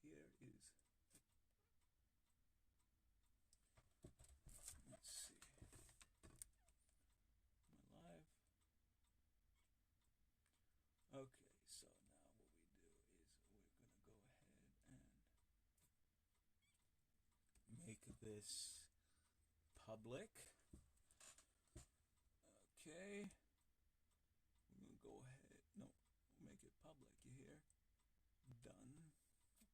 here is, let's see, am I live? Okay, so now what we do is we're gonna go ahead and make this public. Okay, we're gonna go ahead, no, we'll make it public, you hear? Done. And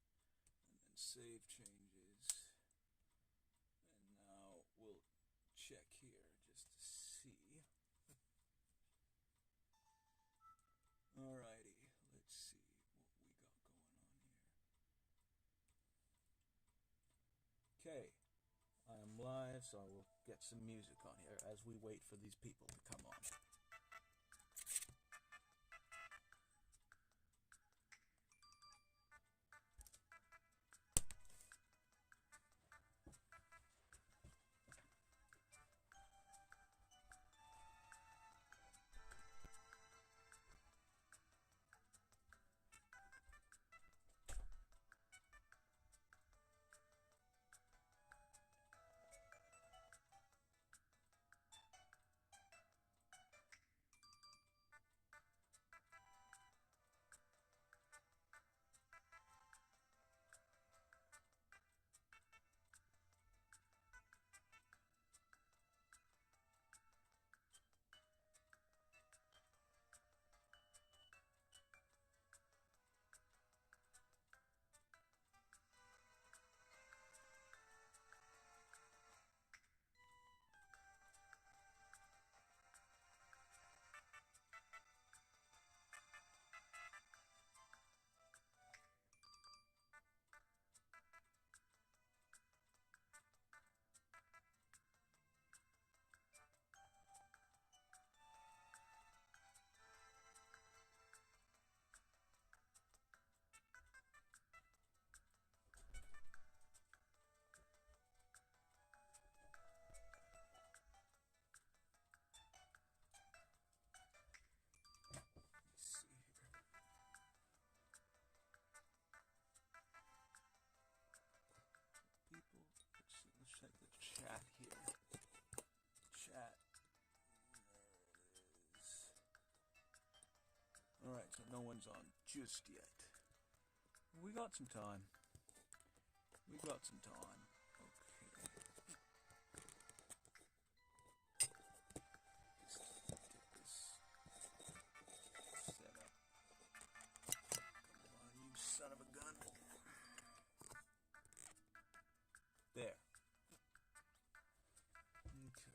then save changes. And now we'll check here just to see. Alrighty, let's see what we got going on here. Okay, I am live, so I will get some music on here as we wait for these people to come on. People, let's check the chat here. Chat. There it is. Alright, so no one's on just yet. We got some time. We got some time. Okay. Just get this set up. Come on, you son of a gun. There. Okay.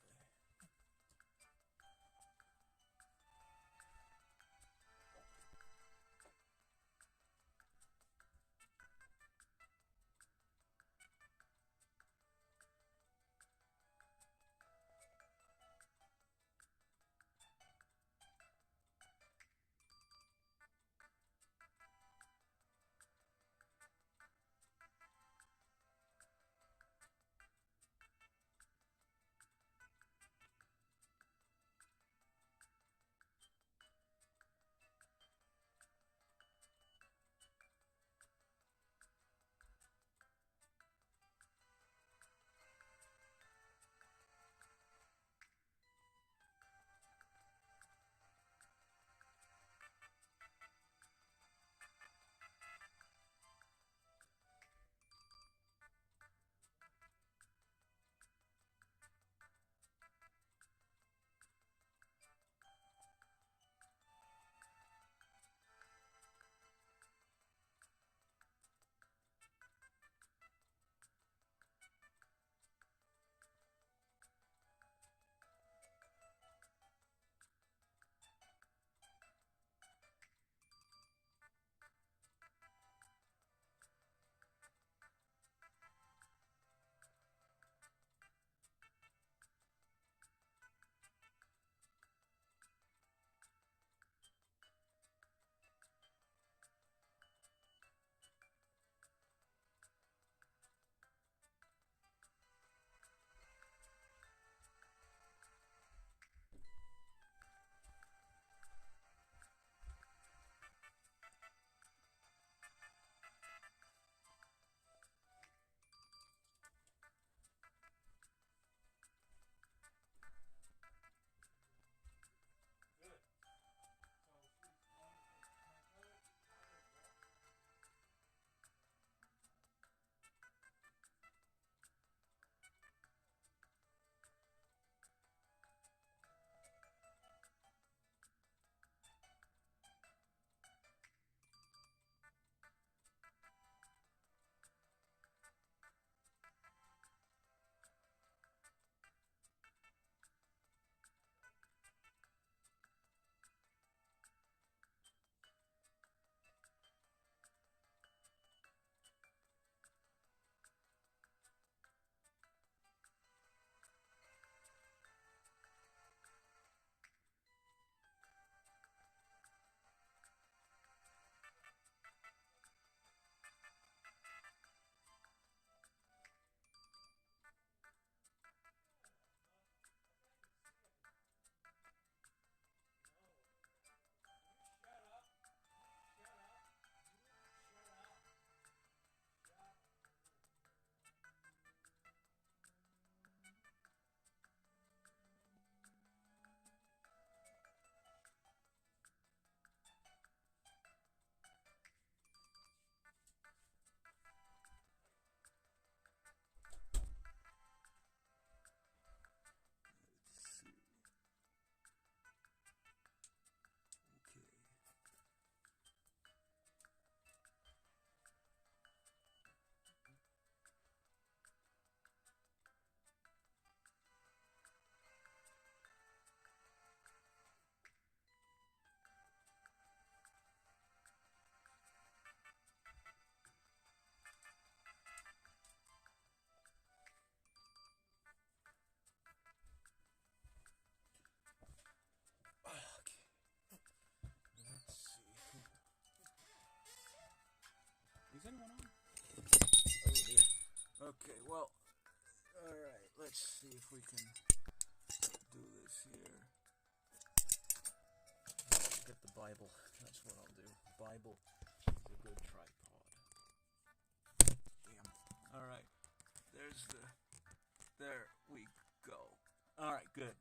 Okay, well, alright, let's see if we can do this here. Get the Bible. That's what I'll do. Bible is a good tripod. Damn. Alright, there's the... There we go. Alright, good.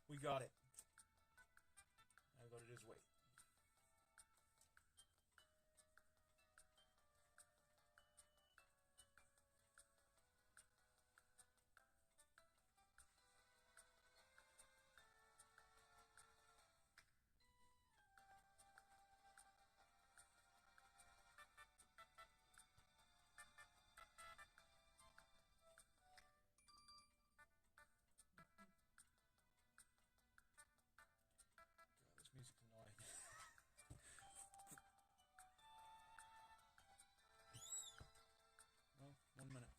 We got it. All I gotta do is wait. God, this music's annoying. Well, 1 minute.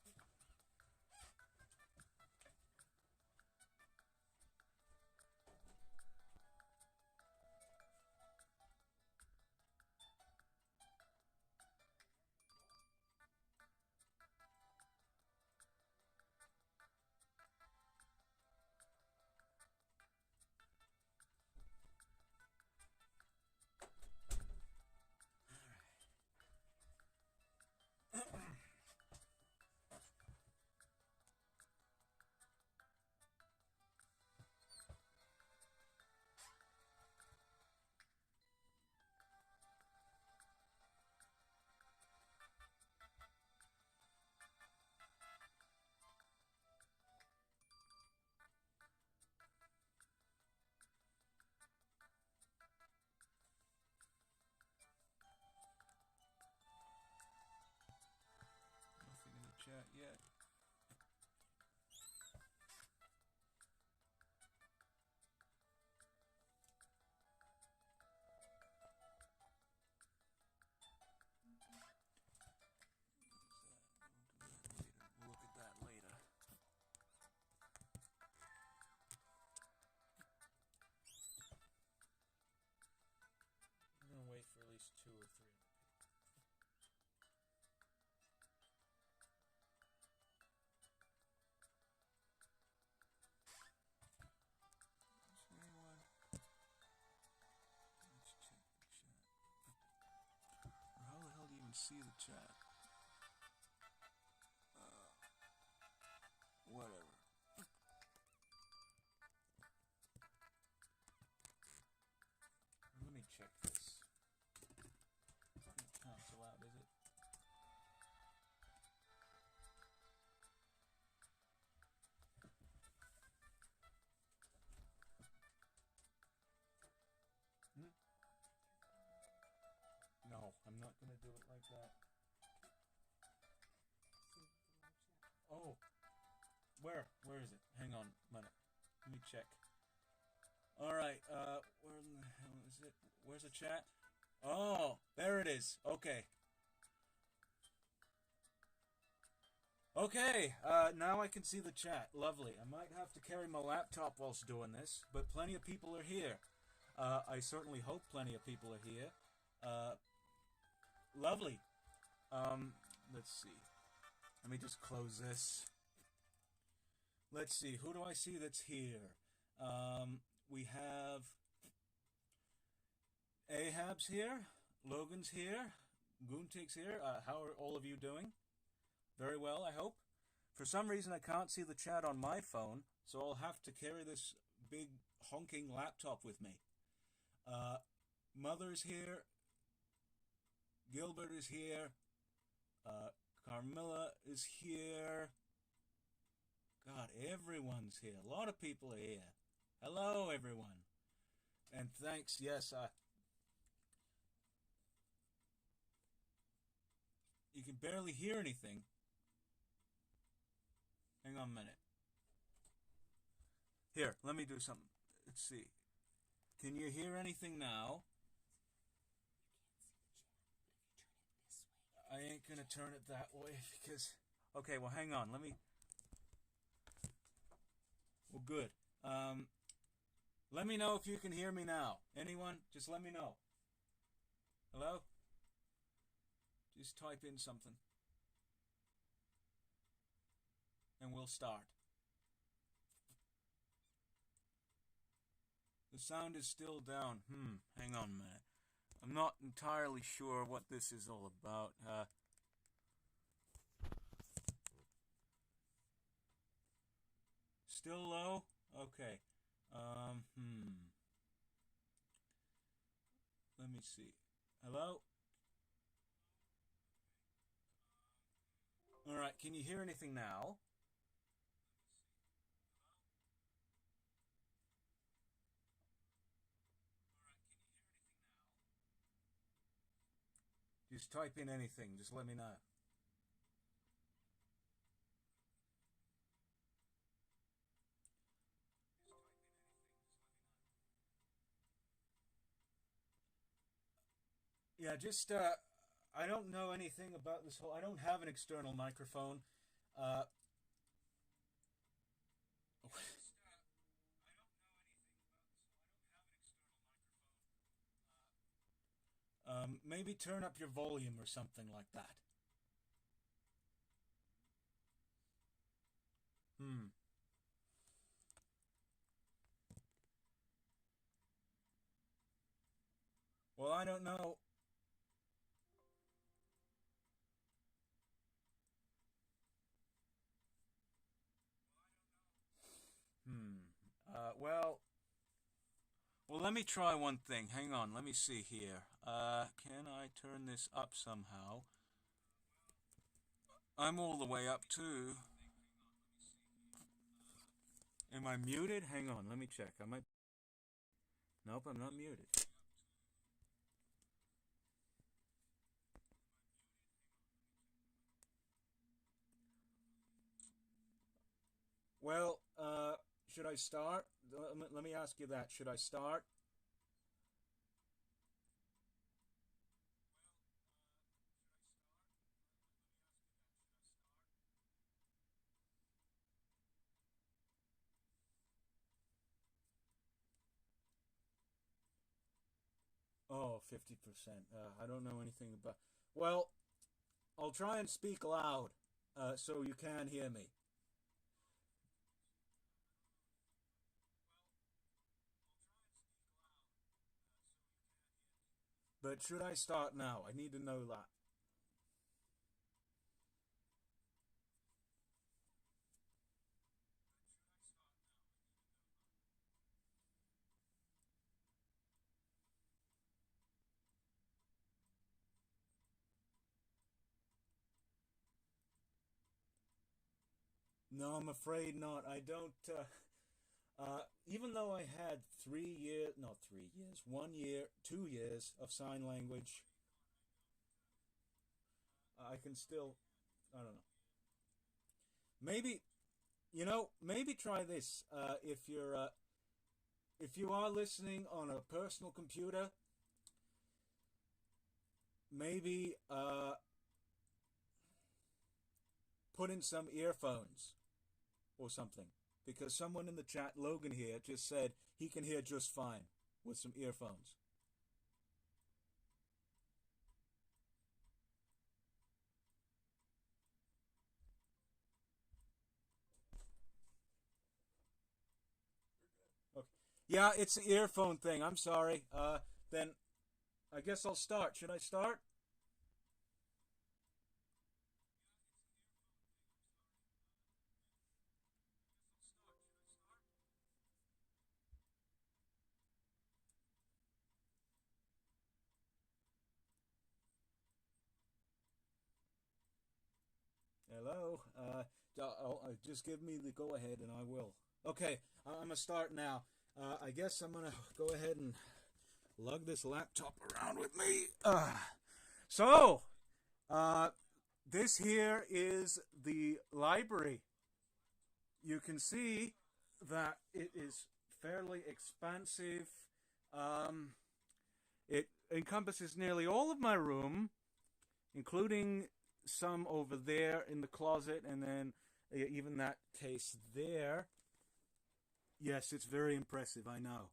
Nothing in the chat yet. We'll look at that later. I'm gonna wait for at least 2 or 3. Anyone? Let's check the chat. Or how the hell do you even see the chat? Whatever. Let me check this. It's not so loud, is it? No, I'm not gonna do it like that. Oh, where is it? Hang on a minute. Let me check. All right, where in the hell is it? Where's the chat? Oh, there it is. Okay. Okay, now I can see the chat. Lovely. I might have to carry my laptop whilst doing this, but plenty of people are here. I certainly hope plenty of people are here. Lovely. Let's see. Let me just close this. Let's see. Who do I see that's here? We have Ahab's here. Logan's here. Goontig's here. How are all of you doing? Very well, I hope. For some reason, I can't see the chat on my phone, so I'll have to carry this big honking laptop with me. Mother's here. Gilbert is here. Carmilla is here. God, everyone's here. A lot of people are here. Hello, everyone. And thanks, yes, you can barely hear anything. Hang on a minute. Here, let me do something. Let's see. Can you hear anything now? I ain't gonna turn it that way because... Okay, well, hang on. Let me... Well, good. Let me know if you can hear me now. Anyone? Just let me know. Hello? Just type in something. and we'll start. The sound is still down. Hang on a minute. I'm not entirely sure what this is all about. Still low? Okay. Let me see. Hello? Alright, can you hear anything now? Just type in anything. Just let me know. Yeah, just, I don't know anything about this whole... I don't have an external microphone. Uh... maybe turn up your volume or something like that. Well, I don't know. Well... Well, let me try one thing. Hang on, let me see here. Can I turn this up somehow? I'm all the way up too. Am I muted? Hang on, let me check. I might... Nope, I'm not muted. Well, should I start? Let me ask you that. Should I start? Oh, 50%. I don't know anything about... Well, I'll try and speak loud, so you can hear me. But should I start now? I need to know that. No, I'm afraid not. I don't... even though I had 3 years... Not 3 years. 1 year, 2 years of sign language, I can still... I don't know. Maybe... maybe try this. If you are listening on a personal computer, maybe put in some earphones or something. Because someone in the chat, Logan here, just said he can hear just fine with some earphones. Okay. Yeah, it's the earphone thing. I'm sorry. Then I guess I'll start. Should I start? Hello. Just give me the go ahead and I will. Okay, I'm gonna start now. I guess I'm gonna go ahead and lug this laptop around with me. So, uh, this here is the library. You can see that it is fairly expansive. Um, it encompasses nearly all of my room, including some over there in the closet, and then even that case there. Yes, it's very impressive, I know.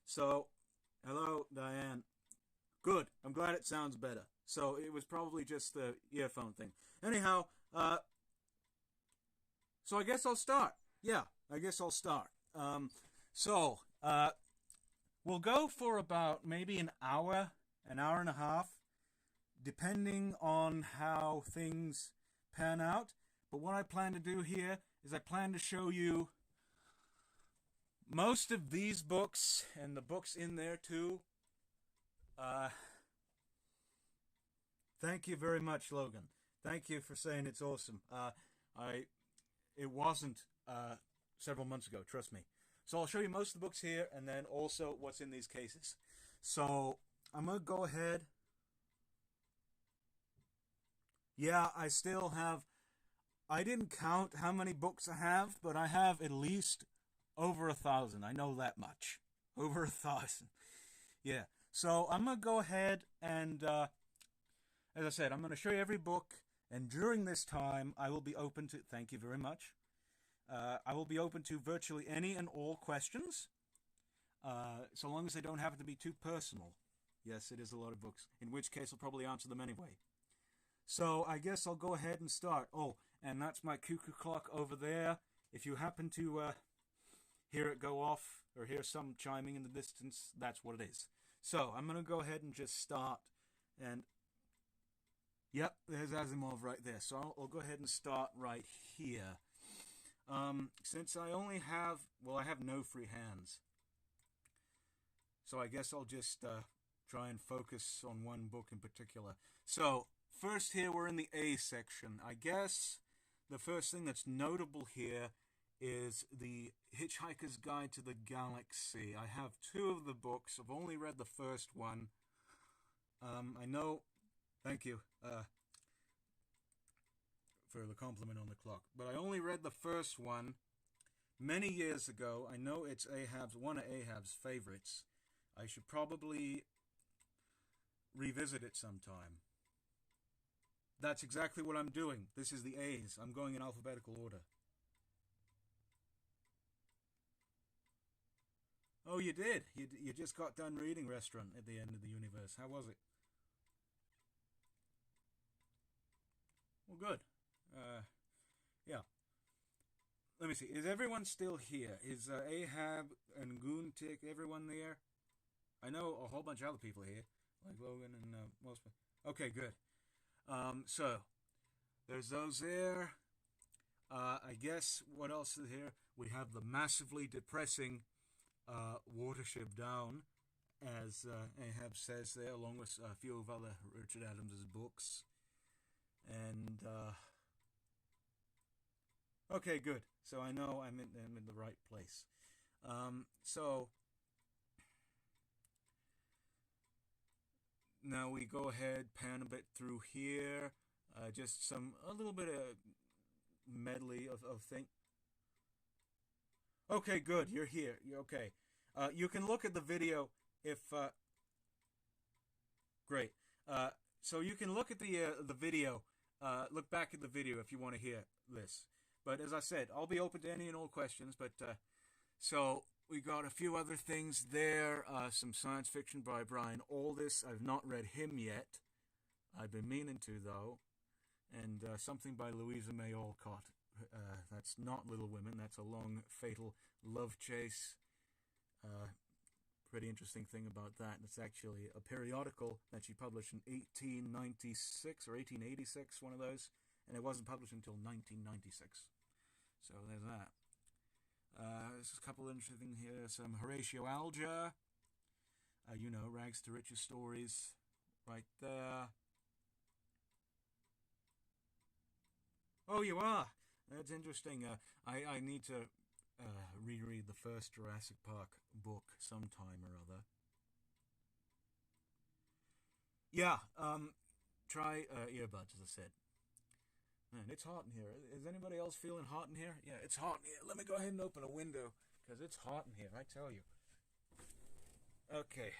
So, hello, Diane. Good. I'm glad it sounds better. So, it was probably just the earphone thing. Anyhow, So I guess I'll start. Yeah, I guess I'll start. So, we'll go for about maybe an hour and a half, depending on how things pan out. But what I plan to do here is I plan to show you most of these books and the books in there too. Thank you very much, Logan. Thank you for saying it's awesome. It wasn't several months ago, trust me. So I'll show you most of the books here and then also what's in these cases. So I'm going to go ahead. Yeah, I still have, I didn't count how many books I have, but I have at least over 1,000. I know that much. Over 1,000. Yeah. So I'm going to go ahead and, as I said, I'm going to show you every book. And during this time, I will be open to, thank you very much. I will be open to virtually any and all questions, so long as they don't happen to be too personal. Yes, it is a lot of books, in which case I'll probably answer them anyway. So I guess I'll go ahead and start. Oh, and that's my cuckoo clock over there. If you happen to hear it go off or hear some chiming in the distance, that's what it is. So I'm going to go ahead and just start. And yep, there's Asimov right there. So I'll go ahead and start right here. Since I only have, well, I have no free hands. So I guess I'll just try and focus on one book in particular. So first here we're in the A section. I guess the first thing that's notable here is the Hitchhiker's Guide to the Galaxy. I have two of the books. I've only read the first one. I know, thank you for the compliment on the clock, but I only read the first one many years ago. I know it's one of Ahab's favorites. I should probably revisit it sometime. That's exactly what I'm doing. This is the A's. I'm going in alphabetical order. Oh, you did? You just got done reading Restaurant at the End of the Universe. How was it? Well, good. Yeah. Let me see. Is everyone still here? Is Ahab and Goontick, everyone there? I know a whole bunch of other people here, like Logan and most. Okay, good. So there's those there. I guess what else is here? We have the massively depressing Watership Down, as Ahab says there, along with a few of other Richard Adams' books. And okay, good. So I know I'm in the right place. So now we go ahead, pan a bit through here. Just a little bit of medley of things. Okay, good. You're here. You're okay. You can look at the video if. Great. So you can look at the video. Look back at the video if you want to hear this. But as I said, I'll be open to any and all questions. But so we got a few other things there. Some science fiction by Brian Aldiss. I've not read him yet. I've been meaning to though. And something by Louisa May Alcott. That's not Little Women. That's a long, fatal love chase. Pretty interesting thing about that. It's actually a periodical that she published in 1896 or 1886, one of those. And it wasn't published until 1996. So there's that. There's a couple of interesting things here. Some Horatio Alger. Rags to Riches stories right there. Oh, you are? That's interesting. I need to reread the first Jurassic Park book sometime or other. Yeah, try earbuds, as I said. Man, it's hot in here. Is anybody else feeling hot in here? Yeah, it's hot in here. Let me go ahead and open a window, because it's hot in here, I tell you. Okay.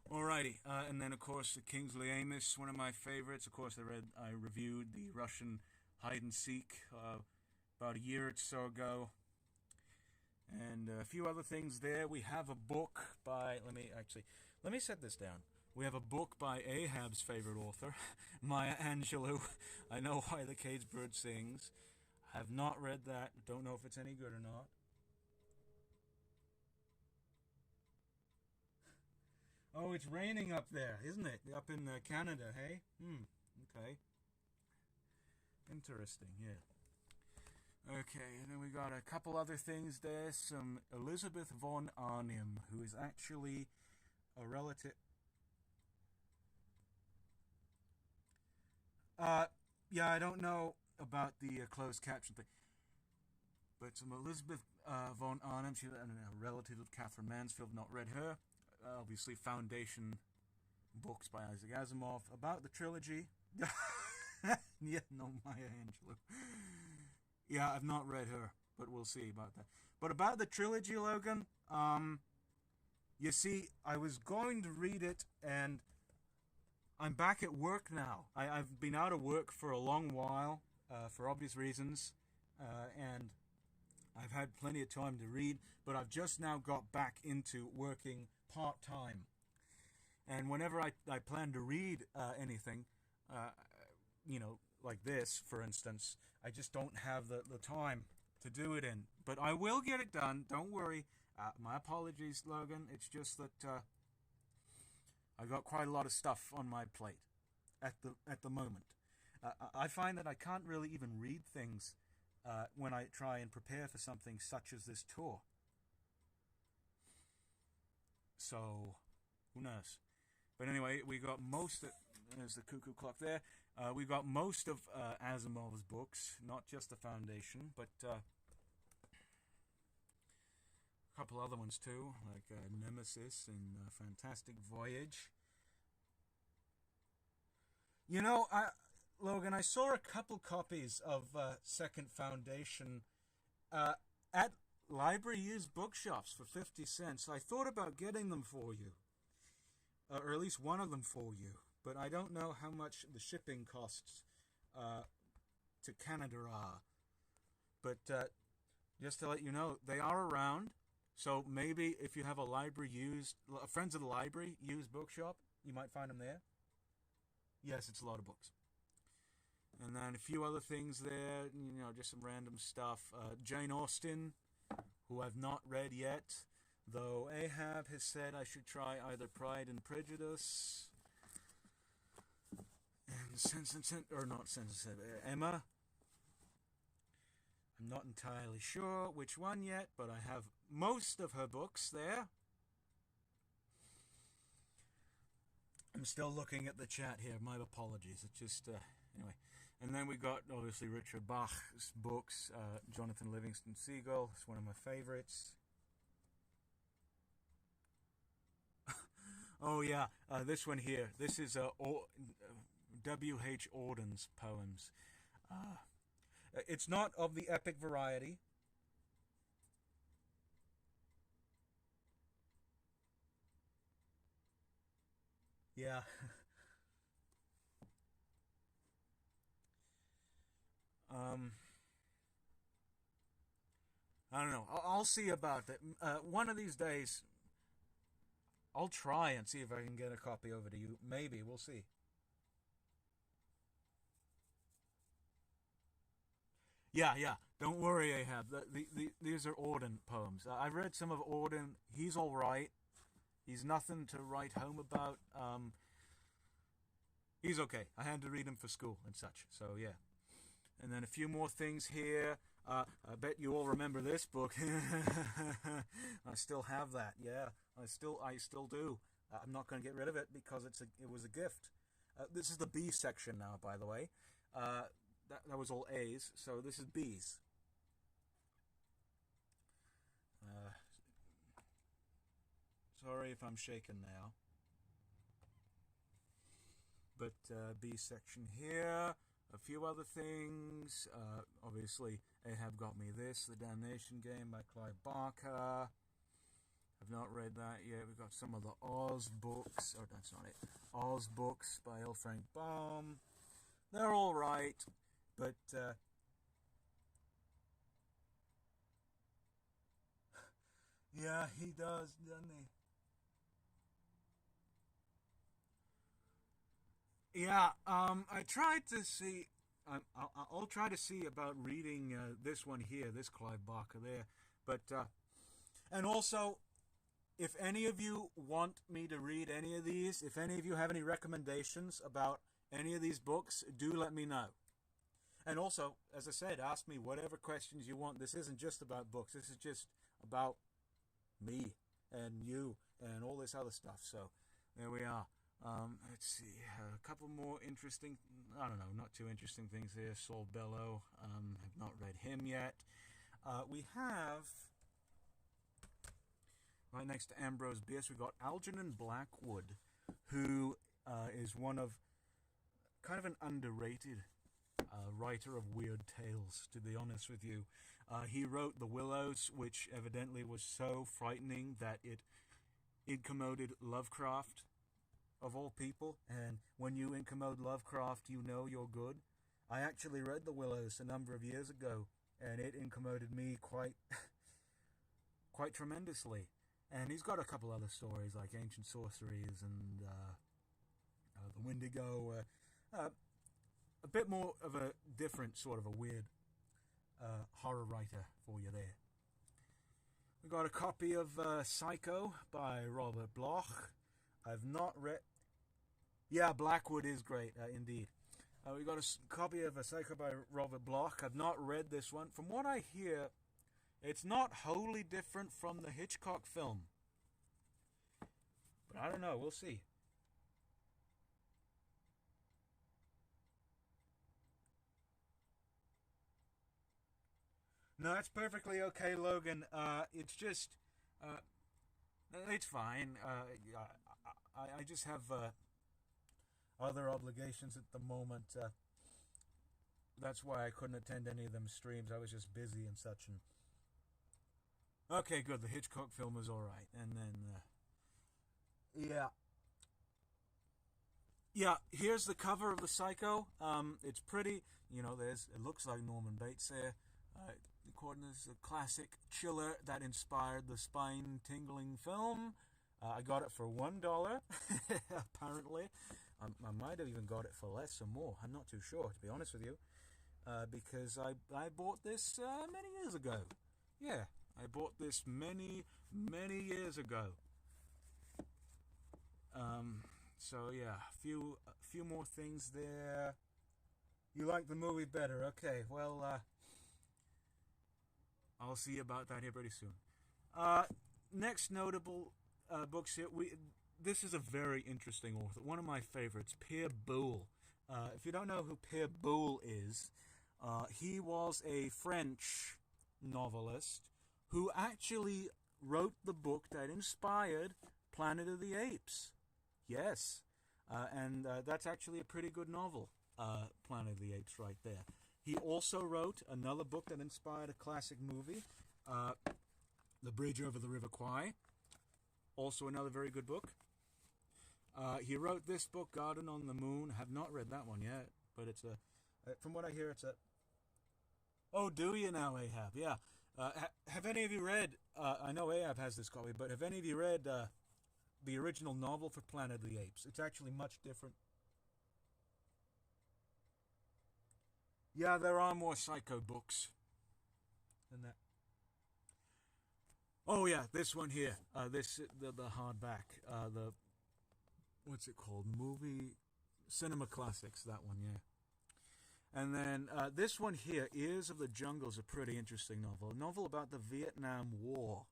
Alrighty, and then of course the Kingsley Amis, one of my favorites. Of course, I reviewed the Russian hide and seek about a year or so ago, and a few other things there. We have a book by. Let me set this down. We have a book by Ahab's favorite author, Maya Angelou. I Know Why the Caged Bird Sings. I have not read that. Don't know if it's any good or not. Oh, it's raining up there, isn't it? Up in Canada, hey? Okay. Interesting, yeah. Okay, and then we got a couple other things there. Some Elizabeth von Arnim, who is actually a relative. Yeah, I don't know about the closed caption thing, but some Elizabeth von Arnim, she's a relative of Catherine Mansfield. Not read her. Obviously, Foundation books by Isaac Asimov about the trilogy. Yeah, no, Maya Angelou. Yeah, I've not read her, but we'll see about that. But about the trilogy, Logan, you see, I was going to read it, and I'm back at work now. I've been out of work for a long while, for obvious reasons, and I've had plenty of time to read, but I've just now got back into working part-time. And whenever I plan to read anything, like this, for instance, I just don't have the time to do it in. But I will get it done. Don't worry. My apologies, Logan. It's just that I got quite a lot of stuff on my plate at the moment. I find that I can't really even read things when I try and prepare for something such as this tour. So, who knows? But anyway, we got most of... There's the cuckoo clock there. We got most of Asimov's books, not just the Foundation, but a couple other ones too, like Nemesis and Fantastic Voyage. You know, Logan, I saw a couple copies of Second Foundation at library used bookshops for 50 cents. I thought about getting them for you, or at least one of them for you, but I don't know how much the shipping costs to Canada are. But just to let you know, they are around. So maybe if you have a library used, Friends of the Library used bookshop, you might find them there. Yes, it's a lot of books. And then a few other things there, just some random stuff. Jane Austen, who I've not read yet, though Ahab has said I should try either Pride and Prejudice and Emma. I'm not entirely sure which one yet, but I have most of her books there. I'm still looking at the chat here. My apologies. It's just, anyway. And then we got, obviously, Richard Bach's books. Jonathan Livingston Seagull. It's one of my favorites. Oh, yeah. This one here. This is W.H. Auden's poems. It's not of the epic variety. Yeah. I don't know. I'll see about that. One of these days, I'll try and see if I can get a copy over to you. Maybe. We'll see. Yeah, yeah. Don't worry, Ahab. These are Auden poems. I've read some of Auden. He's all right. He's nothing to write home about. He's okay. I had to read him for school and such. So, yeah. And then a few more things here. I bet you all remember this book. I still have that. Yeah, I still do. I'm not going to get rid of it because it was a gift. This is the B section now, by the way. That was all A's, so this is B's. Sorry if I'm shaken now. But B section here. A few other things. Obviously, Ahab got me this, The Damnation Game by Clive Barker. I've not read that yet. We've got some of the Oz books. Oh, that's not it. Oz books by L. Frank Baum. They're all right, but yeah, he does, doesn't he? Yeah, I tried to see. I'll try to see about reading this one here, this Clive Barker there. But and also, if any of you want me to read any of these, if any of you have any recommendations about any of these books, do let me know. And also, as I said, ask me whatever questions you want. This isn't just about books. This is just about me and you and all this other stuff. So there we are. Let's see, a couple more interesting, I don't know, not too interesting things here. Saul Bellow, have not read him yet. We have, right next to Ambrose Bierce, we got Algernon Blackwood, who is one of, kind of an underrated writer of weird tales, to be honest with you. He wrote The Willows, which evidently was so frightening that it incommoded Lovecraft, of all people, and when you incommode Lovecraft, you know you're good. I actually read The Willows a number of years ago, and it incommoded me quite, quite tremendously. And he's got a couple other stories like Ancient Sorceries and The Wendigo. A bit more of a different sort of a weird horror writer for you there. We got a copy of Psycho by Robert Bloch. I've not read. Yeah, Blackwood is great, indeed. We got a copy of a Psycho by Robert Bloch. I've not read this one. From what I hear, it's not wholly different from the Hitchcock film. But I don't know. We'll see. No, that's perfectly okay, Logan. It's just, uh, it's fine. I just have other obligations at the moment. That's why I couldn't attend any of them streams. I was just busy and such. And okay, good. The Hitchcock film was all right. And then, yeah. Here's the cover of the Psycho. It's pretty. You know, it looks like Norman Bates there. According to this, a classic chiller that inspired the spine-tingling film. I got it for $1, apparently. I might have even got it for less or more. I'm not too sure, to be honest with you, because I bought this many years ago. Yeah, I bought this many years ago. So yeah, a few more things there. You like the movie better? Okay, well, I'll see about that here pretty soon. Next notable books here. This is a very interesting author. One of my favorites, Pierre Boulle. If you don't know who Pierre Boulle is, he was a French novelist who actually wrote the book that inspired Planet of the Apes. Yes, and that's actually a pretty good novel, Planet of the Apes, right there. He also wrote another book that inspired a classic movie, The Bridge Over the River Kwai. Also another very good book. He wrote this book, Garden on the Moon. Have not read that one yet, but it's from what I hear, it's a... Oh, do you now, Ahab? Yeah. Have any of you read, I know Ahab has this copy, but have any of you read the original novel for Planet of the Apes? It's actually much different. Yeah, there are more Psycho books than that. Oh yeah, this one here. The hardback. The what's it called? Movie Cinema Classics. That one, yeah. And then this one here, Ears of the Jungle, is a pretty interesting novel. A novel about the Vietnam War,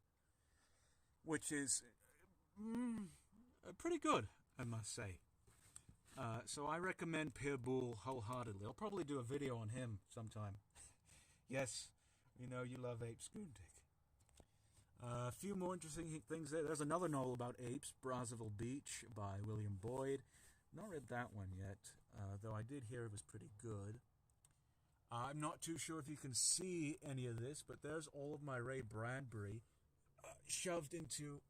which is pretty good, I must say. So I recommend Pierre Boulle wholeheartedly. I'll probably do a video on him sometime. Yes, you know you love apes, Goontick. A few more interesting things there. There's another novel about apes, Brazzaville Beach, by William Boyd. Not read that one yet, though I did hear it was pretty good. I'm not too sure if you can see any of this, but there's all of my Ray Bradbury shoved into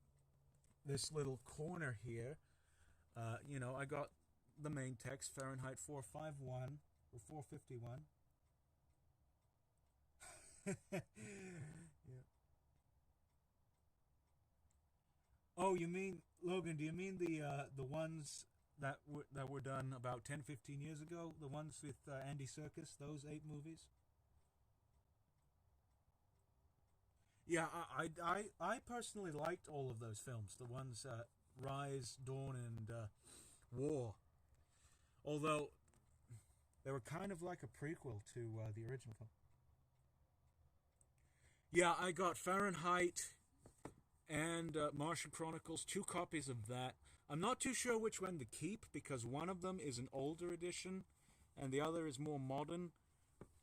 this little corner here. You know, I got the main text, Fahrenheit 451 or 451. Yeah. Oh, you mean, Logan, do you mean the ones that were done about 10, 15 years ago. The ones with Andy Serkis, those 8 movies. Yeah, I personally liked all of those films. The ones Rise, Dawn, and War. Although they were kind of like a prequel to the original film. Yeah, I got Fahrenheit and Martian Chronicles, 2 copies of that. I'm not too sure which one to keep because one of them is an older edition and the other is more modern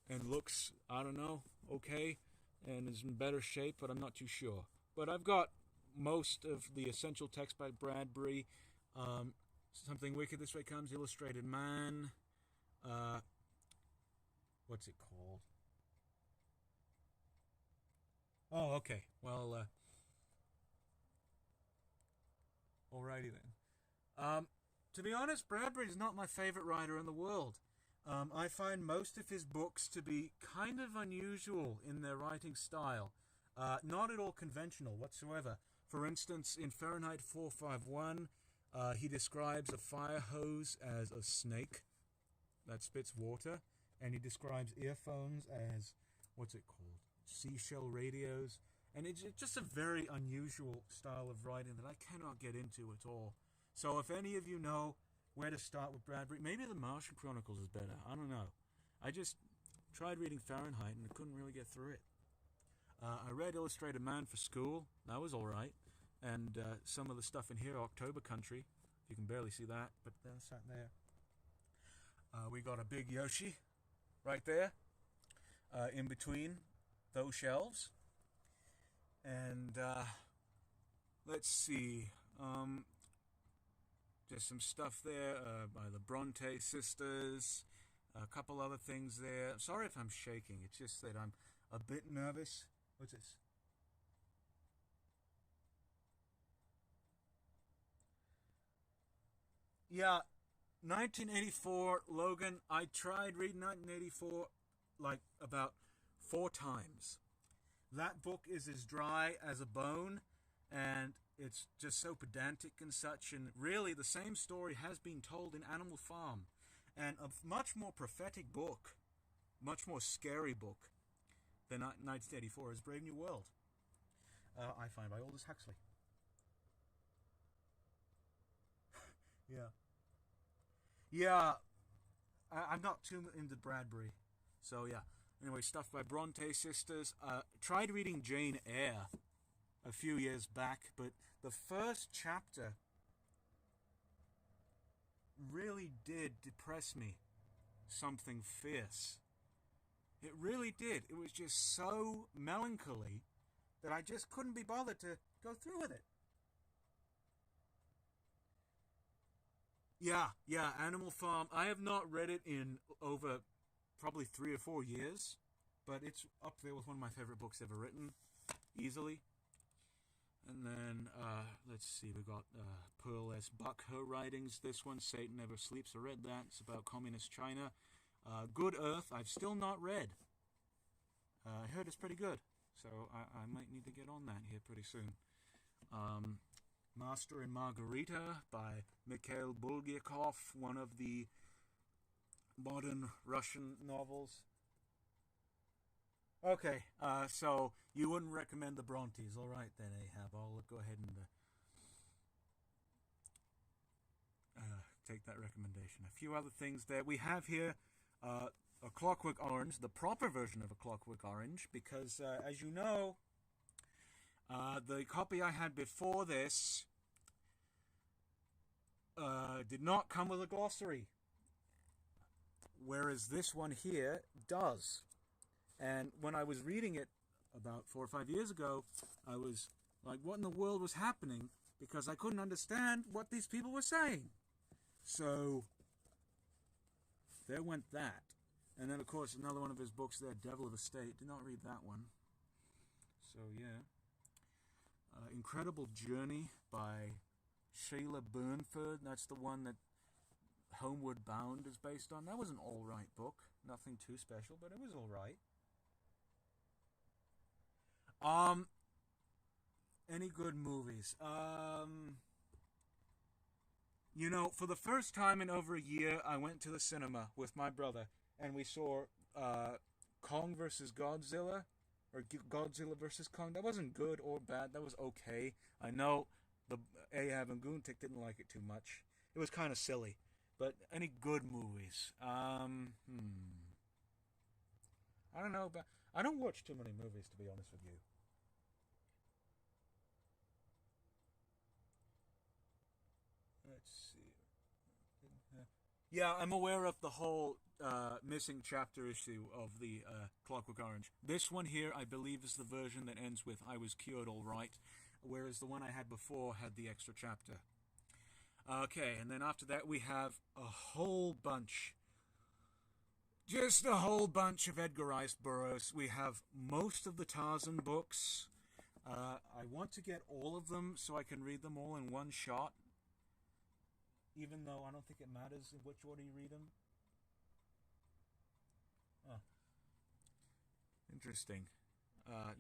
and looks, I don't know, okay, and is in better shape, but I'm not too sure. But I've got most of the essential text by Bradbury. Something Wicked This Way Comes, Illustrated Man. What's it called? Oh, okay. Well, alrighty then. To be honest, Bradbury is not my favorite writer in the world. I find most of his books to be kind of unusual in their writing style. Not at all conventional whatsoever. For instance, in Fahrenheit 451, he describes a fire hose as a snake that spits water, and he describes earphones as, what's it called? Seashell radios. And it's just a very unusual style of writing that I cannot get into at all. So if any of you know where to start with Bradbury, maybe the Martian Chronicles is better. I don't know. I just tried reading Fahrenheit and I couldn't really get through it. I read Illustrated Man for school. That was alright. And some of the stuff in here, October Country. You can barely see that, but that's that there. We got a big Yoshi right there in between those shelves. And let's see. Just some stuff there by the Bronte sisters. A couple other things there. Sorry if I'm shaking. It's just that I'm a bit nervous. What's this? Yeah, 1984, Logan. I tried reading 1984 like about 4 times. That book is as dry as a bone, and it's just so pedantic and such. And really, the same story has been told in Animal Farm, and a much more prophetic book, much more scary book than 1984 is Brave New World. I find by Aldous Huxley. Yeah. Yeah, I'm not too into Bradbury. So, yeah. Anyway, stuff by Bronte sisters. Tried reading Jane Eyre a few years back, but the first chapter really did depress me. Something fierce. It really did. It was just so melancholy that I just couldn't be bothered to go through with it. Yeah, Animal Farm. I have not read it in over probably 3 or 4 years, but it's up there with one of my favorite books ever written, easily. And then, let's see, we got Pearl S. Buck, her writings. This one, Satan Never Sleeps. I read that. It's about communist China. Good Earth, I've still not read. I heard it's pretty good, so I might need to get on that here pretty soon. Master and Margarita by Mikhail Bulgakov, one of the modern Russian novels. Okay, so you wouldn't recommend the Brontes. All right then, Ahab. I'll go ahead and take that recommendation. A few other things that we have here. A Clockwork Orange, the proper version of A Clockwork Orange, because as you know, the copy I had before this did not come with a glossary, whereas this one here does. And when I was reading it about 4 or 5 years ago, I was like, what in the world was happening? Because I couldn't understand what these people were saying. So there went that. And then, of course, another one of his books there, Devil of the State. Did not read that one. So, yeah. Incredible Journey by Sheila Burnford. That's the one that Homeward Bound is based on. That was an alright book. Nothing too special, but it was alright. Any good movies? You know, for the first time in over a year, I went to the cinema with my brother, and we saw Kong versus Godzilla, or Godzilla versus Kong. That wasn't good or bad. That was okay. I know the Ahab and Goontick didn't like it too much. It was kind of silly. But any good movies? I don't know, but I don't watch too many movies, to be honest with you. Let's see. Yeah, I'm aware of the whole missing chapter issue of the Clockwork Orange. This one here, I believe, is the version that ends with "I was cured all right," whereas the one I had before had the extra chapter. Okay, and then after that we have a whole bunch. Just a whole bunch of Edgar Rice Burroughs. We have most of the Tarzan books. I want to get all of them so I can read them all in one shot. Even though I don't think it matters in which order you read them. Oh, interesting.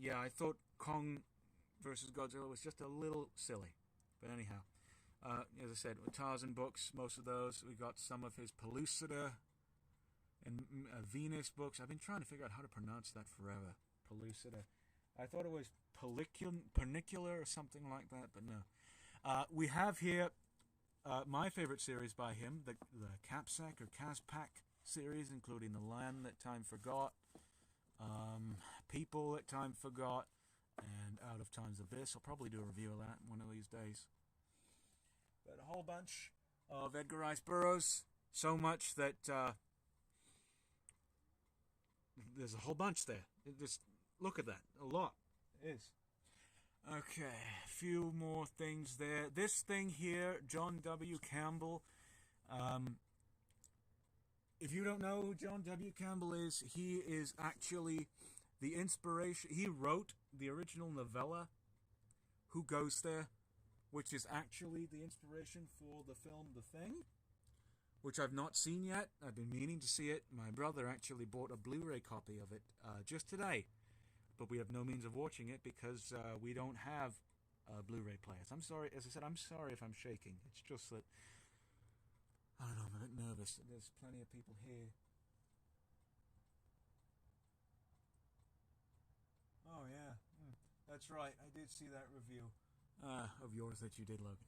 Yeah, I thought Kong versus Godzilla was just a little silly. But anyhow, as I said, Tarzan books, most of those. We got some of his Pellucida and Venus books. I've been trying to figure out how to pronounce that forever. Pellucida. I thought it was Panicular or something like that, but no. We have here my favorite series by him, the Capsac or Caspac series, including The Land That Time Forgot, People That Time Forgot, and Out of Time's Abyss. I'll probably do a review of that one of these days. But a whole bunch of Edgar Rice Burroughs, so much that there's a whole bunch there. Just look at that. A lot. It is. Okay, a few more things there. This thing here, John W. Campbell. If you don't know who John W. Campbell is, he is actually the inspiration. He wrote the original novella, Who Goes There, which is actually the inspiration for the film The Thing, which I've not seen yet. I've been meaning to see it. My brother actually bought a Blu-ray copy of it just today, but we have no means of watching it because we don't have Blu-ray players. I'm sorry, as I said, I'm sorry if I'm shaking. It's just that, I don't know, I'm a bit nervous. There's plenty of people here. Oh yeah, that's right. I did see that review of yours that you did, Logan.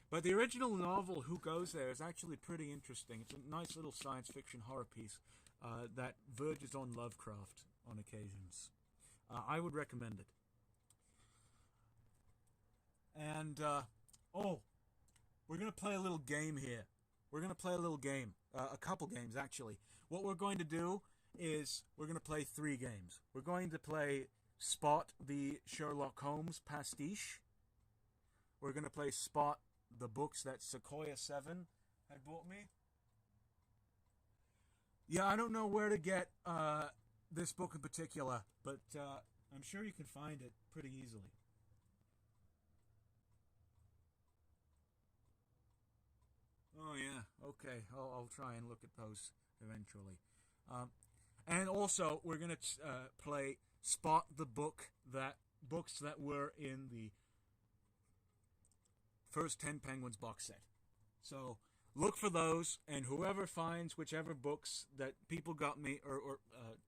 But the original novel, Who Goes There, is actually pretty interesting. It's a nice little science fiction horror piece that verges on Lovecraft on occasions. I would recommend it. And, we're going to play a little game here. We're going to play a little game. A couple games, actually. What we're going to do is we're going to play 3 games. We're going to play Spot the Sherlock Holmes pastiche. We're going to play Spot the books that Sequoia 7 had bought me. Yeah, I don't know where to get this book in particular, but I'm sure you can find it pretty easily. Oh yeah, okay. I'll try and look at those eventually. And also, we're gonna play Spot the books that were in the first 10 Penguins box set. So look for those, and whoever finds whichever books that people got me, or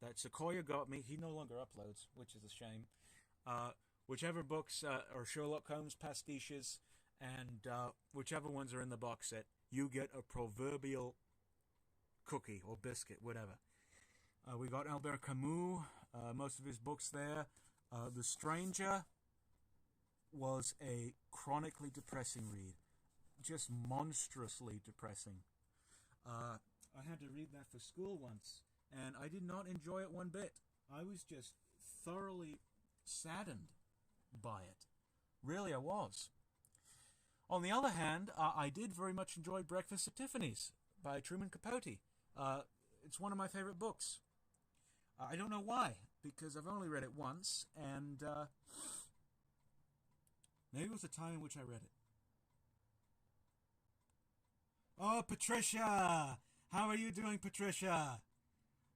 that Sequoia got me, he no longer uploads, which is a shame. Whichever books are Sherlock Holmes pastiches, and whichever ones are in the box set, you get a proverbial cookie or biscuit, whatever. We got Albert Camus, most of his books there. The Stranger was a chronically depressing read. Just monstrously depressing. I had to read that for school once, and I did not enjoy it one bit. I was just thoroughly saddened by it. Really, I was. On the other hand, I did very much enjoy Breakfast at Tiffany's by Truman Capote. It's one of my favorite books. I don't know why, because I've only read it once, and maybe it was the time in which I read it. Oh, Patricia! How are you doing, Patricia?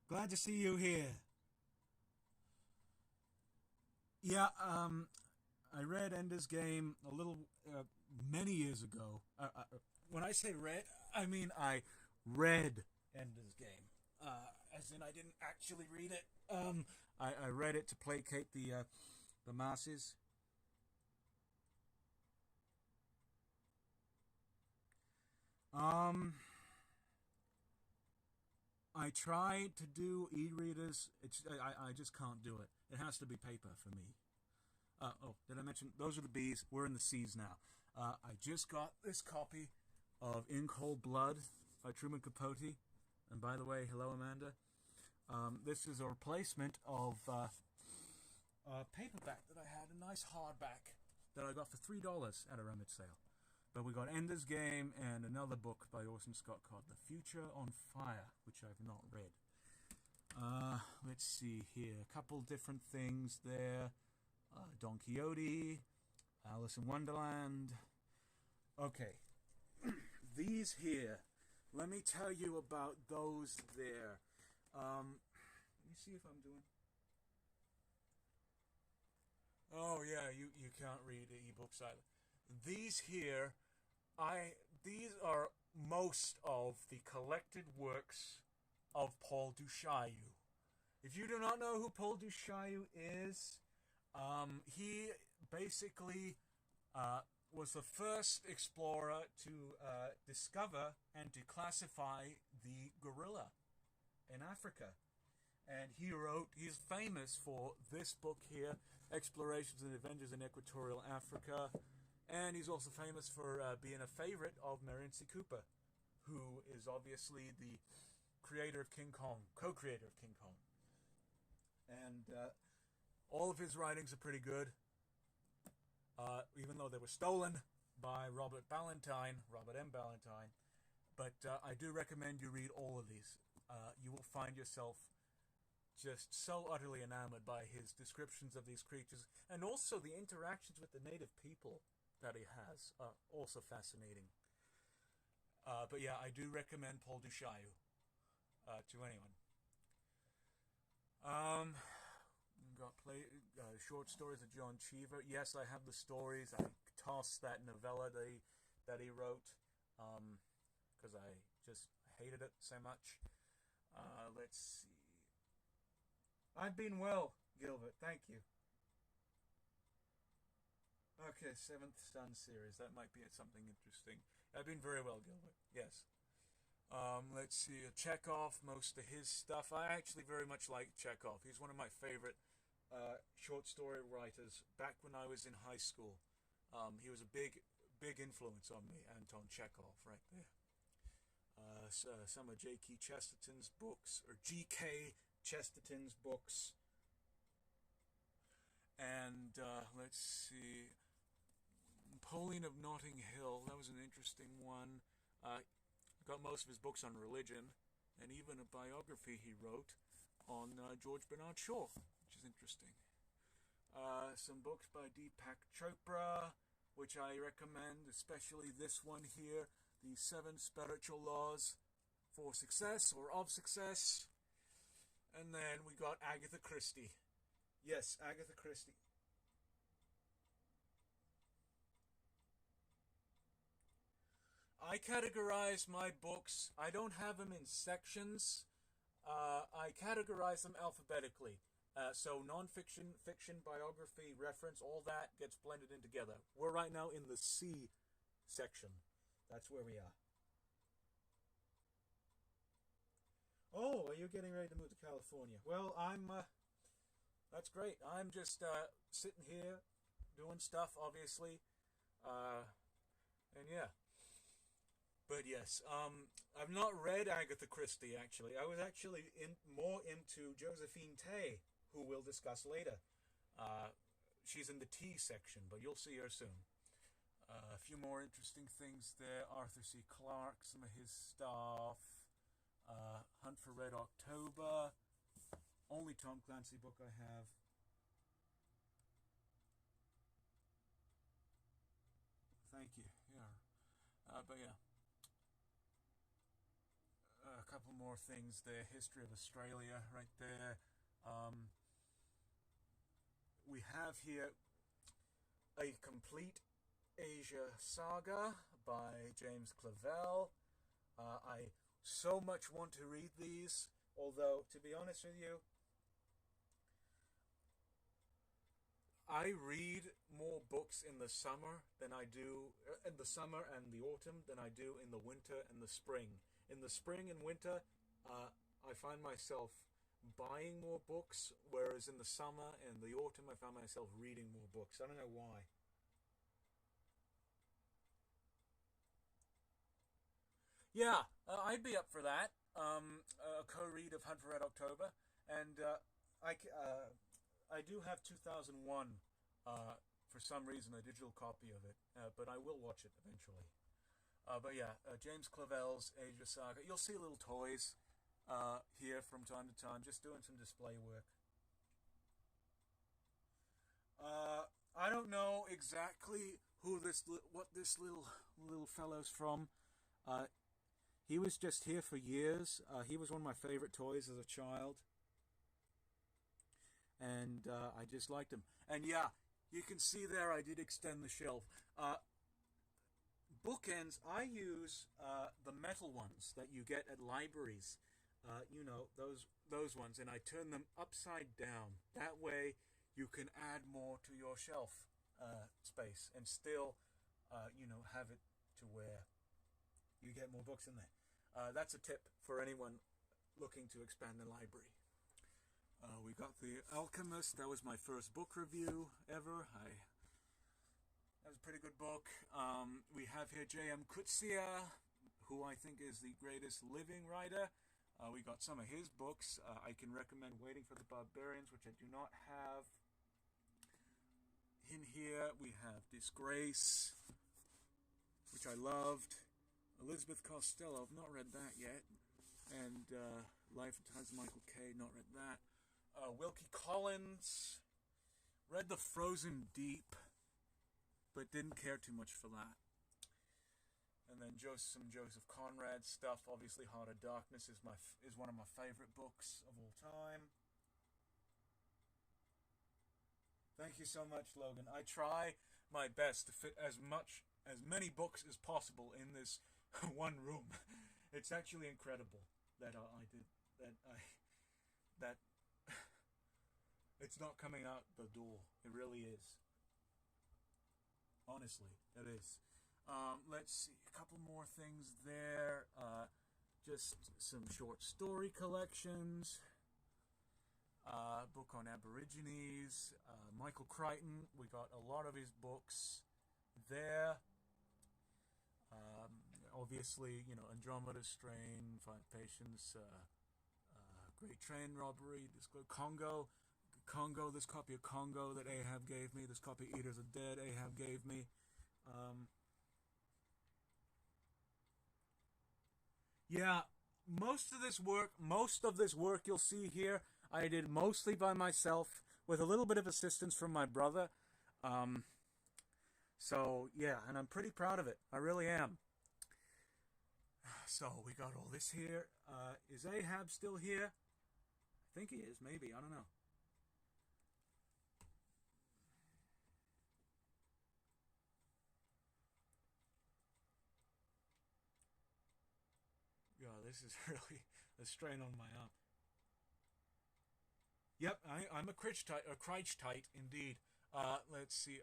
Glad to see you here. Yeah, I read Ender's Game a little many years ago. When I say read, I mean I read Ender's Game. As in, I didn't actually read it. I read it to placate the masses. I tried to do e-readers. I just can't do it. It has to be paper for me. Oh, did I mention those are the B's? We're in the C's now. I just got this copy of In Cold Blood by Truman Capote. And by the way, hello, Amanda. This is a replacement of a paperback that I had, a nice hardback that I got for $3 at a rummage sale. But we got Ender's Game and another book by Orson Scott called The Future on Fire, which I've not read. Let's see here. A couple different things there. Don Quixote, Alice in Wonderland. Okay. These here. Let me tell you about those there. Let me see if I'm doing... Oh, yeah, you can't read e-books either. These here, these are most of the collected works of Paul du Chaillu. If you do not know who Paul du Chaillu is, he basically was the first explorer to discover and to classify the gorilla in Africa. And he's famous for this book here, Explorations and Adventures in Equatorial Africa. And he's also famous for being a favorite of Marion C. Cooper, who is obviously the creator of King Kong, co-creator of King Kong. And all of his writings are pretty good, even though they were stolen by Robert M. Ballantyne. But I do recommend you read all of these. You will find yourself just so utterly enamored by his descriptions of these creatures, and also the interactions with the native people that he has are also fascinating. But yeah, I do recommend Paul du Chaillu to anyone. Got short stories of John Cheever. Yes, I have the stories. I tossed that novella that he wrote because I just hated it so much. Let's see. I've been well, Gilbert. Thank you. Okay, Seventh Sun series. That might be something interesting. I've been very well, Gilbert. Yes. Let's see. Chekhov, most of his stuff. I actually very much like Chekhov. He's one of my favorite short story writers back when I was in high school. He was a big influence on me, Anton Chekhov, right there. Some of J.K. Chesterton's books, or G.K. Chesterton's books. And let's see. Napoleon of Notting Hill. That was an interesting one. Got most of his books on religion, and even a biography he wrote on George Bernard Shaw, which is interesting. Some books by Deepak Chopra, which I recommend, especially this one here, The 7 Spiritual Laws for Success or of Success. And then we got Agatha Christie. Yes, Agatha Christie. I categorize my books. I don't have them in sections. I categorize them alphabetically. So non-fiction, fiction, biography, reference, all that gets blended in together. We're right now in the C section. That's where we are. Oh, are you getting ready to move to California? Well, that's great. I'm just sitting here doing stuff, obviously. And yeah. But yes, I've not read Agatha Christie, actually. I was actually more into Josephine Tey, who we'll discuss later. She's in the T section, but you'll see her soon. A few more interesting things there. Arthur C. Clarke, some of his stuff. Hunt for Red October. Only Tom Clancy book I have. Thank you. Yeah. But yeah. A couple more things there. History of Australia right there. We have here A Complete Asia Saga by James Clavell. I so much want to read these, although, to be honest with you, I read more books in the summer than I do in the summer and the autumn than I do in the winter and the spring. In the spring and winter, I find myself buying more books, whereas in the summer and the autumn, I find myself reading more books. I don't know why. Yeah, I'd be up for that. A co-read of Hunt for Red October, and I do have 2001. For some reason, a digital copy of it, but I will watch it eventually. But yeah, James Clavell's Asia Saga. You'll see little toys here from time to time, just doing some display work. I don't know exactly what this little fellow's from. Uh, he was just here for years. He was one of my favorite toys as a child, and I just liked him. And yeah, you can see there I did extend the shelf. Bookends, I use the metal ones that you get at libraries. You know, those ones, and I turn them upside down. That way you can add more to your shelf space and still, have it to where you get more books in there. That's a tip for anyone looking to expand the library. We got The Alchemist. That was my first book review ever. That was a pretty good book. We have here J.M. Coetzee, who I think is the greatest living writer. We got some of his books. I can recommend Waiting for the Barbarians, which I do not have. In here, we have Disgrace, which I loved. Elizabeth Costello, I've not read that yet. And Life and Times of Michael Kay, not read that. Wilkie Collins, read The Frozen Deep, but didn't care too much for that. And then some Joseph Conrad stuff. Obviously, Heart of Darkness is one of my favorite books of all time. Thank you so much, Logan. I try my best to fit as many books as possible in this one room. It's actually incredible that that it's not coming out the door. It really is. Honestly, it is. Let's see, a couple more things there. Just some short story collections. Book on Aborigines. Michael Crichton, we got a lot of his books there. Obviously, Andromeda Strain, Five Patients, Great Train Robbery, Congo, this copy of Congo that Ahab gave me, this copy of Eaters of Dead Ahab gave me. Yeah, most of this work you'll see here, I did mostly by myself with a little bit of assistance from my brother. So yeah, and I'm pretty proud of it. I really am. So we got all this here. Is Ahab still here? I think he is, maybe. I don't know. Yeah, this is really a strain on my arm. Yep, I'm a Crichtite indeed. Let's see.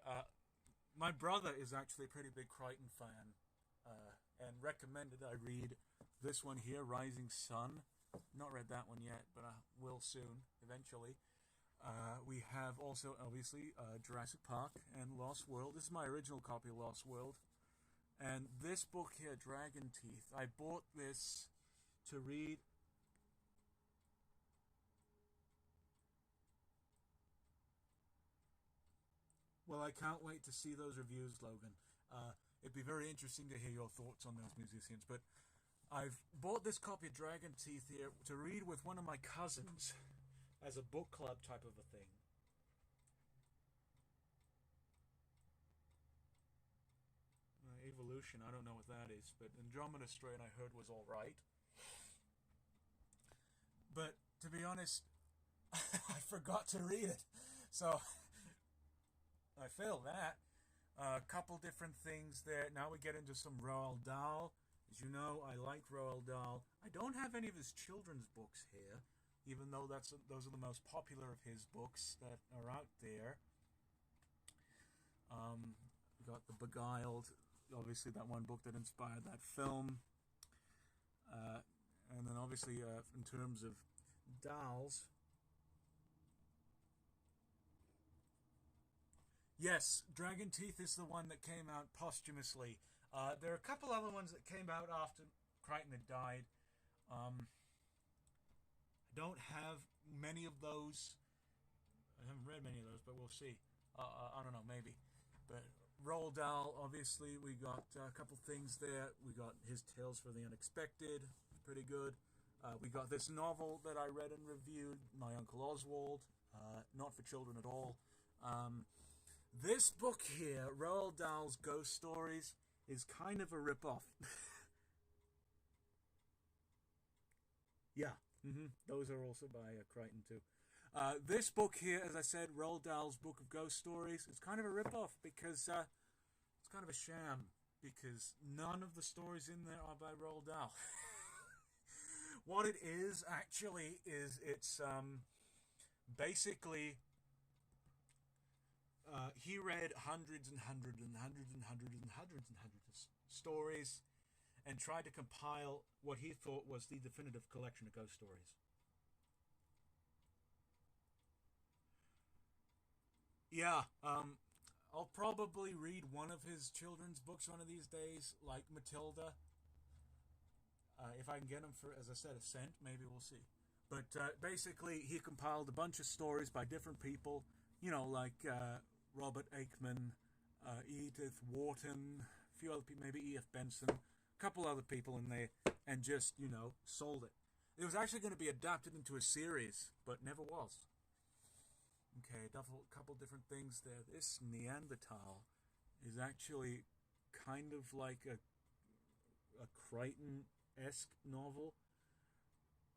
My brother is actually a pretty big Crichton fan, and recommended I read this one here, Rising Sun. Not read that one yet, but I will soon, eventually. We have also, obviously, Jurassic Park and Lost World. This is my original copy of Lost World. And this book here, Dragon Teeth, I bought this to read. Well, I can't wait to see those reviews, Logan. It'd be very interesting to hear your thoughts on those musicians. But I've bought this copy of Dragon Teeth here to read with one of my cousins as a book club type of a thing. Evolution, I don't know what that is, but Andromeda Strain I heard was alright. But to be honest, I forgot to read it. So I failed that. A couple different things there. Now we get into some Roald Dahl. As you know, I like Roald Dahl. I don't have any of his children's books here, even though those are the most popular of his books that are out there. We got The Beguiled, obviously that one book that inspired that film. And then obviously in terms of Dahl's, yes, Dragon Teeth is the one that came out posthumously. There are a couple other ones that came out after Crichton had died. I don't have many of those. I haven't read many of those, but we'll see. I don't know, maybe. But Roald Dahl, obviously, we got a couple things there. We got his Tales for the Unexpected, pretty good. We got this novel that I read and reviewed, My Uncle Oswald, not for children at all. This book here, Roald Dahl's Ghost Stories, is kind of a rip-off. Yeah, those are also by Crichton too. This book here, as I said, Roald Dahl's Book of Ghost Stories, it's kind of a rip-off because it's kind of a sham, because none of the stories in there are by Roald Dahl. What it is, actually, is it's basically he read hundreds and hundreds and hundreds and hundreds and hundreds and hundreds of stories and tried to compile what he thought was the definitive collection of ghost stories. Yeah, I'll probably read one of his children's books one of these days, like Matilda. If I can get them for, as I said, a cent, maybe we'll see. But basically, he compiled a bunch of stories by different people, you know, like Robert Aikman, Edith Wharton, a few other people, maybe E.F. Benson, a couple other people in there, and just, you know, sold it. It was actually going to be adapted into a series, but never was. Okay, a couple different things there. This Neanderthal is actually kind of like a Crichton-esque novel,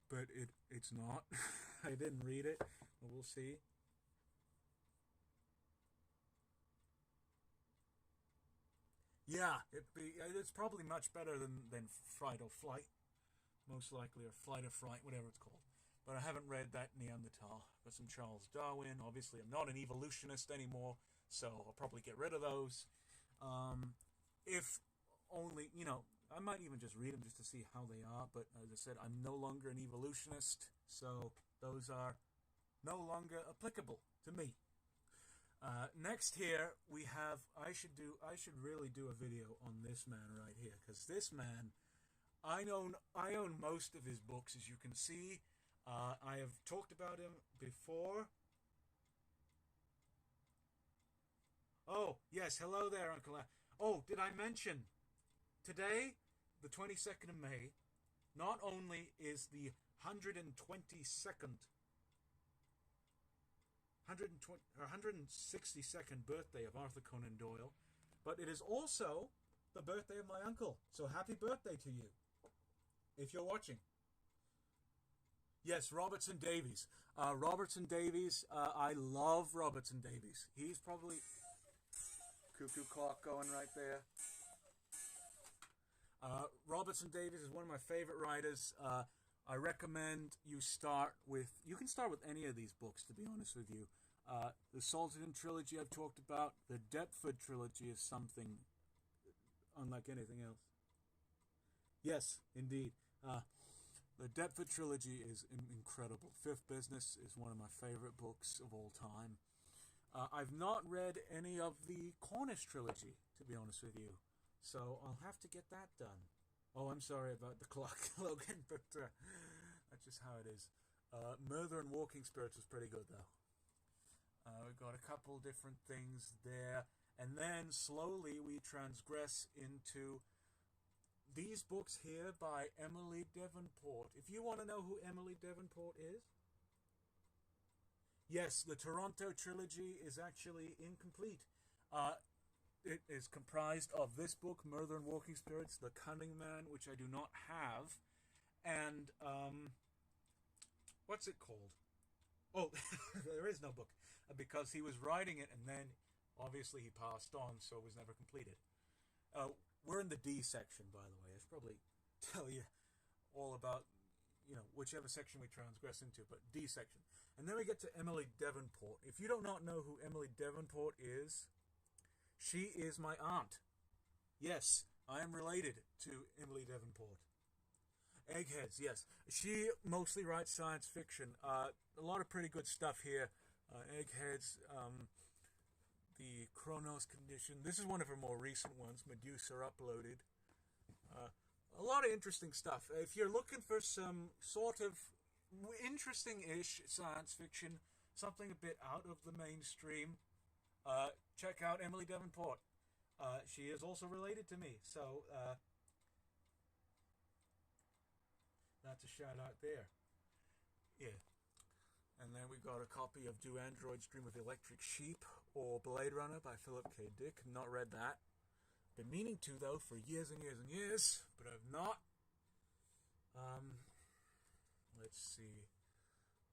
but it's not. I didn't read it, but we'll see. Yeah, it's probably much better than Fright or Flight, most likely, or Flight or Fright, whatever it's called. But I haven't read that Neanderthal. Got some Charles Darwin. Obviously, I'm not an evolutionist anymore, so I'll probably get rid of those. If only, you know, I might even just read them just to see how they are. But as I said, I'm no longer an evolutionist, so those are no longer applicable to me. Next here we have. I should really do a video on this man right here, because this man, I own most of his books, as you can see. I have talked about him before. Oh, yes, hello there, Uncle Al. Oh, did I mention, today, the 22nd of May, not only is the 122nd, 162nd birthday of Arthur Conan Doyle, but it is also the birthday of my uncle. So happy birthday to you, if you're watching. Yes, Robertson Davies. Robertson Davies, I love Robertson Davies. He's probably... Cuckoo clock going right there. Robertson Davies is one of my favorite writers. I recommend you start with... You can start with any of these books, to be honest with you. The Salton trilogy I've talked about. The Deptford trilogy is something unlike anything else. Yes, indeed. The Deptford trilogy is incredible. Fifth Business is one of my favorite books of all time. I've not read any of the Cornish trilogy, to be honest with you, so I'll have to get that done. Oh, I'm sorry about the clock, Logan, but that's just how it is. Murder and Walking Spirits was pretty good, though. We've got a couple different things there, and then slowly we transgress into these books here by Emily Davenport. If you want to know who Emily Davenport is, yes, the Toronto trilogy is actually incomplete. It is comprised of this book, Murder and Walking Spirits, The Cunning Man, which I do not have, and what's it called? Oh, there is no book, because he was writing it, and then Obviously, he passed on, so it was never completed. We're in the D section, by the way. I should probably tell you all about, whichever section we transgress into, but D section. And then we get to Emily Davenport. If you do not know who Emily Davenport is, she is my aunt. Yes, I am related to Emily Davenport. Eggheads, yes. She mostly writes science fiction. A lot of pretty good stuff here. Eggheads, the Chronos Condition. This is one of her more recent ones, Medusa Uploaded. A lot of interesting stuff. If you're looking for some sort of interesting-ish science fiction, something a bit out of the mainstream, check out Emily Davenport. She is also related to me, so that's a shout out there. Yeah. And then we got a copy of Do Androids Dream of Electric Sheep or Blade Runner by Philip K. Dick. Not read that. Been meaning to, though, for years and years and years, but I've not. Let's see.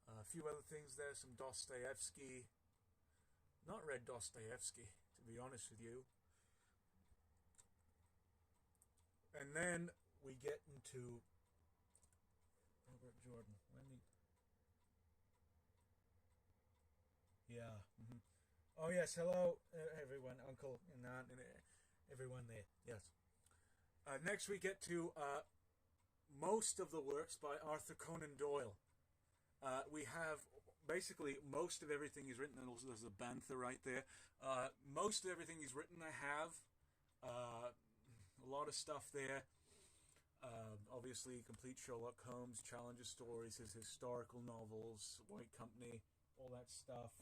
A few other things there. Some Dostoevsky. Not read Dostoevsky, to be honest with you. And then we get into Robert Jordan. Yeah. Mm-hmm. Oh, yes. Hello, everyone. Uncle and Aunt and everyone there. Yes. Next, we get to most of the works by Arthur Conan Doyle. We have basically most of everything he's written. And also there's a bantha right there. Most of everything he's written I have. A lot of stuff there. Obviously, complete Sherlock Holmes, Challenger stories, his historical novels, White Company, all that stuff.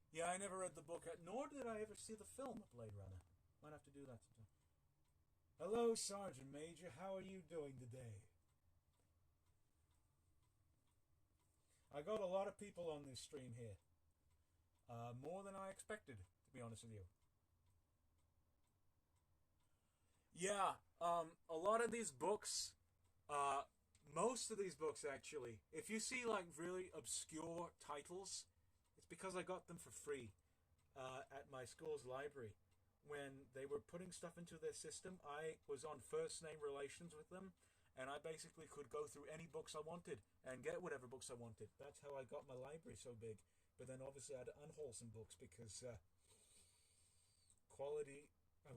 Yeah, I never read the book, nor did I ever see the film of Blade Runner. Might have to do that sometime. Hello, Sergeant Major. How are you doing today? I got a lot of people on this stream here. More than I expected, to be honest with you. Yeah, a lot of these books, most of these books actually, if you see like really obscure titles, it's because I got them for free at my school's library. When they were putting stuff into their system, I was on first name relations with them, and I basically could go through any books I wanted and get whatever books I wanted. That's how I got my library so big. But then obviously I had unwholesome books because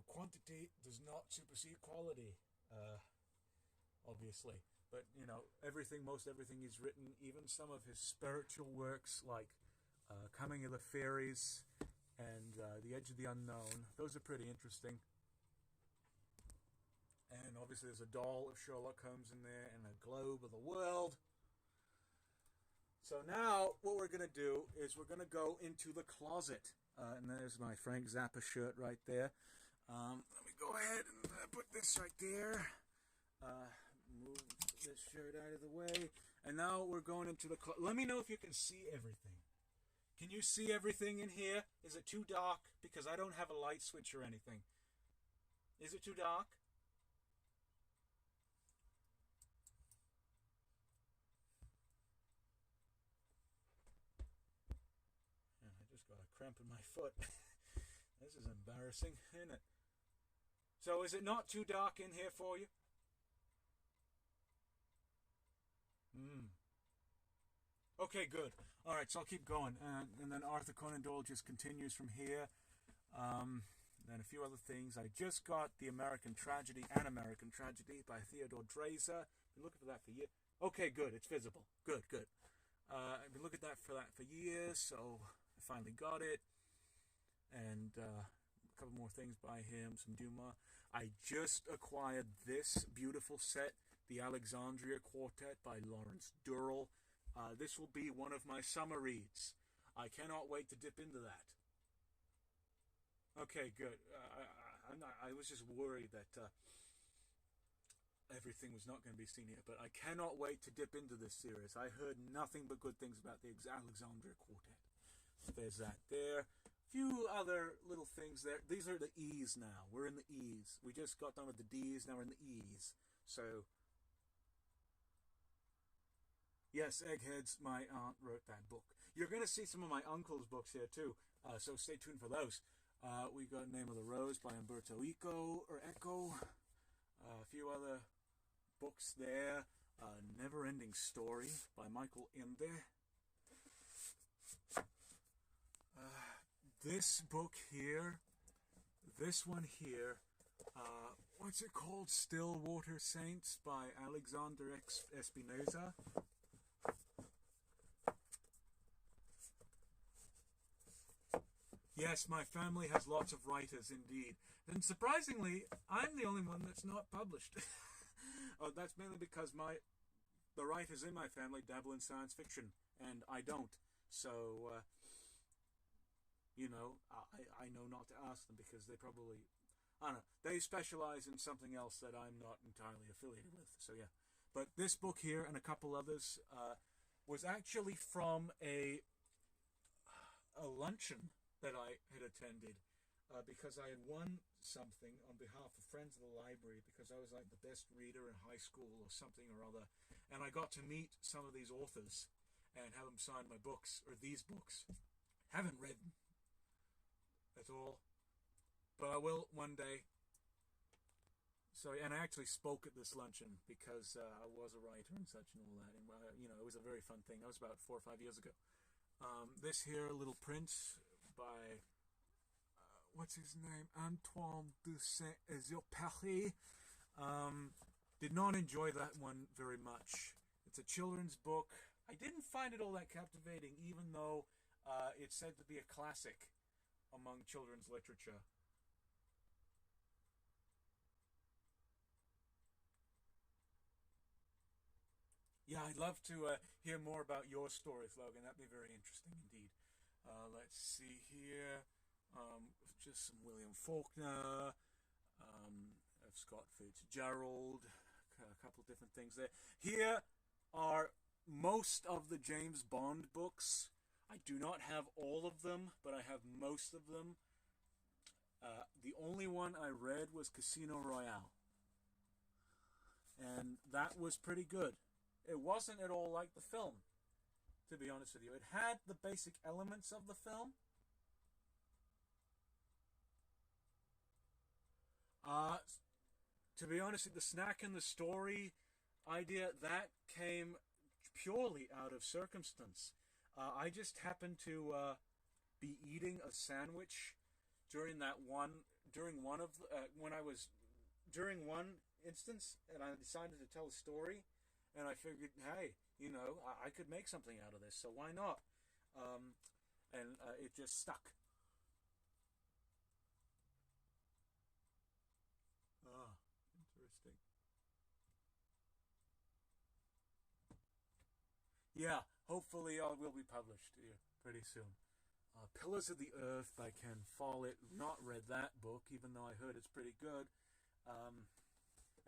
quantity does not supersede quality, obviously. But, most everything he's written, even some of his spiritual works like Coming of the Fairies and The Edge of the Unknown, those are pretty interesting. And obviously there's a doll of Sherlock Holmes in there and a globe of the world. So now what we're going to do is we're going to go into the closet. And there's my Frank Zappa shirt right there. Let me go ahead and put this right there. Move this shirt out of the way. And now we're going into the closet. Let me know if you can see everything. Can you see everything in here? Is it too dark? Because I don't have a light switch or anything. Is it too dark? I just got a cramp in my foot. This is embarrassing, isn't it? So is it not too dark in here for you? Okay, good. All right, so I'll keep going. And then Arthur Conan Doyle just continues from here. Then a few other things. I just got The American Tragedy, An American Tragedy by Theodore Dreiser. Been looking for that for years. Okay, good. It's visible. Good. I've been looking at that for years, so I finally got it. And a couple more things by him, some Dumas. I just acquired this beautiful set, the Alexandria Quartet by Lawrence Durrell. This will be one of my summer reads. I cannot wait to dip into that. Okay, good. I was just worried that everything was not going to be seen here, but I cannot wait to dip into this series. I heard nothing but good things about the Alexandria Quartet. There's that there. Few other little things there. These are the E's now. We're in the E's. We just got done with the D's, now we're in the E's. So, yes, Eggheads, my aunt wrote that book. You're going to see some of my uncle's books here too. So stay tuned for those. We got Name of the Rose by Umberto Eco. A few other books there. Never Ending Story by Michael Ende. This book here, this one here, what's it called? Stillwater Saints by Alexander Espinosa. Yes, my family has lots of writers indeed. And surprisingly, I'm the only one that's not published. That's mainly because the writers in my family dabble in science fiction, and I don't. So, I know not to ask them because they probably, I don't know, they specialize in something else that I'm not entirely affiliated with. So, yeah. But this book here and a couple others was actually from a luncheon that I had attended because I had won something on behalf of Friends of the Library because I was like the best reader in high school or something or other. And I got to meet some of these authors and have them sign my books, or these books. Haven't read them at all, but I will one day. So, and I actually spoke at this luncheon because I was a writer and such and all that. And, it was a very fun thing. That was about 4 or 5 years ago. This here, Little Prince by, what's his name? Antoine de Saint-Exupéry. Did not enjoy that one very much. It's a children's book. I didn't find it all that captivating, even though it's said to be a classic among children's literature. Yeah, I'd love to hear more about your stories, Logan. That'd be very interesting indeed. Let's see here. Just some William Faulkner, Scott Fitzgerald, a couple different things there. Here are most of the James Bond books. I do not have all of them, but I have most of them. The only one I read was Casino Royale. And that was pretty good. It wasn't at all like the film, to be honest with you. It had the basic elements of the film. To be honest, the snack and the story idea, that came purely out of circumstance. I just happened to be eating a sandwich during one instance, and I decided to tell a story, and I figured, hey, I could make something out of this, so why not? And it just stuck. Ah, interesting. Yeah, hopefully it will be published here pretty soon. Pillars of the Earth by Ken Follett. Not read that book, even though I heard it's pretty good.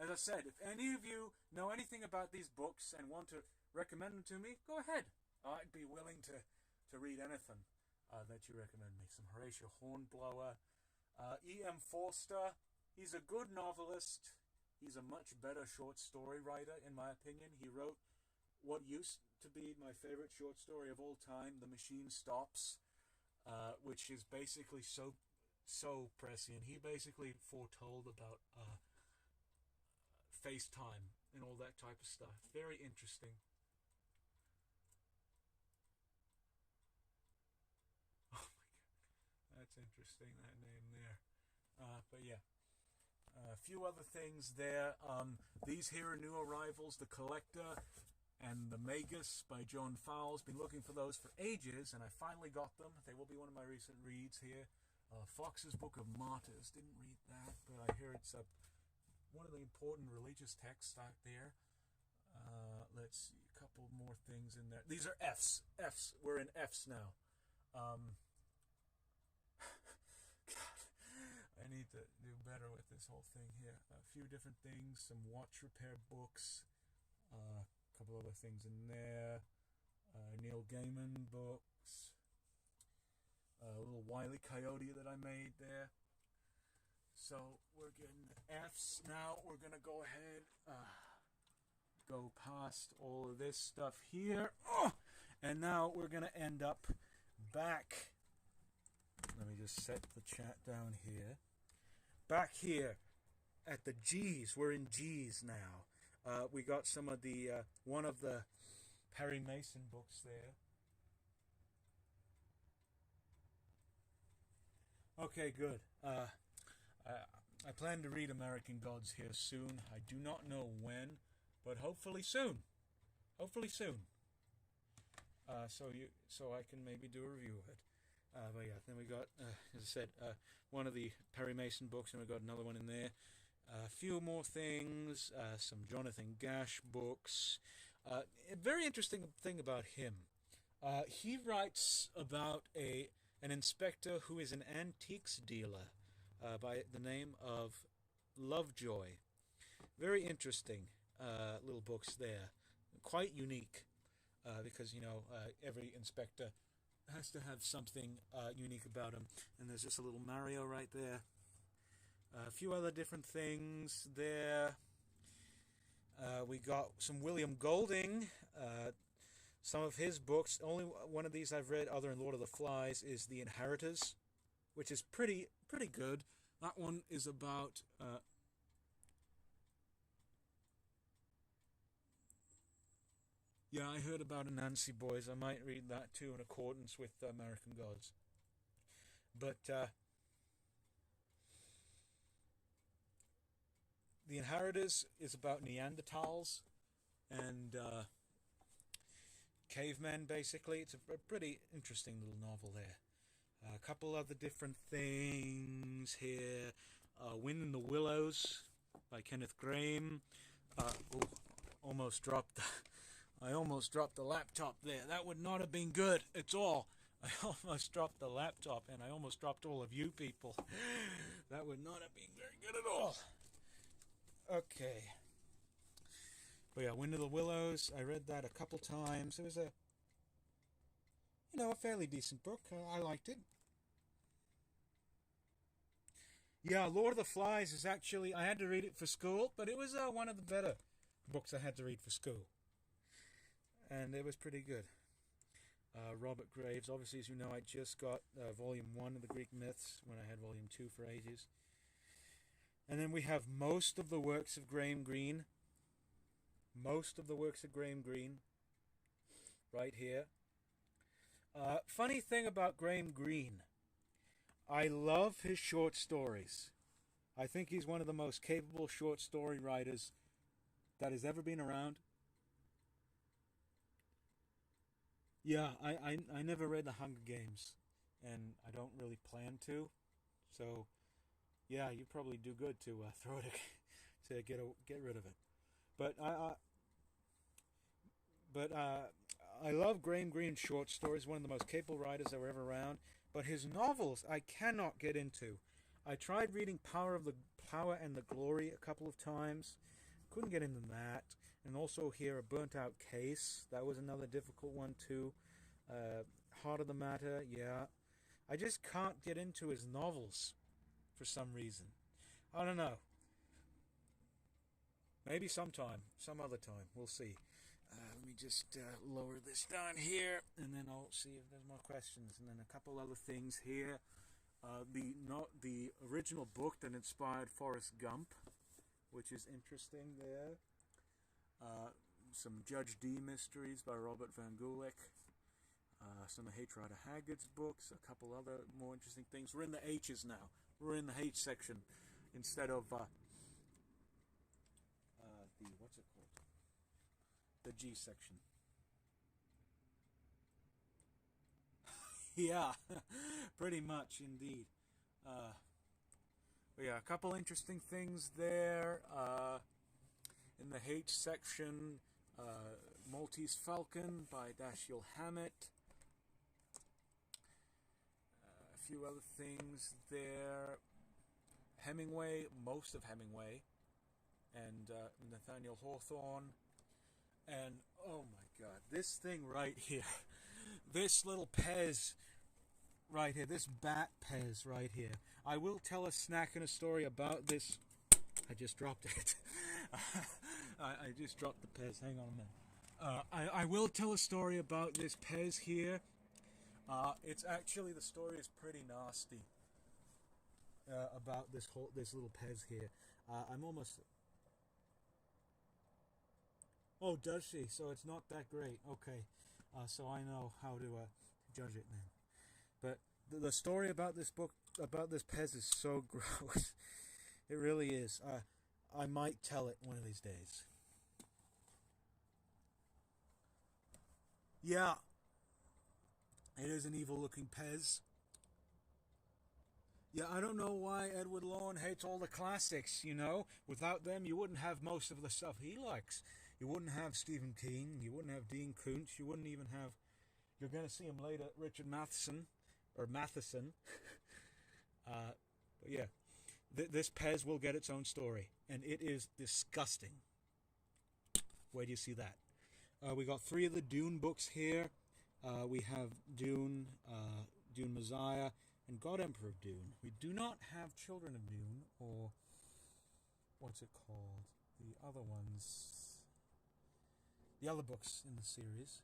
As I said, if any of you know anything about these books and want to recommend them to me, go ahead. I'd be willing to read anything that you recommend me. Some Horatio Hornblower. E.M. Forster. He's a good novelist. He's a much better short story writer, in my opinion. He wrote what used to be my favorite short story of all time, The Machine Stops, which is basically so prescient. He basically foretold about FaceTime and all that type of stuff. Very interesting. Oh my god, that's interesting, that name there. But yeah, a few other things there. These here are new arrivals: The Collector and The Magus by Joan Fowles. Been looking for those for ages, and I finally got them. They will be one of my recent reads here. Fox's Book of Martyrs. Didn't read that, but I hear it's one of the important religious texts out there. Let's see, a couple more things in there. These are Fs. Fs. We're in Fs now. God, I need to do better with this whole thing here. A few different things, some watch repair books, a couple other things in there. Neil Gaiman books. A little Wile E. Coyote that I made there. So we're getting the F's now. We're going to go ahead, go past all of this stuff here. Oh! And now we're going to end up back Let me just set the chat down here. Back here at the G's, we're in G's now. We got some of the one of the Perry Mason books there. Okay, good. I plan to read American Gods here soon. I do not know when, but hopefully soon. Hopefully soon. So I can maybe do a review of it. But yeah, then we got, as I said, one of the Perry Mason books, and we got another one in there. A few more things, some Jonathan Gash books. A very interesting thing about him. He writes about an inspector who is an antiques dealer by the name of Lovejoy. Very interesting little books there. Quite unique because, every inspector has to have something unique about him. And there's just a little Mario right there. A few other different things there. We got some William Golding. Some of his books, only one of these I've read other than Lord of the Flies, is The Inheritors, which is pretty good. That one is about yeah, I heard about Anansi Boys. I might read that too in accordance with American Gods. But The Inheritors is about Neanderthals and cavemen, basically. It's a pretty interesting little novel there. A couple other different things here. Wind in the Willows by Kenneth Grahame. Almost dropped I almost dropped the laptop there. That would not have been good at all. I almost dropped the laptop, and I almost dropped all of you people. That would not have been very good at all. Okay. But yeah, Wind of the Willows, I read that a couple times. It was a fairly decent book. I liked it. Yeah, Lord of the Flies is actually, I had to read it for school, but it was one of the better books I had to read for school. And it was pretty good. Robert Graves, obviously, as you know, I just got Volume 1 of the Greek Myths when I had Volume 2 for ages. And then we have most of the works of Graham Greene. Most of the works of Graham Greene. Right here. Funny thing about Graham Greene. I love his short stories. I think he's one of the most capable short story writers that has ever been around. Yeah, I never read The Hunger Games, and I don't really plan to. So, yeah, you probably do good to throw it to get rid of it. But I love Graham Greene's short stories. One of the most capable writers that were ever around. But his novels, I cannot get into. I tried reading Power and the Glory a couple of times. Couldn't get into that. And also here, A Burnt Out Case. That was another difficult one too. Heart of the Matter, yeah. I just can't get into his novels for some reason. I don't know. Maybe sometime, some other time. We'll see. Let me just lower this down here, and then I'll see if there's more questions. And then a couple other things here. The original book that inspired Forrest Gump, which is interesting there. Some Judge D mysteries by Robert Van Gulik. Some of H. Rider Haggard's books. A couple other more interesting things. We're in the H's now. We're in the H section instead of the what's it called? The G section. Yeah, pretty much indeed. But yeah, a couple interesting things there. In the H section, Maltese Falcon by Dashiell Hammett. A few other things there. Hemingway, most of Hemingway, and Nathaniel Hawthorne. And oh my god, this thing right here, this little Pez right here, this bat Pez right here. I will tell a snack and a story about this. I just dropped it. I just dropped the Pez. Hang on a minute. I will tell a story about this Pez here. It's actually, the story is pretty nasty about this little Pez here. I'm almost. Oh, does she? So it's not that great. Okay, so I know how to judge it then. But the story about this book, about this Pez, is so gross. It really is. I might tell it one of these days. Yeah, it is an evil-looking Pez. Yeah, I don't know why Edward Lowen hates all the classics, you know? Without them, you wouldn't have most of the stuff he likes. You wouldn't have Stephen King, you wouldn't have Dean Koontz, you wouldn't even have... You're going to see him later, Richard Matheson, or Matheson. But yeah, this Pez will get its own story, and it is disgusting. Where do you see that? We got 3 of the Dune books here. We have Dune, Dune Messiah, and God Emperor of Dune. We do not have Children of Dune, or what's it called? The other ones, the other books in the series.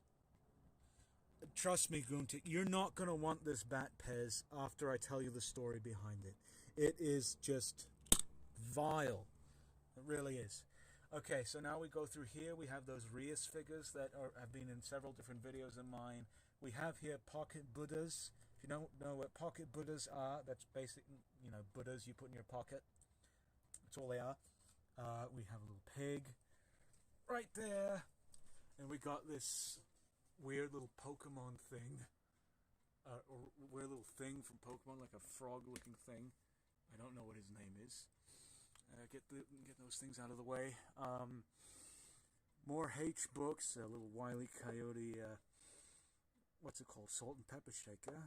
Trust me, Guntik, you're not going to want this Bat Pez after I tell you the story behind it. It is just vile. It really is. Okay, so now we go through here. We have those Rias figures that have been in several different videos of mine. We have here pocket Buddhas. If you don't know what pocket Buddhas are, that's basic, you know, Buddhas you put in your pocket. That's all they are. We have a little pig right there. And we got this weird little Pokemon thing. Or weird little thing from Pokemon, like a frog-looking thing. I don't know what his name is. Get those things out of the way. More H books. A little Wile E. Coyote. What's it called? Salt and Pepper Shaker.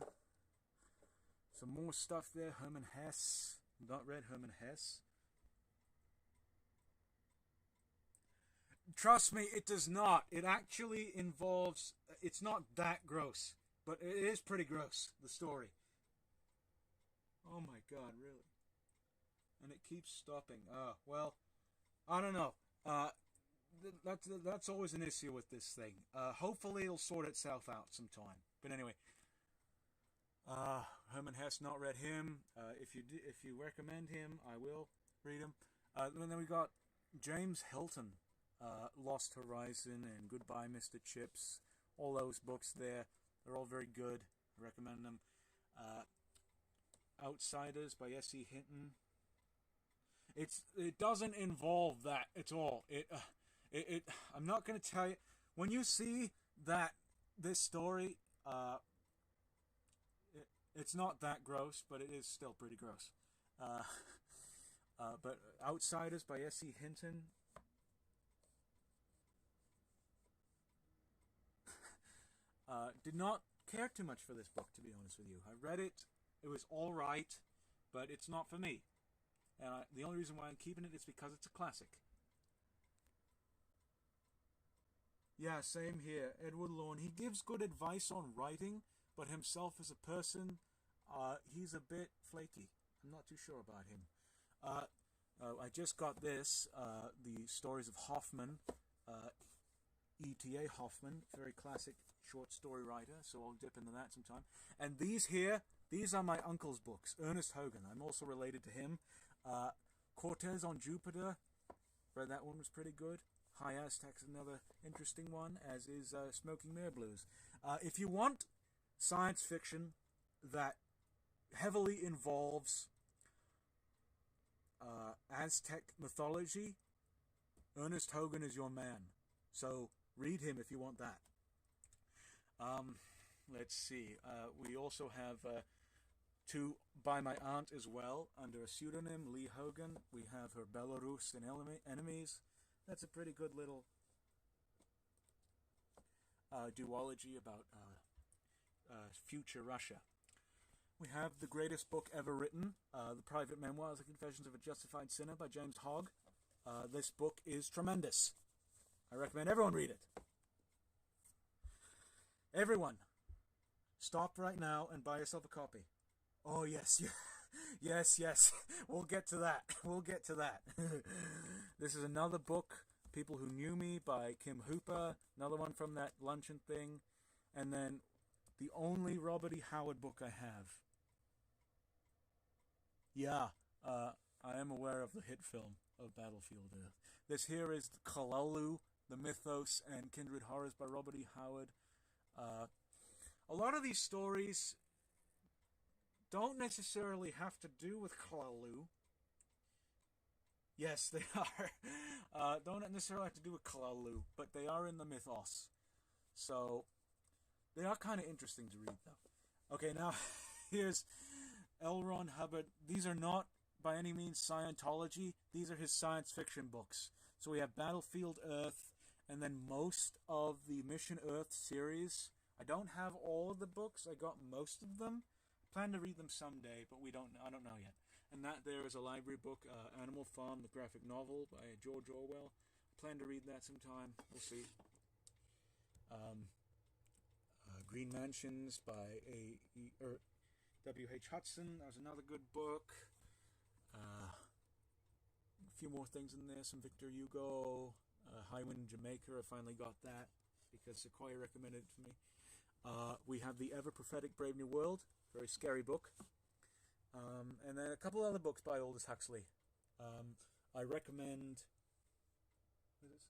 Some more stuff there. Herman Hesse. Not read Herman Hesse. Trust me, it does not. It actually involves... It's not that gross. But it is pretty gross, the story. Oh my god, really? And it keeps stopping. Well, I don't know. That's always an issue with this thing. Hopefully it'll sort itself out sometime. But anyway, Herman Hesse, not read him. If you recommend him, I will read him. And then we got James Hilton, Lost Horizon and Goodbye Mr. Chips. All those books there, they're all very good. I recommend them. Outsiders by S.E. Hinton. It doesn't involve that at all. I'm not going to tell you. When you see this story, it's not that gross, but it is still pretty gross. But Outsiders by S.E. Hinton. Did not care too much for this book, to be honest with you. I read it. It was all right, but it's not for me. And the only reason why I'm keeping it is because it's a classic. Yeah, same here. Edward Lowen. He gives good advice on writing, but himself as a person, he's a bit flaky. I'm not too sure about him. I just got this, the stories of Hoffman, E.T.A. Hoffman, very classic short story writer, so I'll dip into that sometime. And these here, these are my uncle's books, Ernest Hogan. I'm also related to him. Cortez on Jupiter, read that one, was pretty good. High Aztec's another interesting one, as is Smoking Mare Blues. If you want science fiction that heavily involves Aztec mythology, Ernest Hogan is your man. So read him if you want that. Let's see. We also have two by my aunt as well, under a pseudonym, Lee Hogan. We have her Belarus and Enemies. That's a pretty good little duology about future Russia. We have the greatest book ever written, The Private Memoirs, The Confessions of a Justified Sinner by James Hogg. This book is tremendous. I recommend everyone read it. Everyone, stop right now and buy yourself a copy. Oh, yes, yes. We'll get to that. This is another book, People Who Knew Me by Kim Hooper. Another one from that luncheon thing. And then The only Robert E. Howard book I have. Yeah, I am aware of the hit film of Battlefield Earth. This here is Kalalu, The Mythos and Kindred Horrors by Robert E. Howard. A lot of these stories don't necessarily have to do with Kalalu. Yes, they are. Don't necessarily have to do with Kalalu, but they are in the mythos. So, they are kind of interesting to read, though. Okay, now, here's L. Ron Hubbard. These are not, by any means, Scientology. These are his science fiction books. So we have Battlefield Earth, and then most of the Mission Earth series. I don't have all of the books. I got most of them. Plan to read them someday, but I don't know yet. And that there is a library book, Animal Farm, the graphic novel by George Orwell. Plan to read that sometime. We'll see. Green Mansions by W.H. Hudson. That was another good book. A few more things in there. Some Victor Hugo. Highwind in Jamaica. I finally got that because Sequoia recommended it to me. We have the Ever Prophetic Brave New World. Very scary book. And then a couple other books by Aldous Huxley. I recommend... What is this?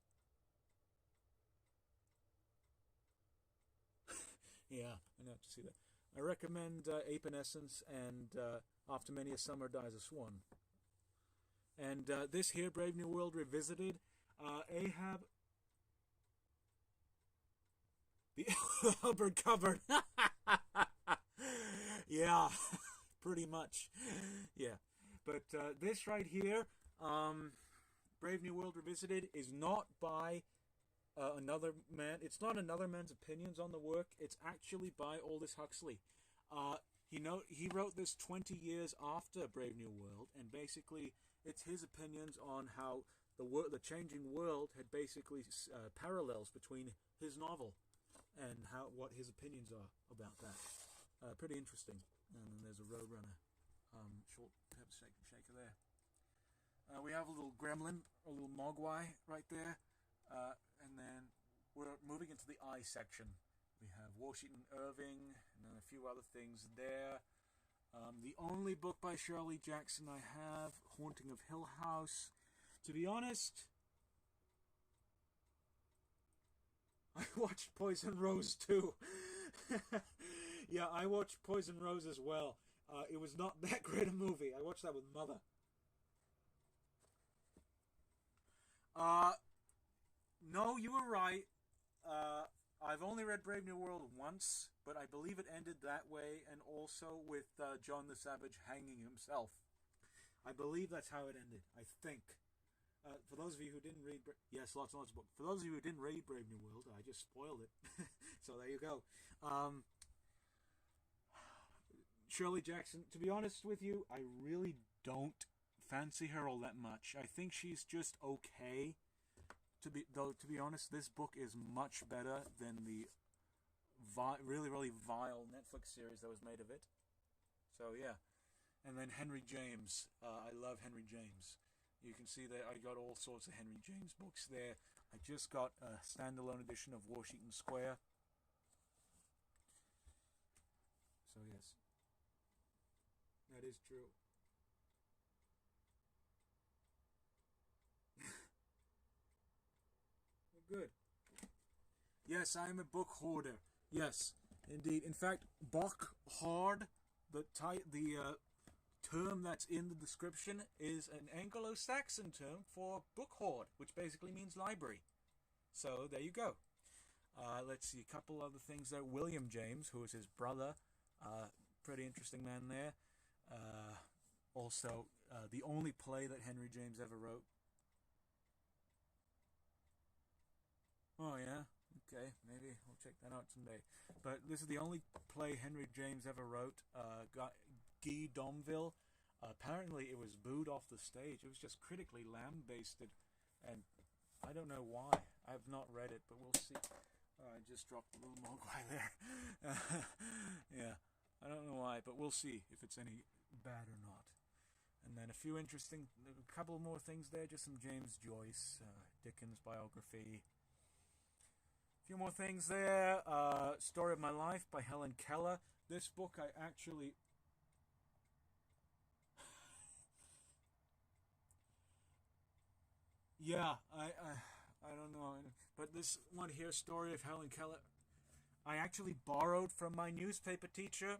Yeah, I know to see that. I recommend Ape in Essence and After Many a Summer Dies a Swan. And this here, Brave New World Revisited, Ahab... The Hubbard Cupboard. Yeah, pretty much. Yeah. But this right here, Brave New World Revisited, is not by another man. It's not another man's opinions on the work. It's actually by Aldous Huxley. He wrote this 20 years after Brave New World, and basically it's his opinions on how the changing world had basically parallels between his novel and what his opinions are about that. Pretty interesting. And then there's a Roadrunner short shaker there. We have a little gremlin, a little mogwai right there. And then we're moving into the I section. We have Washington Irving, and then a few other things there. The only book by Shirley Jackson I have, Haunting of Hill House. To be honest, I watched Poison Rose too. Yeah, I watched Poison Rose as well. It was not that great a movie. I watched that with Mother. No, you were right. I've only read Brave New World once, but I believe it ended that way, and also with John the Savage hanging himself. I believe that's how it ended. I think. For those of you who didn't read... Yes, lots and lots of books. For those of you who didn't read Brave New World, I just spoiled it. So there you go. Shirley Jackson, to be honest with you, I really don't fancy her all that much. I think she's just okay. To be honest, this book is much better than the really, really vile Netflix series that was made of it. So, yeah. And then Henry James. I love Henry James. You can see that I got all sorts of Henry James books there. I just got a standalone edition of Washington Square. So, yes. That is true. Good. Yes, I am a book hoarder. Yes, indeed. In fact, bochord, the term that's in the description, is an Anglo-Saxon term for book hoard, which basically means library. So there you go. Let's see, a couple other things there. William James, who is his brother, pretty interesting man there. Also, the only play that Henry James ever wrote. Oh, yeah? Okay, maybe I'll check that out someday. But this is the only play Henry James ever wrote. Guy Domville. Apparently it was booed off the stage. It was just critically lambasted. And I don't know why. I've not read it, but we'll see. I just dropped a little mogwai there. Yeah, I don't know why, but we'll see if it's any bad or not. And then a couple more things there. Just some James Joyce, Dickens biography. few more things there. Story of My Life by Helen Keller. This book I actually... Yeah, I don't know. But this one here, Story of Helen Keller, I actually borrowed from my newspaper teacher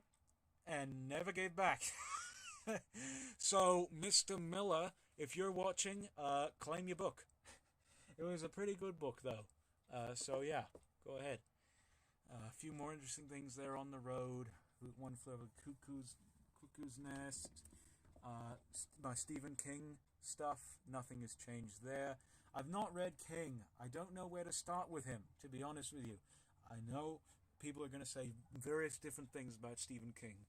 and never gave back. So, Mr. Miller, if you're watching, claim your book. It was a pretty good book, though. So, yeah, go ahead. A few more interesting things there on the road. One Flew Over Cuckoo's Nest. My Stephen King stuff. Nothing has changed there. I've not read King. I don't know where to start with him, to be honest with you. I know people are going to say various different things about Stephen King,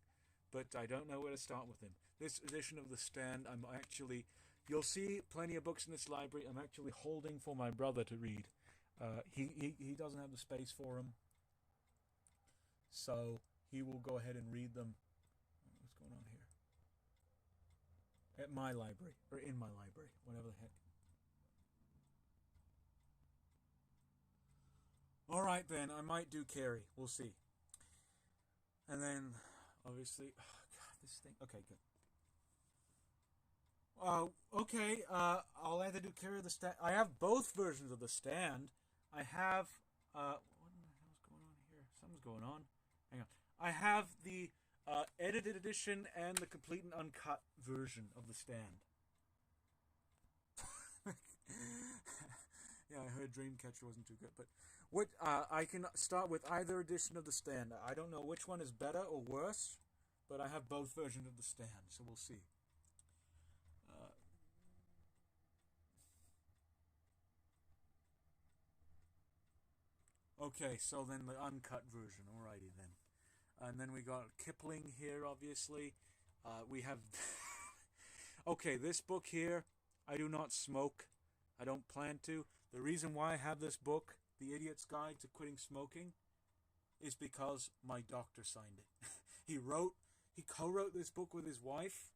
but I don't know where to start with him. This edition of The Stand, I'm actually... You'll see plenty of books in this library I'm actually holding for my brother to read. He doesn't have the space for them, so he will go ahead and read them. What's going on here? At my library, or in my library, whatever the heck. Alright then, I might do Carrie. We'll see. And then, obviously... Oh, God, this thing... Okay, good. Okay, I'll either do Carrie or The Stand. I have both versions of The Stand. I have... what the hell's going on here? Something's going on. Hang on. I have the edited edition and the complete and uncut version of The Stand. Yeah, I heard Dreamcatcher wasn't too good, but what I can start with either edition of The Stand. I don't know which one is better or worse, but I have both versions of The Stand, so we'll see. Okay, so then the uncut version. Alrighty then. And then we got Kipling here, obviously. We have... Okay, this book here, I do not smoke. I don't plan to. The reason why I have this book, The Idiot's Guide to Quitting Smoking, is because my doctor signed it. He co-wrote this book with his wife,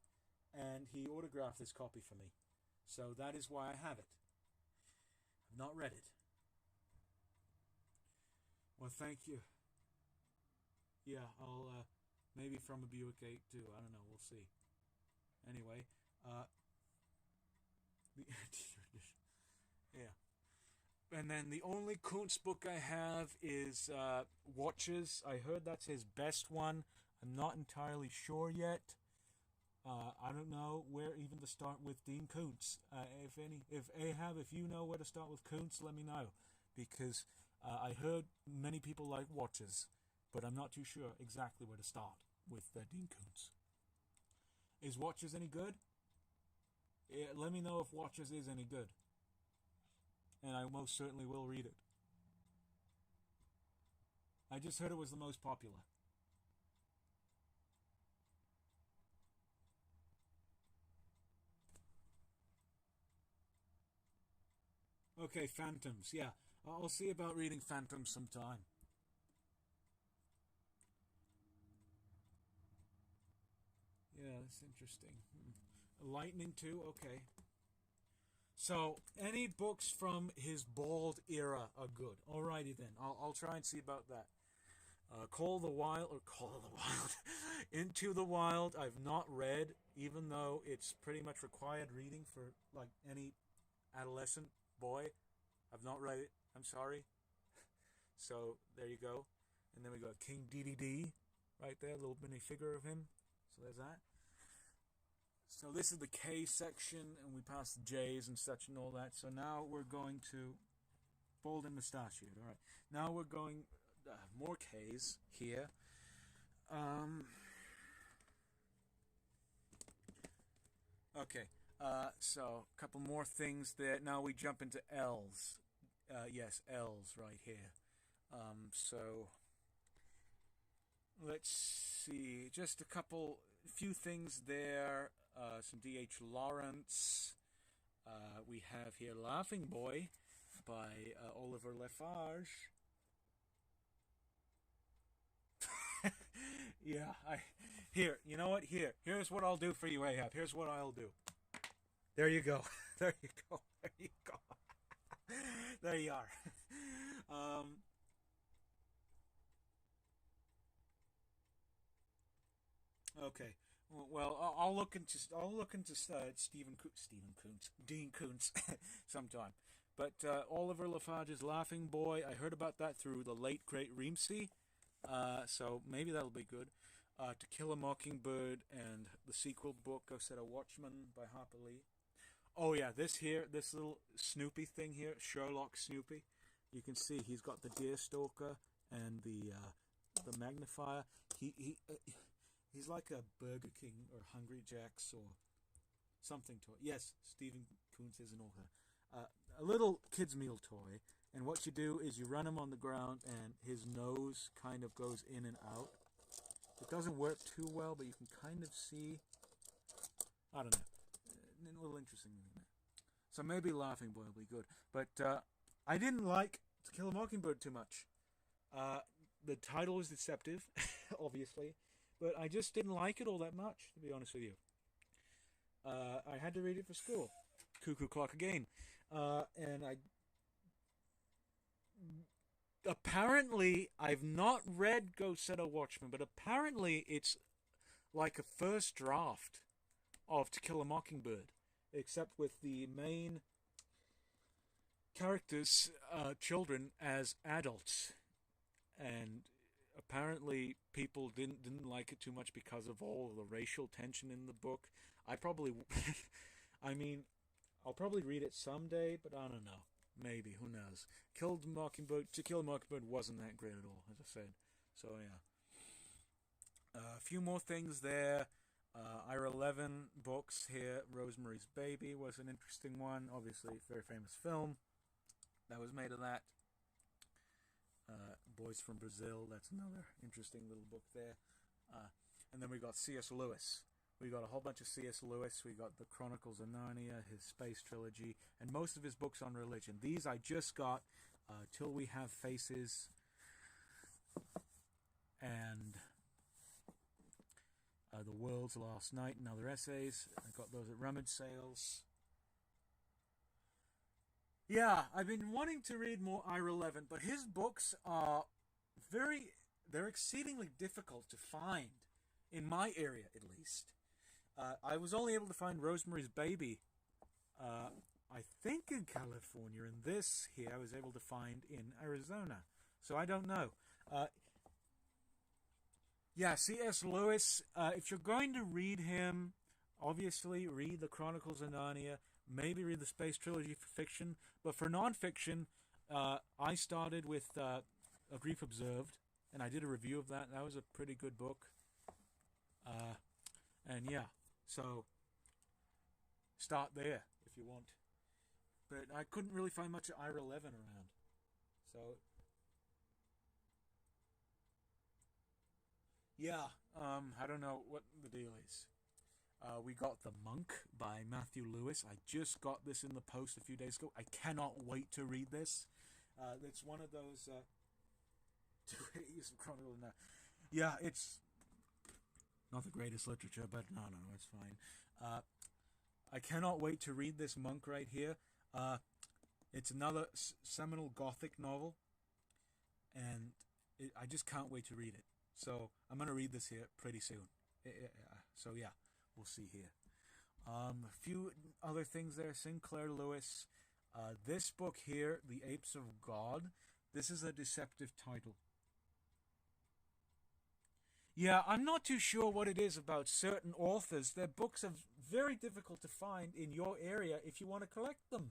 and he autographed this copy for me. So that is why I have it. I've not read it. Well, thank you. Yeah, I'll, maybe from a Buick 8 too. I don't know, we'll see. Anyway, yeah. And then the only Kuntz book I have is Watches. I heard that's his best one. I'm not entirely sure yet. I don't know where even to start with Dean Koontz. If Ahab, if you know where to start with Koontz, let me know, because I heard many people like Watches, but I'm not too sure exactly where to start with Dean Koontz. Is Watches any good? Yeah, let me know if Watches is any good, and I most certainly will read it. I just heard it was the most popular. Okay, Phantoms, yeah. I'll see about reading Phantoms sometime. Yeah, that's interesting. Lightning too? Okay. So, any books from his bald era are good. Alrighty then. I'll try and see about that. Call of the Wild, Into the Wild, I've not read, even though it's pretty much required reading for, like, any adolescent boy. I've not read it. I'm sorry. So, there you go. And then we got King DDD right there, a little mini figure of him. So there's that. So this is the K section, and we passed the J's and such and all that. So now we're going to bold and mustachioed. All right. Now we're going more K's here. Okay. So a couple more things there. Now we jump into L's. Yes, L's right here. So let's see. Just a few things there. Some D.H. Lawrence. We have here Laughing Boy by Oliver Lafarge. Yeah, here, you know what? Here's what I'll do for you, Ahab. Here's what I'll do. There you go. There you go. There you go. There you are. Okay. Well, I'll look into Dean Koontz sometime. But Oliver Lafarge's Laughing Boy, I heard about that through the late great Reamsey, so maybe that'll be good. To Kill a Mockingbird and the sequel book, Go Set a Watchman by Harper Lee. Oh yeah, this little Snoopy thing here, Sherlock Snoopy. You can see he's got the deerstalker and the magnifier. He's like a Burger King or Hungry Jack's or something toy. Yes, Stephen Kuntz is an author. A little kid's meal toy, and what you do is you run him on the ground, and his nose kind of goes in and out. It doesn't work too well, but you can kind of see. I don't know. A little interesting. So maybe Laughing Boy will be good. But I didn't like To Kill a Mockingbird too much. The title was deceptive, obviously, but I just didn't like it all that much, to be honest with you. I had to read it for school. Cuckoo Clock Again. And I... Apparently, I've not read Go Set a Watchman, but apparently it's like a first draft of To Kill a Mockingbird, except with the main characters, children, as adults. And apparently people didn't like it too much because of all the racial tension in the book. I probably, I mean, I'll probably read it someday, but I don't know. Maybe, who knows? To Kill a Mockingbird wasn't that great at all, as I said. So yeah. A few more things there. Ira 11 books here. Rosemary's Baby was an interesting one. Obviously, very famous film that was made of that. Boys from Brazil, that's another interesting little book there. And then we got C.S. Lewis. We got a whole bunch of C.S. Lewis. We got the Chronicles of Narnia, his space trilogy, and most of his books on religion. These I just got. Till We Have Faces, and The World's Last Night, and other essays. I got those at rummage sales. Yeah, I've been wanting to read more Ira 11, but his books are they're exceedingly difficult to find, in my area at least. I was only able to find Rosemary's Baby, I think in California, and this here I was able to find in Arizona. So I don't know. Yeah, C.S. Lewis, if you're going to read him, obviously read the Chronicles of Narnia, maybe read the Space Trilogy for fiction, but for non-fiction, I started with A Grief Observed, and I did a review of that. That was a pretty good book. And yeah, so start there if you want. But I couldn't really find much of Ira 11 around. So yeah, I don't know what the deal is. We got The Monk by Matthew Lewis. I just got this in the post a few days ago. I cannot wait to read this. It's one of those... yeah, it's not the greatest literature, but no, it's fine. I cannot wait to read this Monk right here. It's another seminal Gothic novel, and I just can't wait to read it. So I'm going to read this here pretty soon. So yeah, we'll see here. A few other things there. Sinclair Lewis. This book here, The Apes of God. This is a deceptive title. Yeah, I'm not too sure what it is about certain authors. Their books are very difficult to find in your area if you want to collect them.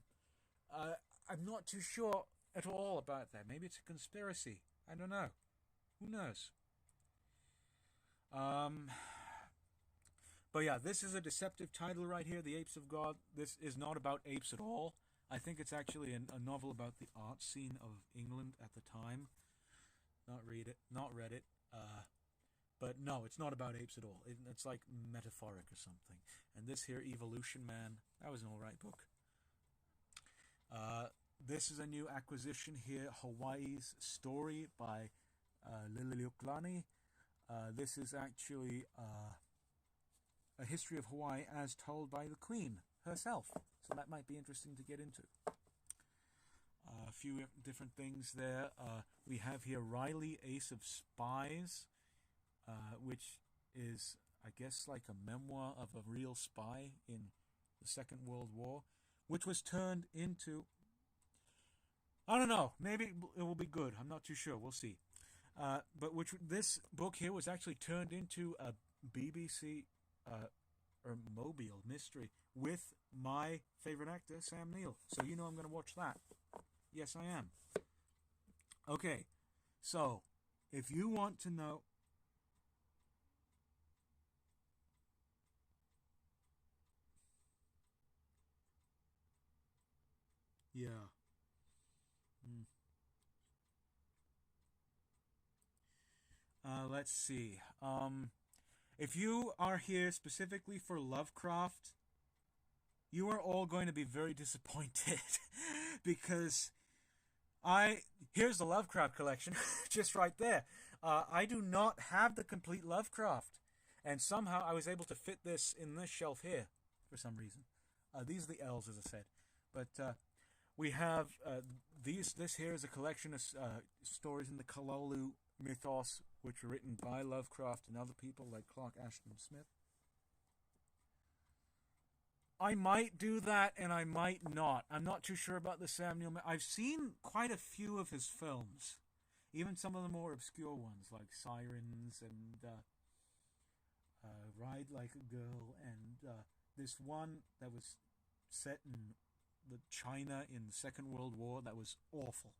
I'm not too sure at all about that. Maybe it's a conspiracy. I don't know. Who knows? But yeah, this is a deceptive title right here, The Apes of God. This is not about apes at all. I think it's actually a novel about the art scene of England at the time. Not read it. But no, it's not about apes at all. It's like metaphoric or something. And this here, Evolution Man, that was an alright book. This is a new acquisition here, Hawaii's Story by Liliuokalani. This is actually a history of Hawaii as told by the Queen herself. So that might be interesting to get into. A few different things there. We have here Riley, Ace of Spies, which is, I guess like a memoir of a real spy in the Second World War, which was turned into, I don't know, maybe it will be good. I'm not too sure. We'll see. But this book here was actually turned into a BBC or Mobile mystery with my favorite actor, Sam Neill. So you know I'm going to watch that. Yes, I am. Okay, so if you want to know... Yeah. Mm. Let's see. If you are here specifically for Lovecraft, you are all going to be very disappointed because here's the Lovecraft collection, just right there. I do not have the complete Lovecraft, and somehow I was able to fit this in this shelf here for some reason. These are the L's, as I said, but we have this here is a collection of stories in the Kalolu mythos, which were written by Lovecraft and other people like Clark Ashton Smith. I might do that, and I might not. I'm not too sure about the Sam Neill. I've seen quite a few of his films, even some of the more obscure ones like Sirens and Ride Like a Girl, and this one that was set in the China in the Second World War that was awful.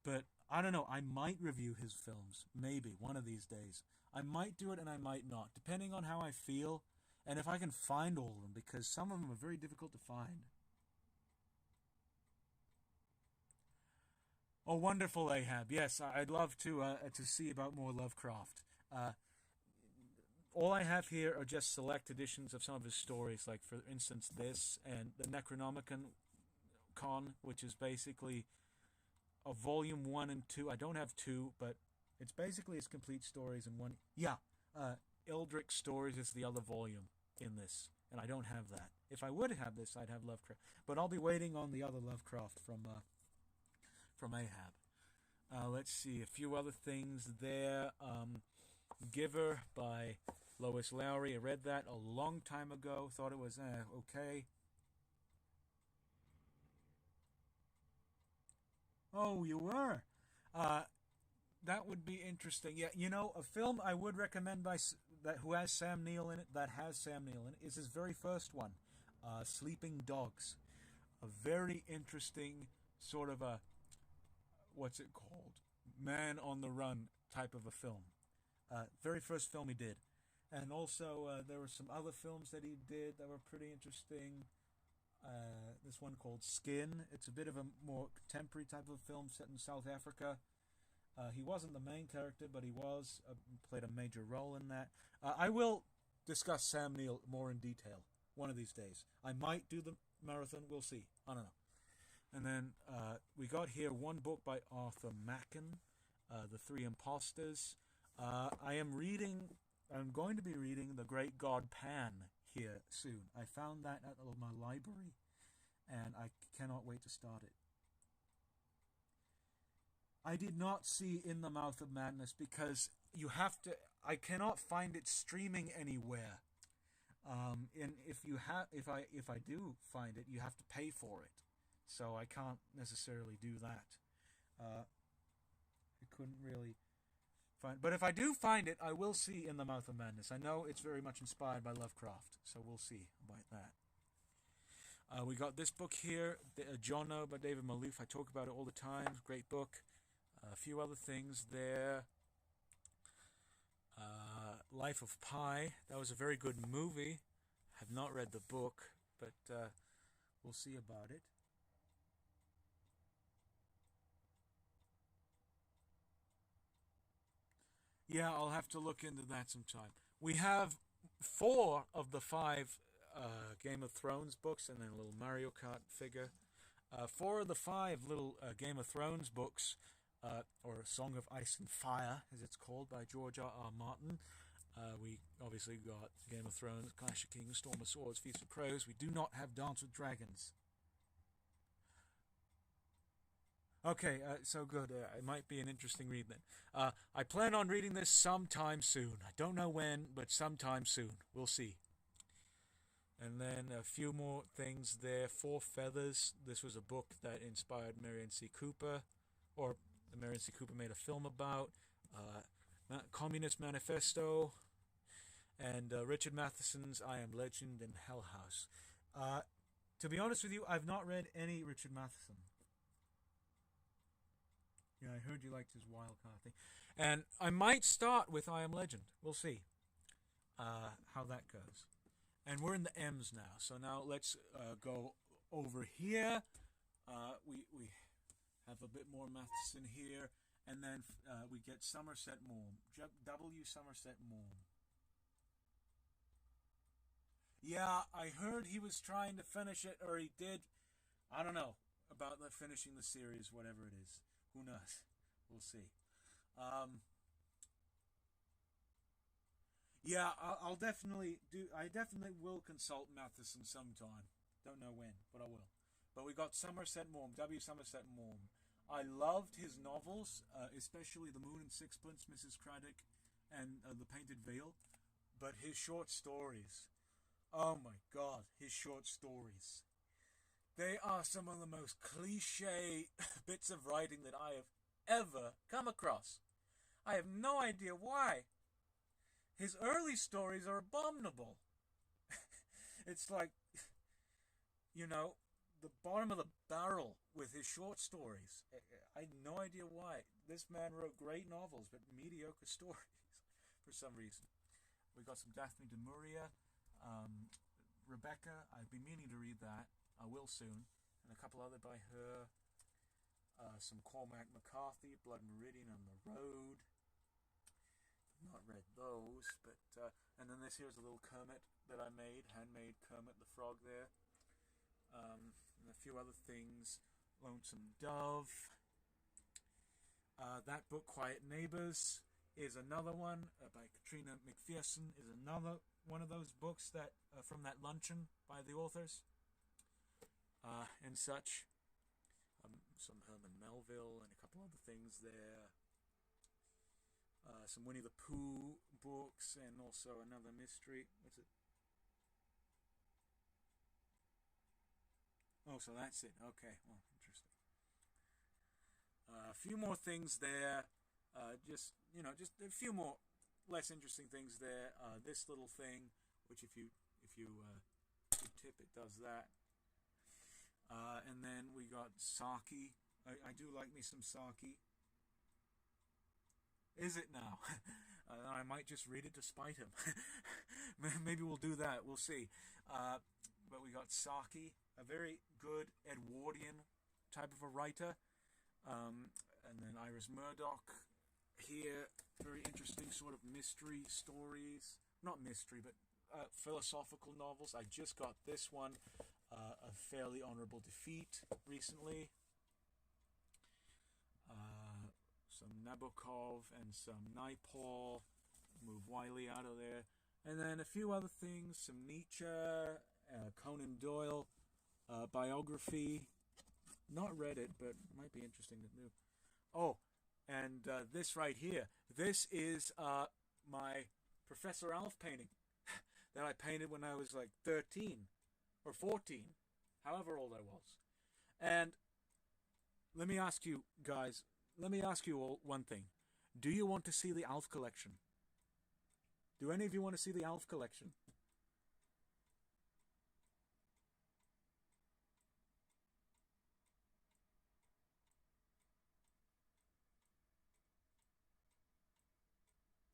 But I don't know. I might review his films, maybe one of these days. I might do it, and I might not, depending on how I feel. And if I can find all of them, because some of them are very difficult to find. Oh, wonderful, Ahab. Yes, I'd love to see about more Lovecraft. All I have here are just select editions of some of his stories, like, for instance, this, and the Necronomicon, which is basically a volume 1 and 2. I don't have 2, but it's basically his complete stories in one. Yeah, Eldrick's Stories is the other volume in this, and I don't have that. If I would have this, I'd have Lovecraft, but I'll be waiting on the other Lovecraft from Ahab. Let's see, a few other things there. Giver by Lois Lowry. I read that a long time ago. Thought it was okay. Oh, you were. That would be interesting. Yeah, you know, a film I would recommend who has Sam Neill in it, is his very first one, Sleeping Dogs. A very interesting sort of a, what's it called? Man on the Run type of a film. Very first film he did. And also, there were some other films that he did that were pretty interesting. This one called Skin. It's a bit of a more contemporary type of film set in South Africa. He wasn't the main character, but he played a major role in that. I will discuss Sam Neill more in detail one of these days. I might do the marathon. We'll see. I don't know. And then we got here one book by Arthur Machen, The Three Impostors. I'm going to be reading The Great God Pan here soon. I found that at my library, and I cannot wait to start it. I did not see In the Mouth of Madness because I cannot find it streaming anywhere. And if I do find it, you have to pay for it. So I can't necessarily do that. I couldn't really find, but if I do find it, I will see In the Mouth of Madness. I know it's very much inspired by Lovecraft, so we'll see about that. We got this book here, Jono by David Malouf. I talk about it all the time. Great book. A few other things there. Life of Pi. That was a very good movie. Have not read the book, but we'll see about it. Yeah, I'll have to look into that sometime. We have 4 of the 5 Game of Thrones books, and then a little Mario Kart figure. 4 of the 5 little Game of Thrones books, or Song of Ice and Fire, as it's called, by George R.R. Martin. We obviously got Game of Thrones, Clash of Kings, Storm of Swords, Feast of Crows. We do not have Dance with Dragons. Okay, so good. It might be an interesting read then. I plan on reading this sometime soon. I don't know when, but sometime soon. We'll see. And then a few more things there. Four Feathers. This was a book that inspired Marion C. Cooper, or Marion C. Cooper made a film about. Communist Manifesto, and Richard Matheson's I Am Legend and Hell House. To be honest with you, I've not read any Richard Matheson. Yeah, I heard you liked his wild card thing. And I might start with I Am Legend. We'll see how that goes. And we're in the M's now. So now let's go over here. We have a bit more Matheson here. And then we get Somerset Maugham. W. Somerset Maugham. Yeah, I heard he was trying to finish it, or he did. I don't know about finishing the series, whatever it is. Who knows? We'll see. Yeah, I'll definitely do. I definitely will consult Matheson sometime. Don't know when, but I will. But we got Somerset Maugham, W. Somerset Maugham. I loved his novels, especially The Moon and Sixpence, Mrs. Craddock, and The Painted Veil. But his short stories, oh my God, his short stories. They are some of the most cliche bits of writing that I have ever come across. I have no idea why. His early stories are abominable. It's like, the bottom of the barrel with his short stories. I had no idea why. This man wrote great novels, but mediocre stories for some reason. We got some Daphne du Maurier, Rebecca. I've been meaning to read that. I will soon. And a couple other by her. Some Cormac McCarthy, Blood Meridian on the Road. Not read those, but and then here's a little Kermit that I made, handmade Kermit the Frog there. And a few other things. Lonesome Dove. That book, Quiet Neighbors, is another one by Katrina McPherson. Is another one of those books that from that luncheon by the authors and such. Some Herman Melville and a couple other things there. Some Winnie the Pooh books and also another mystery. What's it? Oh, so that's it. Okay, well, interesting. A few more things there. Just a few more less interesting things there. This little thing, which if you tip, it does that. And then we got Saki. I do like me some Saki. Is it now? I might just read it to spite him. Maybe we'll do that. We'll see. But we got Saki, a very good Edwardian type of a writer. And then Iris Murdoch here. Very interesting sort of mystery stories. Not mystery, but philosophical novels. I just got this one, A Fairly Honorable Defeat, recently. Some Nabokov and some Naipaul. Move Wiley out of there. And then a few other things. Some Nietzsche, Conan Doyle, biography. Not read it, but might be interesting to do. Oh, and this right here. This is my Professor Alf painting that I painted when I was like 13 or 14, however old I was. And let me ask you guys, all one thing. Do you want to see the Alf collection? Do any of you want to see the Alf collection?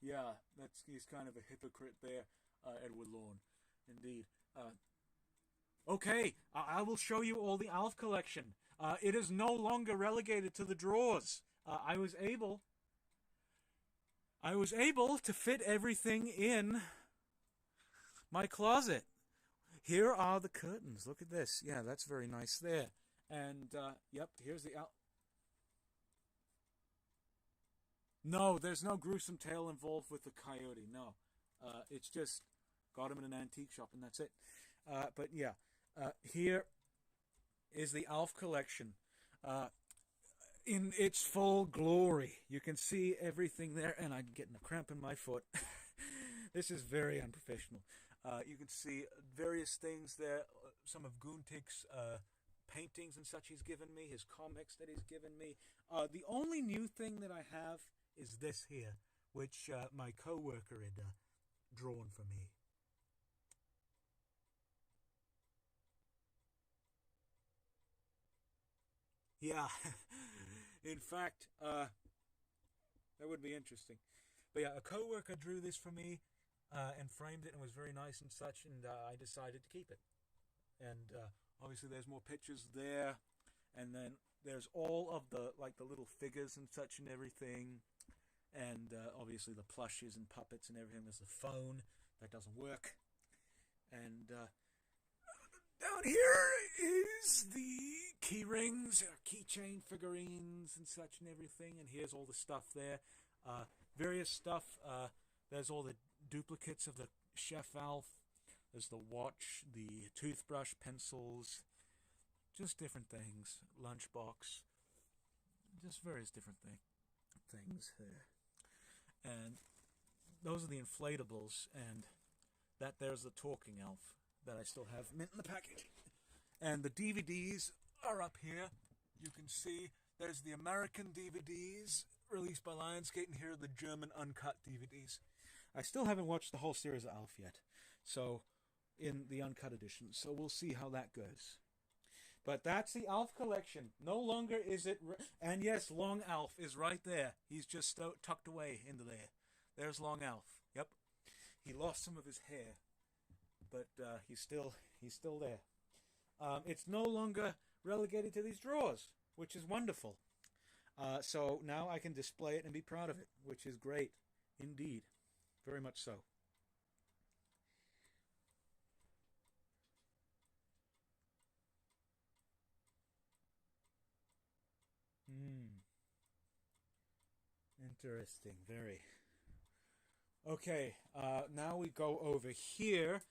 Yeah, he's kind of a hypocrite there, Edward Lorne, indeed. Okay, I will show you all the Alf collection. It is no longer relegated to the drawers. I was able to fit everything in my closet. Here are the curtains. Look at this. Yeah, that's very nice there. And, yep, here's the Alf. No, there's no gruesome tale involved with the coyote. No, it's just got him in an antique shop and that's it. But yeah, here is the Alf collection. in its full glory. You can see everything there, and I'm getting a cramp in my foot. This is very unprofessional. You can see various things there. Some of Guntik's paintings and such he's given me, his comics that he's given me. The only new thing that I have is this here, which my co-worker had drawn for me. Yeah, in fact, that would be interesting. But yeah, a co-worker drew this for me and framed it and was very nice and such, and I decided to keep it. And obviously there's more pictures there, and then there's all of the the little figures and such and everything, and obviously the plushes and puppets and everything. There's the phone that doesn't work, and down here is the key rings, keychain figurines and such and everything, and here's all the stuff there. Various stuff. There's all the duplicates of the Chef Alf. There's the watch, the toothbrush, pencils, just different things. Lunchbox, just various different things here. And those are the inflatables, and that there's the talking elf that I still have mint in the package. And the DVDs are up here. You can see there's the American DVDs released by Lionsgate, and here are the German uncut DVDs. I still haven't watched the whole series of Alf yet, so in the uncut edition, so we'll see how that goes. But that's the Alf collection. No longer is it... And yes, Long Alf is right there. He's just tucked away into there. There's Long Alf. Yep. He lost some of his hair, but he's still there. It's no longer relegated to these drawers, which is wonderful. So now I can display it and be proud of it, which is great indeed. Very much so. Interesting, very. Okay, now we go over here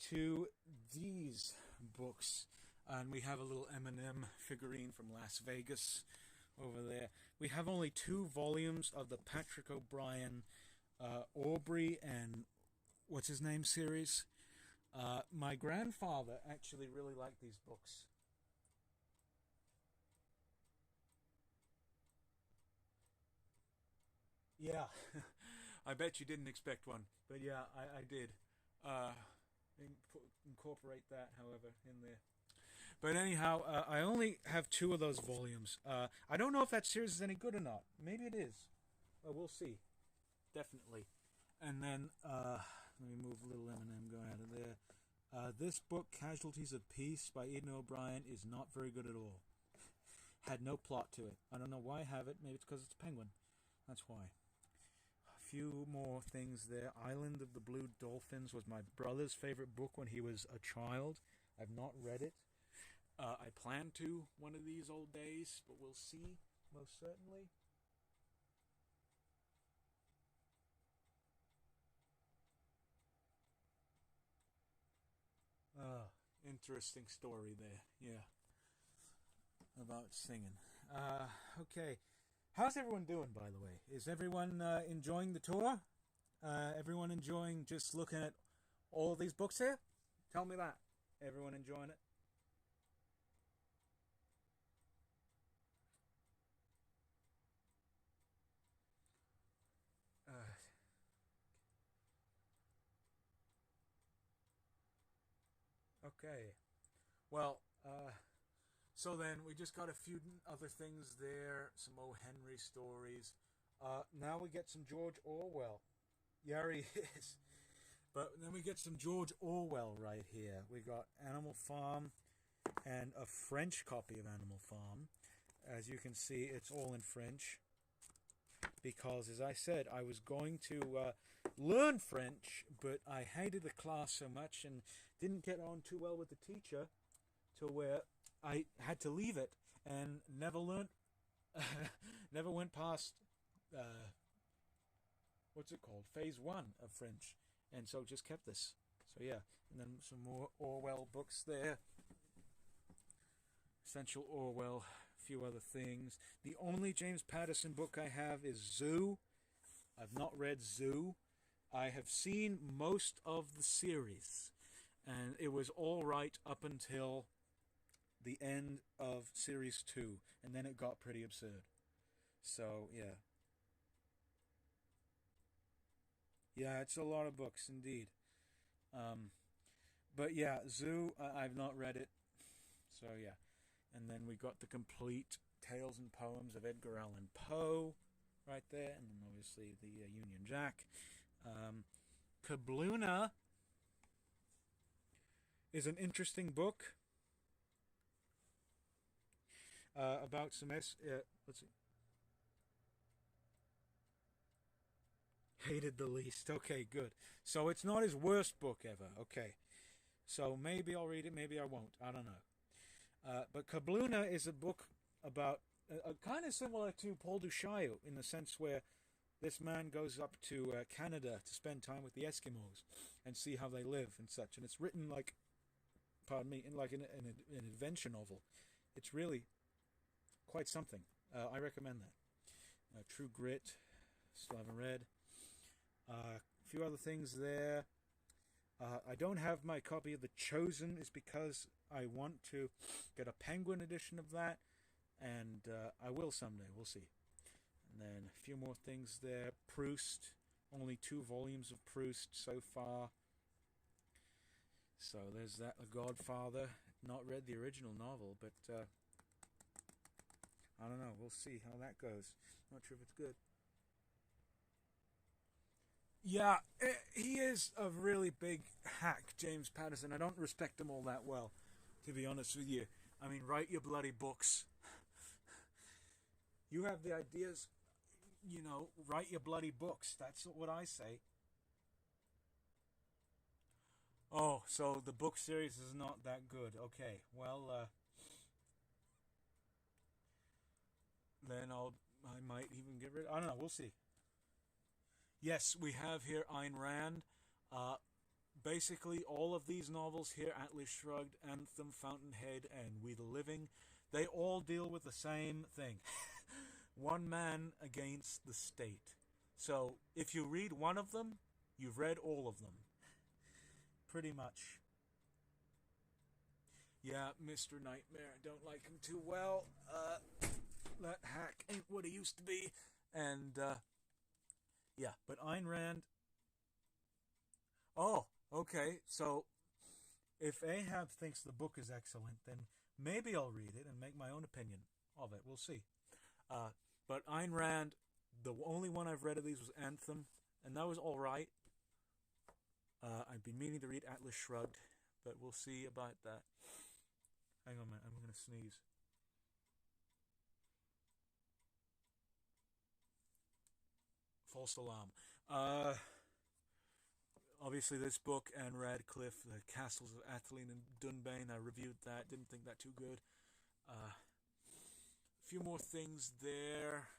to these books. And we have a little M&M figurine from Las Vegas over there. We have only 2 volumes of the Patrick O'Brien, Aubrey, and what's his name series. My grandfather actually really liked these books. Yeah, I bet you didn't expect one, but yeah, I did. Incorporate that, however, in there. But anyhow, I only have 2 of those volumes. I don't know if that series is any good or not. Maybe it is. We'll see. Definitely. And then, let me move a little M&M, go out of there. This book, Casualties of Peace by Eden O'Brien, is not very good at all. Had no plot to it. I don't know why I have it. Maybe it's because it's a penguin. That's why. A few more things there. Island of the Blue Dolphins was my brother's favorite book when he was a child. I've not read it. I plan to one of these old days, but we'll see, most certainly. Interesting story there, yeah, about singing. Okay. How's everyone doing, by the way? Is everyone enjoying the tour? Everyone enjoying just looking at all these books here? Tell me that. Everyone enjoying it? Okay. Well, so then we just got a few other things there, some O. Henry stories. Now we get some George Orwell. Yeah, he is. But then we get some George Orwell right here. We got Animal Farm and a French copy of Animal Farm. As you can see, it's all in French. Because, as I said, I was going to learn French, but I hated the class so much and didn't get on too well with the teacher to where I had to leave it and never learned, never went past, what's it called, phase 1 of French, and so just kept this. So yeah, and then some more Orwell books there. Essential Orwell few other things. The only James Patterson book I have is Zoo. I've not read Zoo. I have seen most of the series, and it was all right up until the end of series 2, and then it got pretty absurd. So, yeah. Yeah, it's a lot of books, indeed. But yeah, Zoo, I've not read it. So, yeah. And then we got the complete Tales and Poems of Edgar Allan Poe right there, and then obviously the Union Jack. Kabluna is an interesting book about some let's see. Hated the least. Okay, good. So it's not his worst book ever. Okay. So maybe I'll read it, maybe I won't. I don't know. But Kabluna is a book about kind of similar to Paul du Chaillu in the sense where this man goes up to Canada to spend time with the Eskimos and see how they live and such. And it's written like, pardon me, in like an adventure novel. It's really quite something. I recommend that. True Grit, still haven't read. A few other things there. I don't have my copy of The Chosen, is because I want to get a Penguin edition of that, and I will someday. We'll see. And then a few more things there. Proust, only 2 volumes of Proust so far. So there's that. The Godfather. Not read the original novel, but I don't know. We'll see how that goes. Not sure if it's good. Yeah, he is a really big hack, James Patterson. I don't respect him all that well, to be honest with you. I mean, write your bloody books. You have the ideas, write your bloody books. That's what I say. Oh, so the book series is not that good. Okay, well, then I might even get rid of it. I don't know, we'll see. Yes, we have here Ayn Rand. Basically, all of these novels here, Atlas Shrugged, Anthem, Fountainhead, and We the Living, they all deal with the same thing. One man against the state. So, if you read one of them, you've read all of them. Pretty much. Yeah, Mr. Nightmare, I don't like him too well. That hack ain't what he used to be. And, yeah, but Ayn Rand... Oh, okay, so if Ahab thinks the book is excellent, then maybe I'll read it and make my own opinion of it. We'll see. But Ayn Rand, the only one I've read of these was Anthem, and that was all right. I've been meaning to read Atlas Shrugged, but we'll see about that. Hang on a minute, I'm going to sneeze. False alarm. Obviously this book, Anne Radcliffe, The Castles of Atheling and Dunbayne, I reviewed that, didn't think that too good. A few more things there.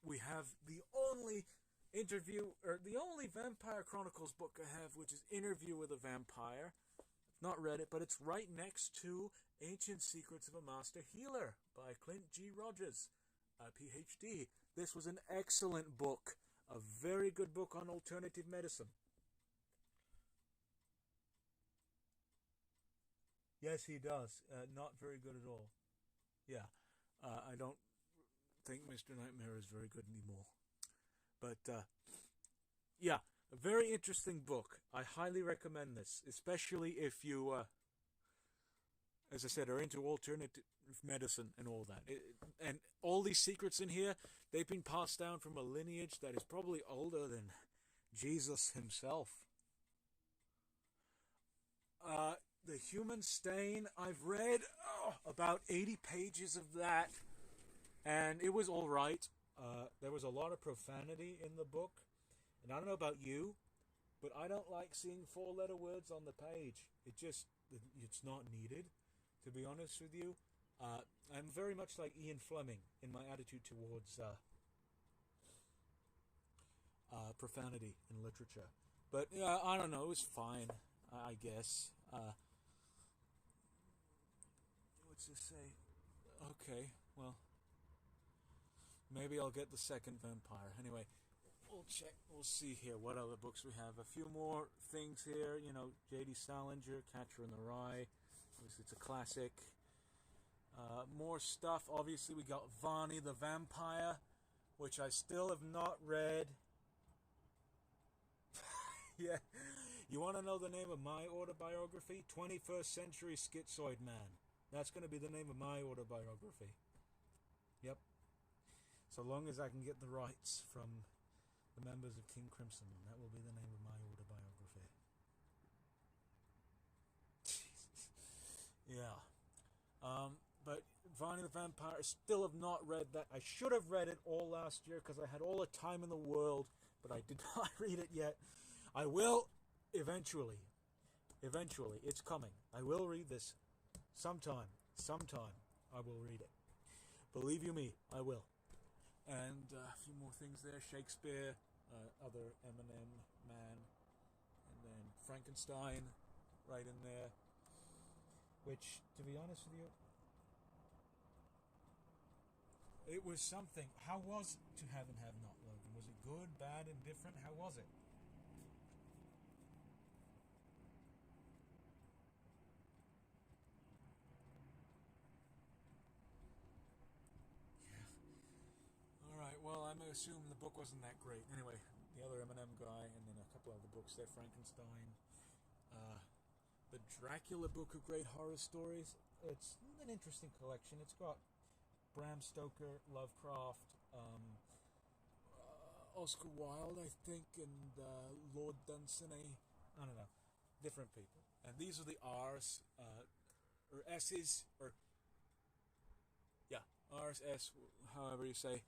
We have the only the only Vampire Chronicles book I have, which is Interview with a Vampire. I've not read it, but it's right next to Ancient Secrets of a Master Healer by Clint G. Rogers, PhD. This was an excellent book. A very good book on alternative medicine. Yes, he does. Not very good at all. Yeah. I don't think Mr. Nightmare is very good anymore. But, yeah. A very interesting book. I highly recommend this. Especially if you, as I said, are into alternative medicine and all that. And all these secrets in here, they've been passed down from a lineage that is probably older than Jesus himself. The Human Stain, I've read about 80 pages of that, and it was alright. There was a lot of profanity in the book, and I don't know about you, but I don't like seeing 4-letter words on the page. It's not needed, to be honest with you. I'm very much like Ian Fleming in my attitude towards profanity in literature. But I don't know, it was fine, I guess. What's this say? Okay, well, maybe I'll get the second vampire. Anyway, we'll check. We'll see here what other books we have. A few more things here. You know, J.D. Salinger, Catcher in the Rye. Obviously, it's a classic. More stuff. Obviously, we got Varney the Vampire, which I still have not read. Yeah. You want to know the name of my autobiography? 21st Century Schizoid Man. That's going to be the name of my autobiography. Yep. So long as I can get the rights from the members of King Crimson, that will be the name of my autobiography. Jesus. Yeah. But Varney the Vampire, I still have not read that. I should have read it all last year because I had all the time in the world, but I did not read it yet. I will eventually. Eventually. It's coming. I will read this sometime. Sometime I will read it. Believe you me, I will. And a few more things there. Shakespeare, other Eminem man, and then Frankenstein right in there. Which, to be honest with you, it was something. How was To Have and Have Not, Logan? Was it good, bad, indifferent? How was it? Alright, well, I'm going to assume the book wasn't that great. Anyway, the other Eminem guy, and then a couple other books there. Frankenstein. The Dracula Book of Great Horror Stories. It's an interesting collection. It's got Bram Stoker, Lovecraft, Oscar Wilde, I think, and Lord Dunsany. I don't know. Different people. And these are the R's, or S's, or, yeah, R's, S, however you say.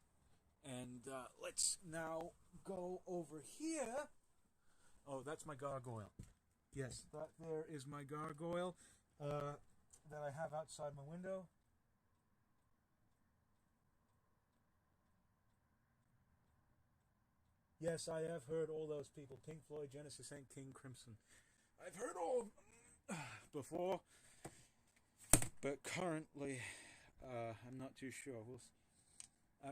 And let's now go over here. Oh, that's my gargoyle. Yes, that there is my gargoyle that I have outside my window. Yes, I have heard all those people. Pink Floyd, Genesis, and King Crimson. I've heard all of them before, but currently I'm not too sure.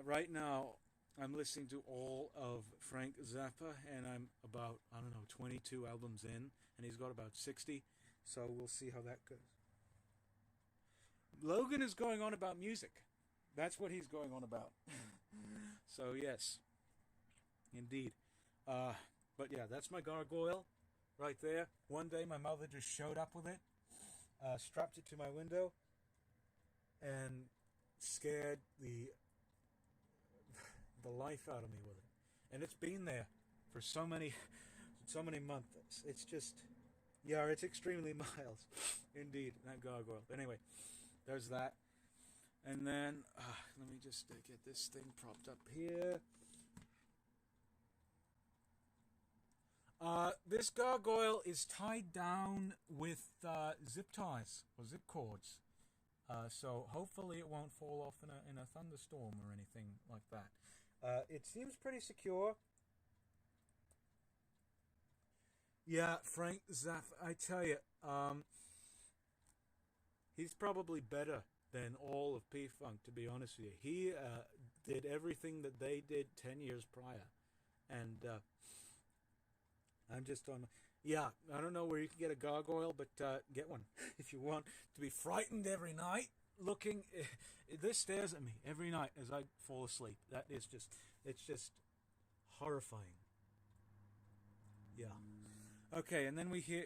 Right now, I'm listening to all of Frank Zappa, and I'm about, I don't know, 22 albums in, and he's got about 60, so we'll see how that goes. Logan is going on about music. That's what he's going on about. So, yes, indeed. But yeah, that's my gargoyle right there. One day my mother just showed up with it, strapped it to my window, and scared the life out of me with it. And it's been there for so many months. It's just, yeah, it's extremely mild. Indeed, that gargoyle. Anyway, there's that. And then, let me just get this thing propped up here. This gargoyle is tied down with zip ties or zip cords. So hopefully it won't fall off in a thunderstorm or anything like that. It seems pretty secure. Yeah, Frank Zappa, I tell you, he's probably better than all of P-Funk, to be honest with you. He did everything that they did 10 years prior. And I'm just on... Yeah, I don't know where you can get a gargoyle, but get one if you want to be frightened every night. Looking, this stares at me every night as I fall asleep. That is just, it's just horrifying. Yeah. Okay, and then we hear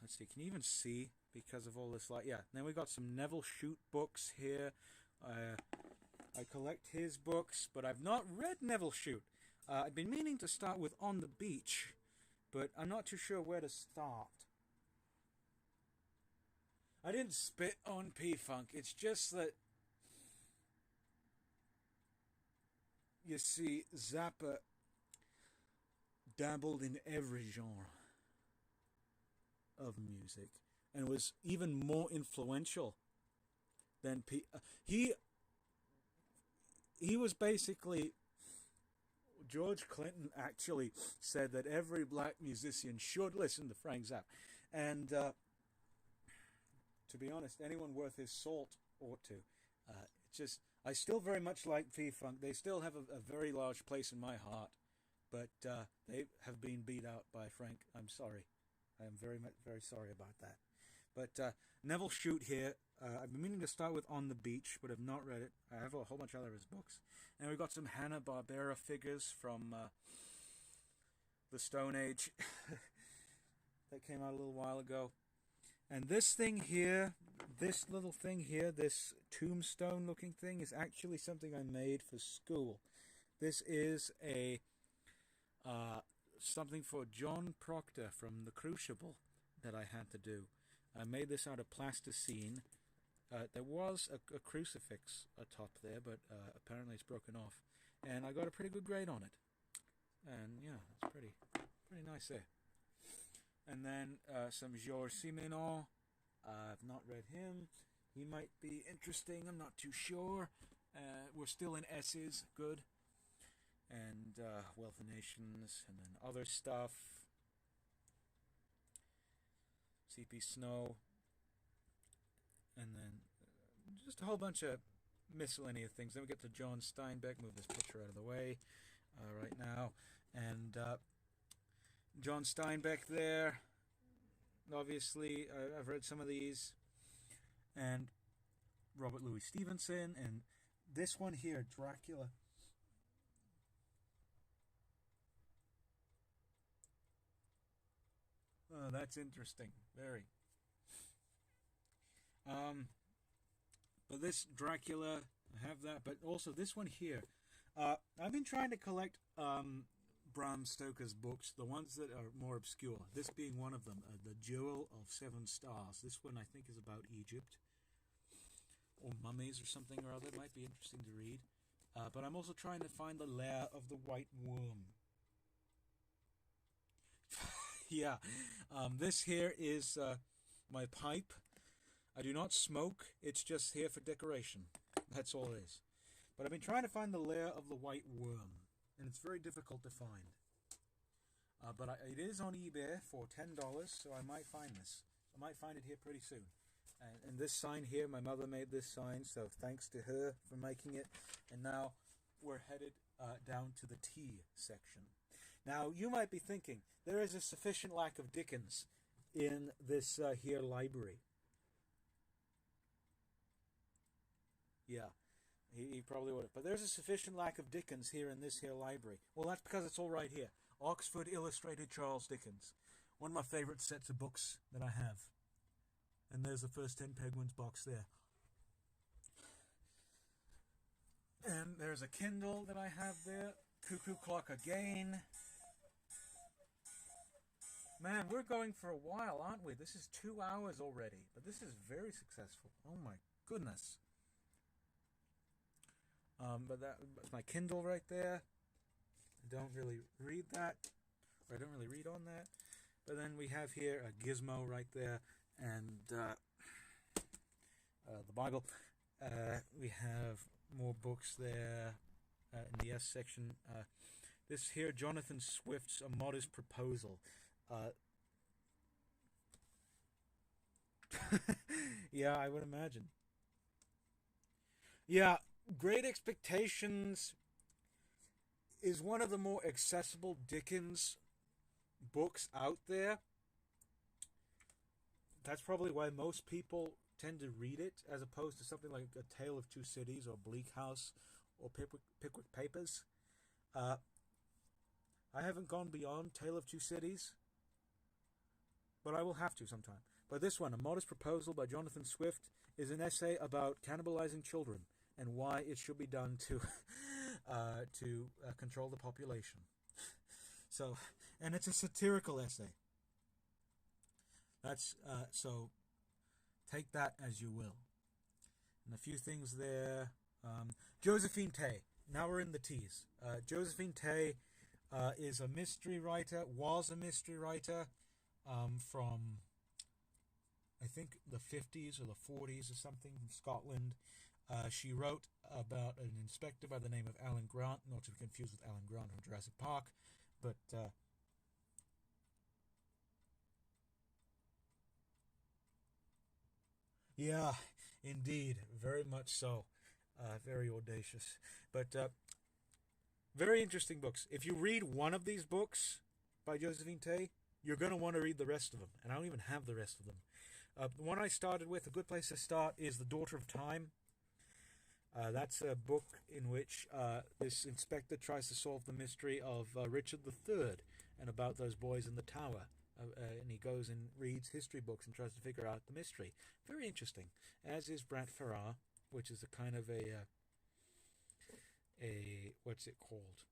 let's see, can you even see because of all this light? Yeah, then we got some Neville Shute books here. I collect his books, but I've not read Neville Shute. I've been meaning to start with On the Beach, but I'm not too sure where to start. I didn't spit on P-Funk. It's just that, you see, Zappa dabbled in every genre of music and was even more influential than he was basically... George Clinton actually said that every black musician should listen to Frank Zappa. And... to be honest, anyone worth his salt ought to. It's just, I still very much like P-Funk. They still have a very large place in my heart, but they have been beat out by Frank. I'm sorry. I am very sorry about that. But Neville Shute here, I've been meaning to start with On the Beach, but have not read it. I have a whole bunch of other his books. And we've got some Hanna-Barbera figures from the Stone Age that came out a little while ago. And this thing here, this little thing here, this tombstone looking thing, is actually something I made for school. This is a something for John Proctor from The Crucible that I had to do. I made this out of plasticine. There was a crucifix atop there, but apparently it's broken off. And I got a pretty good grade on it. And yeah, it's pretty nice there. And then some Georges Simenon. I've not read him. He might be interesting. I'm not too sure. We're still in S's. Good. And Wealth of Nations. And then other stuff. C.P. Snow. And then just a whole bunch of miscellaneous things. Then we get to John Steinbeck. Move this picture out of the way right now. And John Steinbeck there. Obviously, I've read some of these. And Robert Louis Stevenson. And this one here, Dracula. Oh, that's interesting. Very. But this Dracula, I have that. But also this one here. I've been trying to collect Bram Stoker's books, the ones that are more obscure. This being one of them, The Jewel of Seven Stars. This one I think is about Egypt. Or mummies or something or other. It might be interesting to read. But I'm also trying to find the lair of the white worm. Yeah. This here is my pipe. I do not smoke. It's just here for decoration. That's all it is. But I've been trying to find the lair of the white worm. And it's very difficult to find. But it is on eBay for $10, so I might find this. I might find it here pretty soon. And this sign here, my mother made this sign, so thanks to her for making it. And now we're headed down to the tea section. Now, you might be thinking, there is a sufficient lack of Dickens in this here library. Yeah. He probably would have. But there's a sufficient lack of Dickens here in this here library. Well, that's because it's all right here. Oxford Illustrated Charles Dickens. One of my favorite sets of books that I have. And there's the first 10 Penguins box there. And there's a Kindle that I have there. Cuckoo Clock Again. Man, we're going for a while, aren't we? This is 2 hours already. But this is very successful. Oh my goodness. But that's my Kindle right there. I don't really read that. Or I don't really read on that. But then we have here a Gizmo right there. And the Bible. We have more books there in the S section. This here, Jonathan Swift's A Modest Proposal. Yeah, I would imagine. Yeah, Great Expectations is one of the more accessible Dickens books out there. That's probably why most people tend to read it, as opposed to something like A Tale of Two Cities or Bleak House or Pickwick Papers. I haven't gone beyond Tale of Two Cities, but I will have to sometime. But this one, A Modest Proposal by Jonathan Swift, is an essay about cannibalizing children and why it should be done to control the population. So, and it's a satirical essay. That's so take that as you will. And a few things there. Josephine Tay. Now we're in the T's. Josephine Tay is a mystery writer, was a mystery writer from, I think, the 50s or the 40s or something, from Scotland. She wrote about an inspector by the name of Alan Grant, not to be confused with Alan Grant from Jurassic Park, but yeah, indeed, very much so. Very audacious. But very interesting books. If you read one of these books by Josephine Tey, you're going to want to read the rest of them. And I don't even have the rest of them. The one I started with, a good place to start, is The Daughter of Time. That's a book in which this inspector tries to solve the mystery of Richard III and about those boys in the tower. And he goes and reads history books and tries to figure out the mystery. Very interesting. As is Brat Farrar, which is a kind of a what's it called?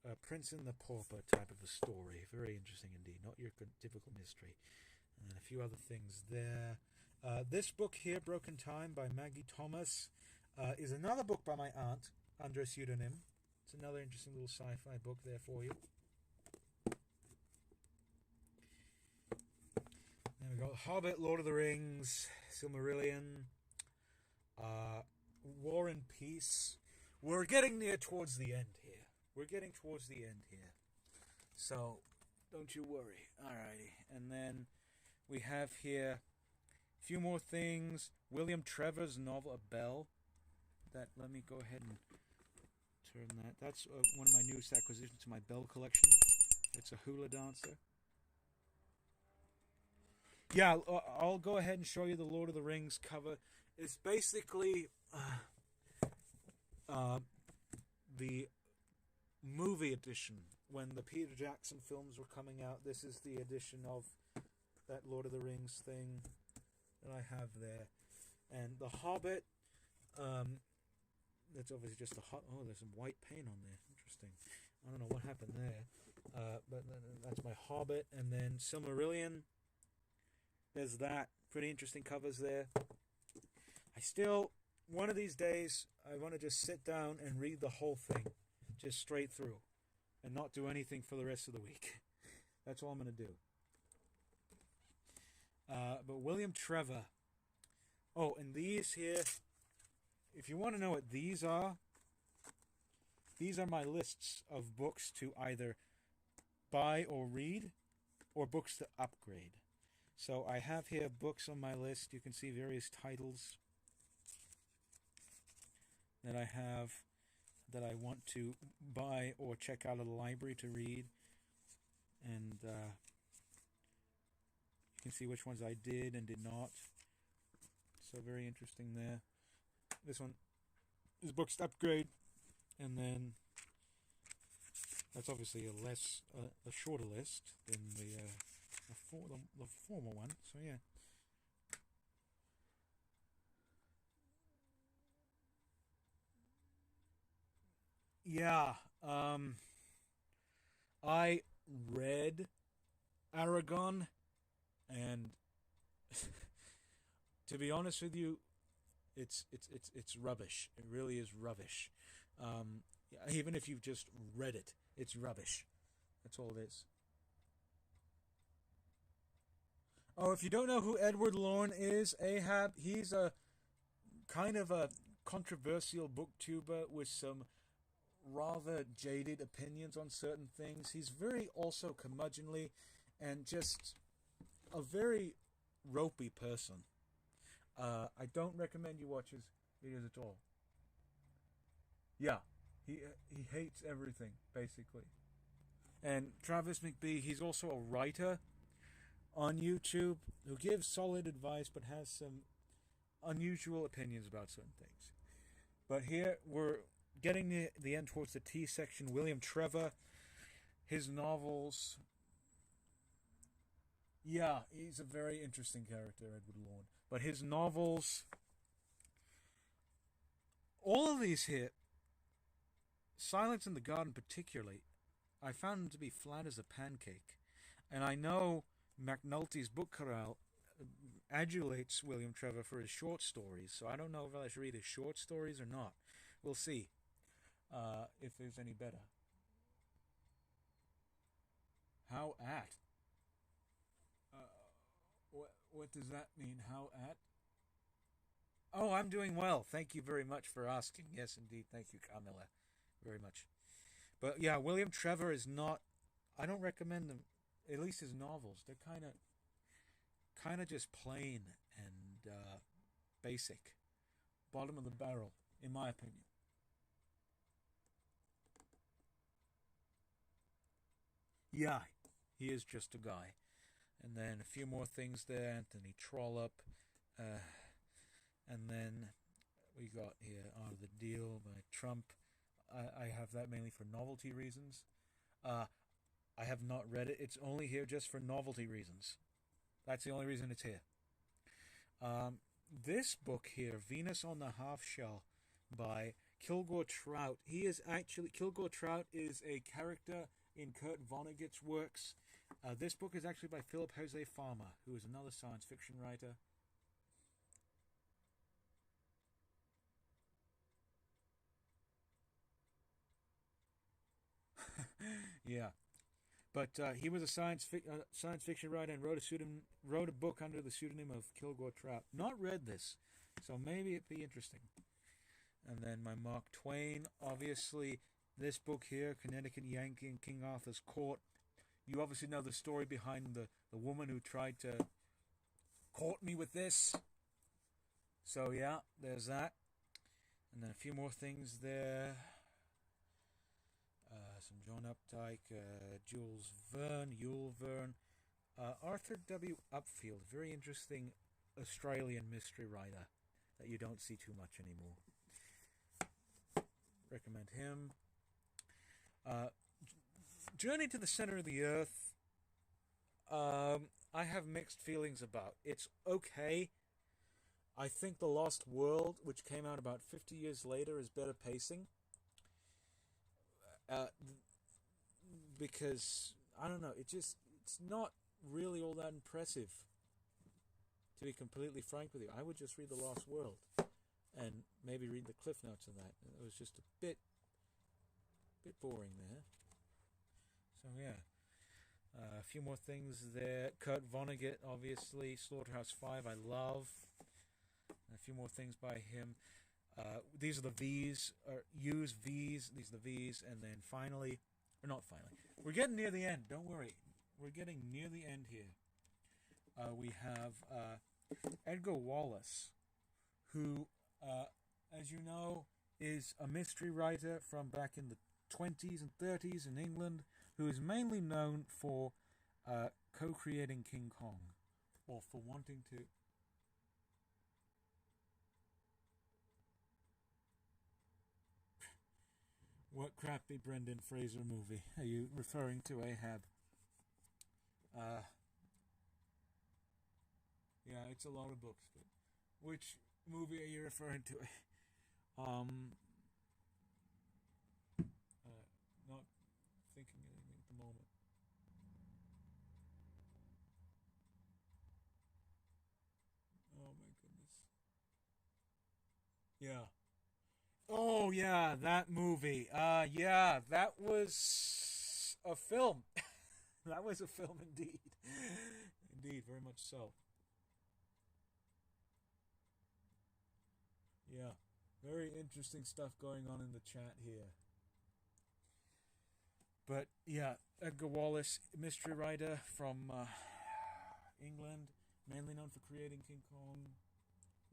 A Prince and the Pauper type of a story. Very interesting indeed. Not your typical mystery. And a few other things there. This book here, Broken Time by Maggie Thomas, is another book by my aunt under a pseudonym. It's another interesting little sci-fi book there for you. There we go. Hobbit, Lord of the Rings, Silmarillion, War and Peace. We're getting near towards the end here. So, don't you worry. Alrighty. And then we have here a few more things. William Trevor's novel, A Bell. Let me go ahead and turn that. That's one of my newest acquisitions to my Bell collection. It's a hula dancer. Yeah, I'll go ahead and show you the Lord of the Rings cover. It's basically the movie edition. When the Peter Jackson films were coming out, this is the edition of that Lord of the Rings thing that I have there. And The Hobbit, that's obviously just a oh, there's some white paint on there. Interesting. I don't know what happened there. But that's my Hobbit. And then Silmarillion. There's that. Pretty interesting covers there. One of these days, I want to just sit down and read the whole thing. Just straight through. And not do anything for the rest of the week. That's all I'm going to do. But William Trevor. Oh, and these here, if you want to know what these are my lists of books to either buy or read, or books to upgrade. So I have here books on my list. You can see various titles that I have that I want to buy or check out of the library to read. And you can see which ones I did and did not. So very interesting there. This one is books to upgrade. And then that's obviously a shorter list than the former one. So yeah. Yeah, I read Aragon, and to be honest with you, it's rubbish. It really is rubbish. Even if you've just read it, it's rubbish. That's all it is. Oh, if you don't know who Edward Lorne is, Ahab, he's a kind of a controversial booktuber with some rather jaded opinions on certain things. He's very also curmudgeonly and just a very ropey person. I don't recommend you watch his videos at all. Yeah, he hates everything, basically. And Travis McBee, he's also a writer on YouTube who gives solid advice but has some unusual opinions about certain things. But here we're getting near the end towards the T section. William Trevor, his novels. Yeah, he's a very interesting character, Edward Lorne. But his novels, all of these here, Silence in the Garden particularly, I found them to be flat as a pancake. And I know McNulty's Book Corral adulates William Trevor for his short stories, so I don't know if I should read his short stories or not. We'll see if there's any better. How at? What does that mean? How at? Oh, I'm doing well. Thank you very much for asking. Yes, indeed. Thank you, Camilla, very much. But yeah, William Trevor is not. I don't recommend them. At least his novels. They're kind of just plain and basic, bottom of the barrel. in my opinion. Yeah, he is just a guy. And then a few more things there. Anthony Trollope. And then we got here Art of the Deal by Trump. I have that mainly for novelty reasons. I have not read it. It's only here just for novelty reasons. That's the only reason it's here. This book here, Venus on the Half Shell by Kilgore Trout. Kilgore Trout is a character in Kurt Vonnegut's works. This book is actually by Philip Jose Farmer, who is another science fiction writer. Yeah, but he was a science fiction writer and wrote a book under the pseudonym of Kilgore Trout. Not read this, so maybe it'd be interesting. And then my Mark Twain, obviously, this book here, Connecticut Yankee in King Arthur's Court. You obviously know the story behind the woman who tried to court me with this. So yeah, there's that. And then a few more things there. Some John Updike, Jules Verne, Yule Verne, Arthur W. Upfield, very interesting Australian mystery writer that you don't see too much anymore. Recommend him. Journey to the Center of the Earth. I have mixed feelings about. It's okay. I think The Lost World, which came out about 50 years later, is better pacing. Because I don't know, it's not really all that impressive. To be completely frank with you, I would just read The Lost World and maybe read the cliff notes of that. It was just a bit boring there. So yeah, a few more things there. Kurt Vonnegut, obviously, Slaughterhouse-Five, I love. A few more things by him. These are the V's, or use V's, these are the V's, and then finally, or not finally, we're getting near the end, don't worry, we're getting near the end here. We have Edgar Wallace, who, as you know, is a mystery writer from back in the 20s and 30s in England, who is mainly known for co-creating King Kong, or for wanting to... What crappy Brendan Fraser movie are you referring to, Ahab? Yeah, it's a lot of books, but which movie are you referring to? Not thinking anything at the moment. Oh my goodness. Yeah. Oh yeah, that movie. Yeah, that was a film. That was a film indeed. Indeed, very much so. Yeah, very interesting stuff going on in the chat here. But yeah, Edgar Wallace, mystery writer from England, mainly known for creating King Kong.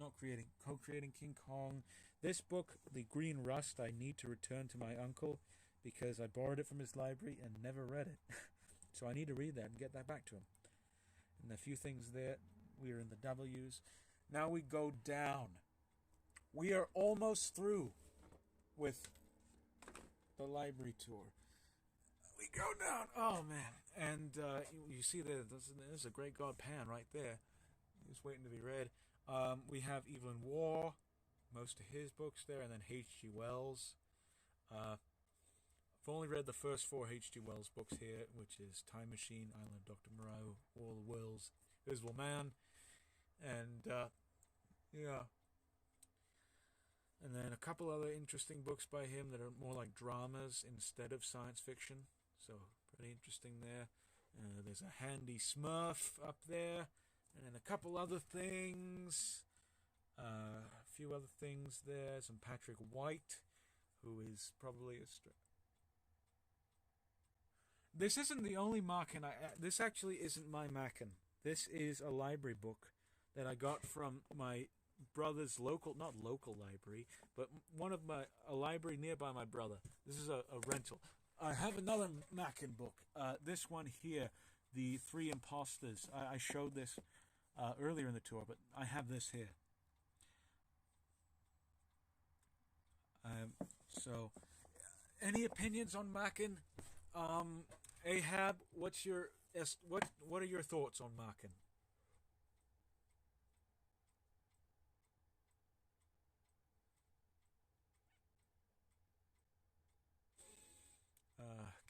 Not creating, co-creating King Kong. This book, The Green Rust, I need to return to my uncle because I borrowed it from his library and never read it. So I need to read that and get that back to him. And a few things there. We are in the W's. Now we go down. We are almost through with the library tour. We go down. Oh, man. And you see there's a Great God Pan right there. Just waiting to be read. We have Evelyn Waugh, most of his books there, and then H.G. Wells. I've only read the first 4 H.G. Wells books here, which is Time Machine, Island of Dr. Moreau, All the Worlds, Invisible Man, and yeah. And then a couple other interesting books by him that are more like dramas instead of science fiction, so pretty interesting there. There's a Handy Smurf up there, and then a couple other things. A few other things there. Some Patrick White, who is probably a... This isn't the only Marken. This actually isn't my Marken. This is a library book that I got from my brother's not local library, but a library nearby my brother. This is a rental. I have another Mackin book. This one here, The Three Imposters. I showed this earlier in the tour, but I have this here. So, any opinions on Mackin? Ahab, what are your thoughts on Mackin?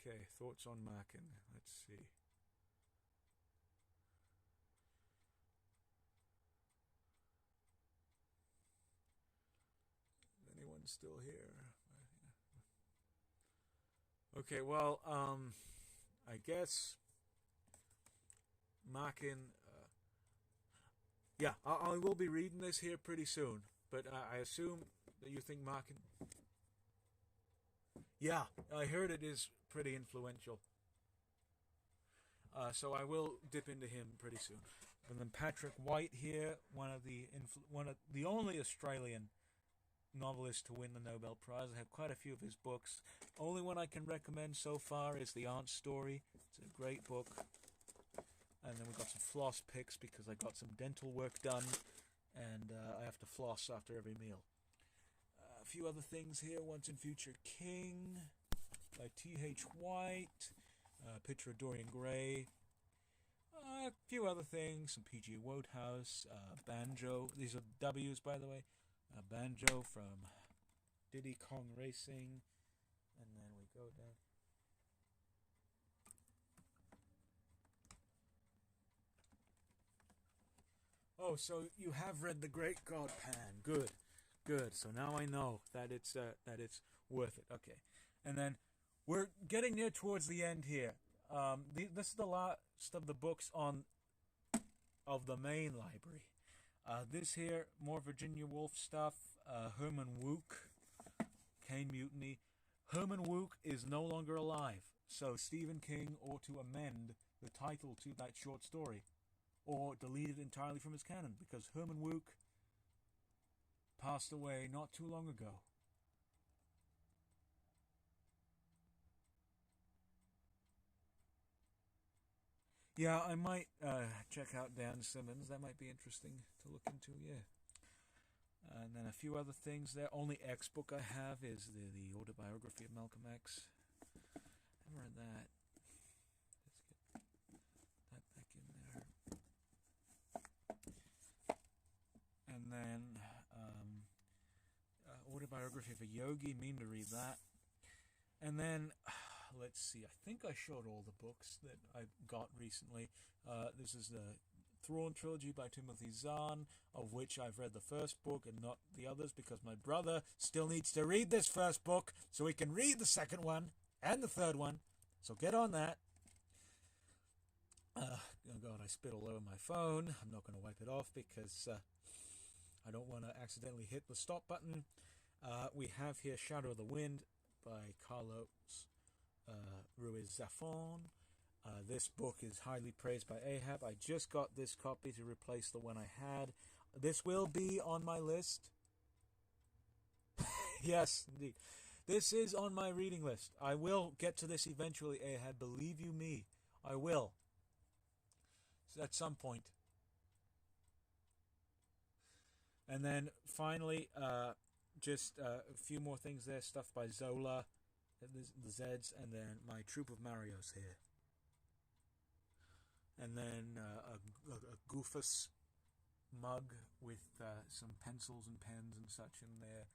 Okay, thoughts on Mackin. Let's see. Anyone still here? Okay, well, I guess Mackin. Yeah, I will be reading this here pretty soon, but I assume that you think Mackin. Yeah, I heard it is pretty influential. So I will dip into him pretty soon. And then Patrick White here, one of the only Australian novelists to win the Nobel Prize. I have quite a few of his books. Only one I can recommend so far is The Aunt Story. It's a great book. And then we've got some floss picks because I got some dental work done, and I have to floss after every meal. A few other things here. Once and Future King by T.H. White. Picture of Dorian Gray. A few other things. Some P.G. Wodehouse. Banjo. These are W's, by the way. Banjo from Diddy Kong Racing. And then we go down. Oh, so you have read The Great God Pan. Good. Good. So now I know that it's worth it. Okay. And then we're getting near towards the end here. This is the last of the books of the main library. This here, more Virginia Woolf stuff. Herman Wouk, Caine Mutiny. Herman Wouk is no longer alive, so Stephen King ought to amend the title to that short story, or delete it entirely from his canon, because Herman Wouk passed away not too long ago. Yeah, I might check out Dan Simmons. That might be interesting to look into, yeah. And then a few other things there. Only X book I have is the autobiography of Malcolm X. I haven't read that. Let's get that back in there. And then autobiography of a yogi. Mean to read that. And then let's see. I think I showed all the books that I got recently. This is the Thrawn trilogy by Timothy Zahn, of which I've read the first book and not the others because my brother still needs to read this first book so he can read the second one and the third one. So get on that. Oh God, I spit all over my phone. I'm not going to wipe it off because I don't want to accidentally hit the stop button. We have here Shadow of the Wind by Carlos Ruiz Zafón. This book is highly praised by Ahab. I just got this copy to replace the one I had. This will be on my list. Yes, indeed. This is on my reading list. I will get to this eventually, Ahab. Believe you me, I will. So at some point. And then finally, just a few more things there. Stuff by Zola, the Zeds, and then my Troop of Marios here. And then a Goofus mug with some pencils and pens and such in there.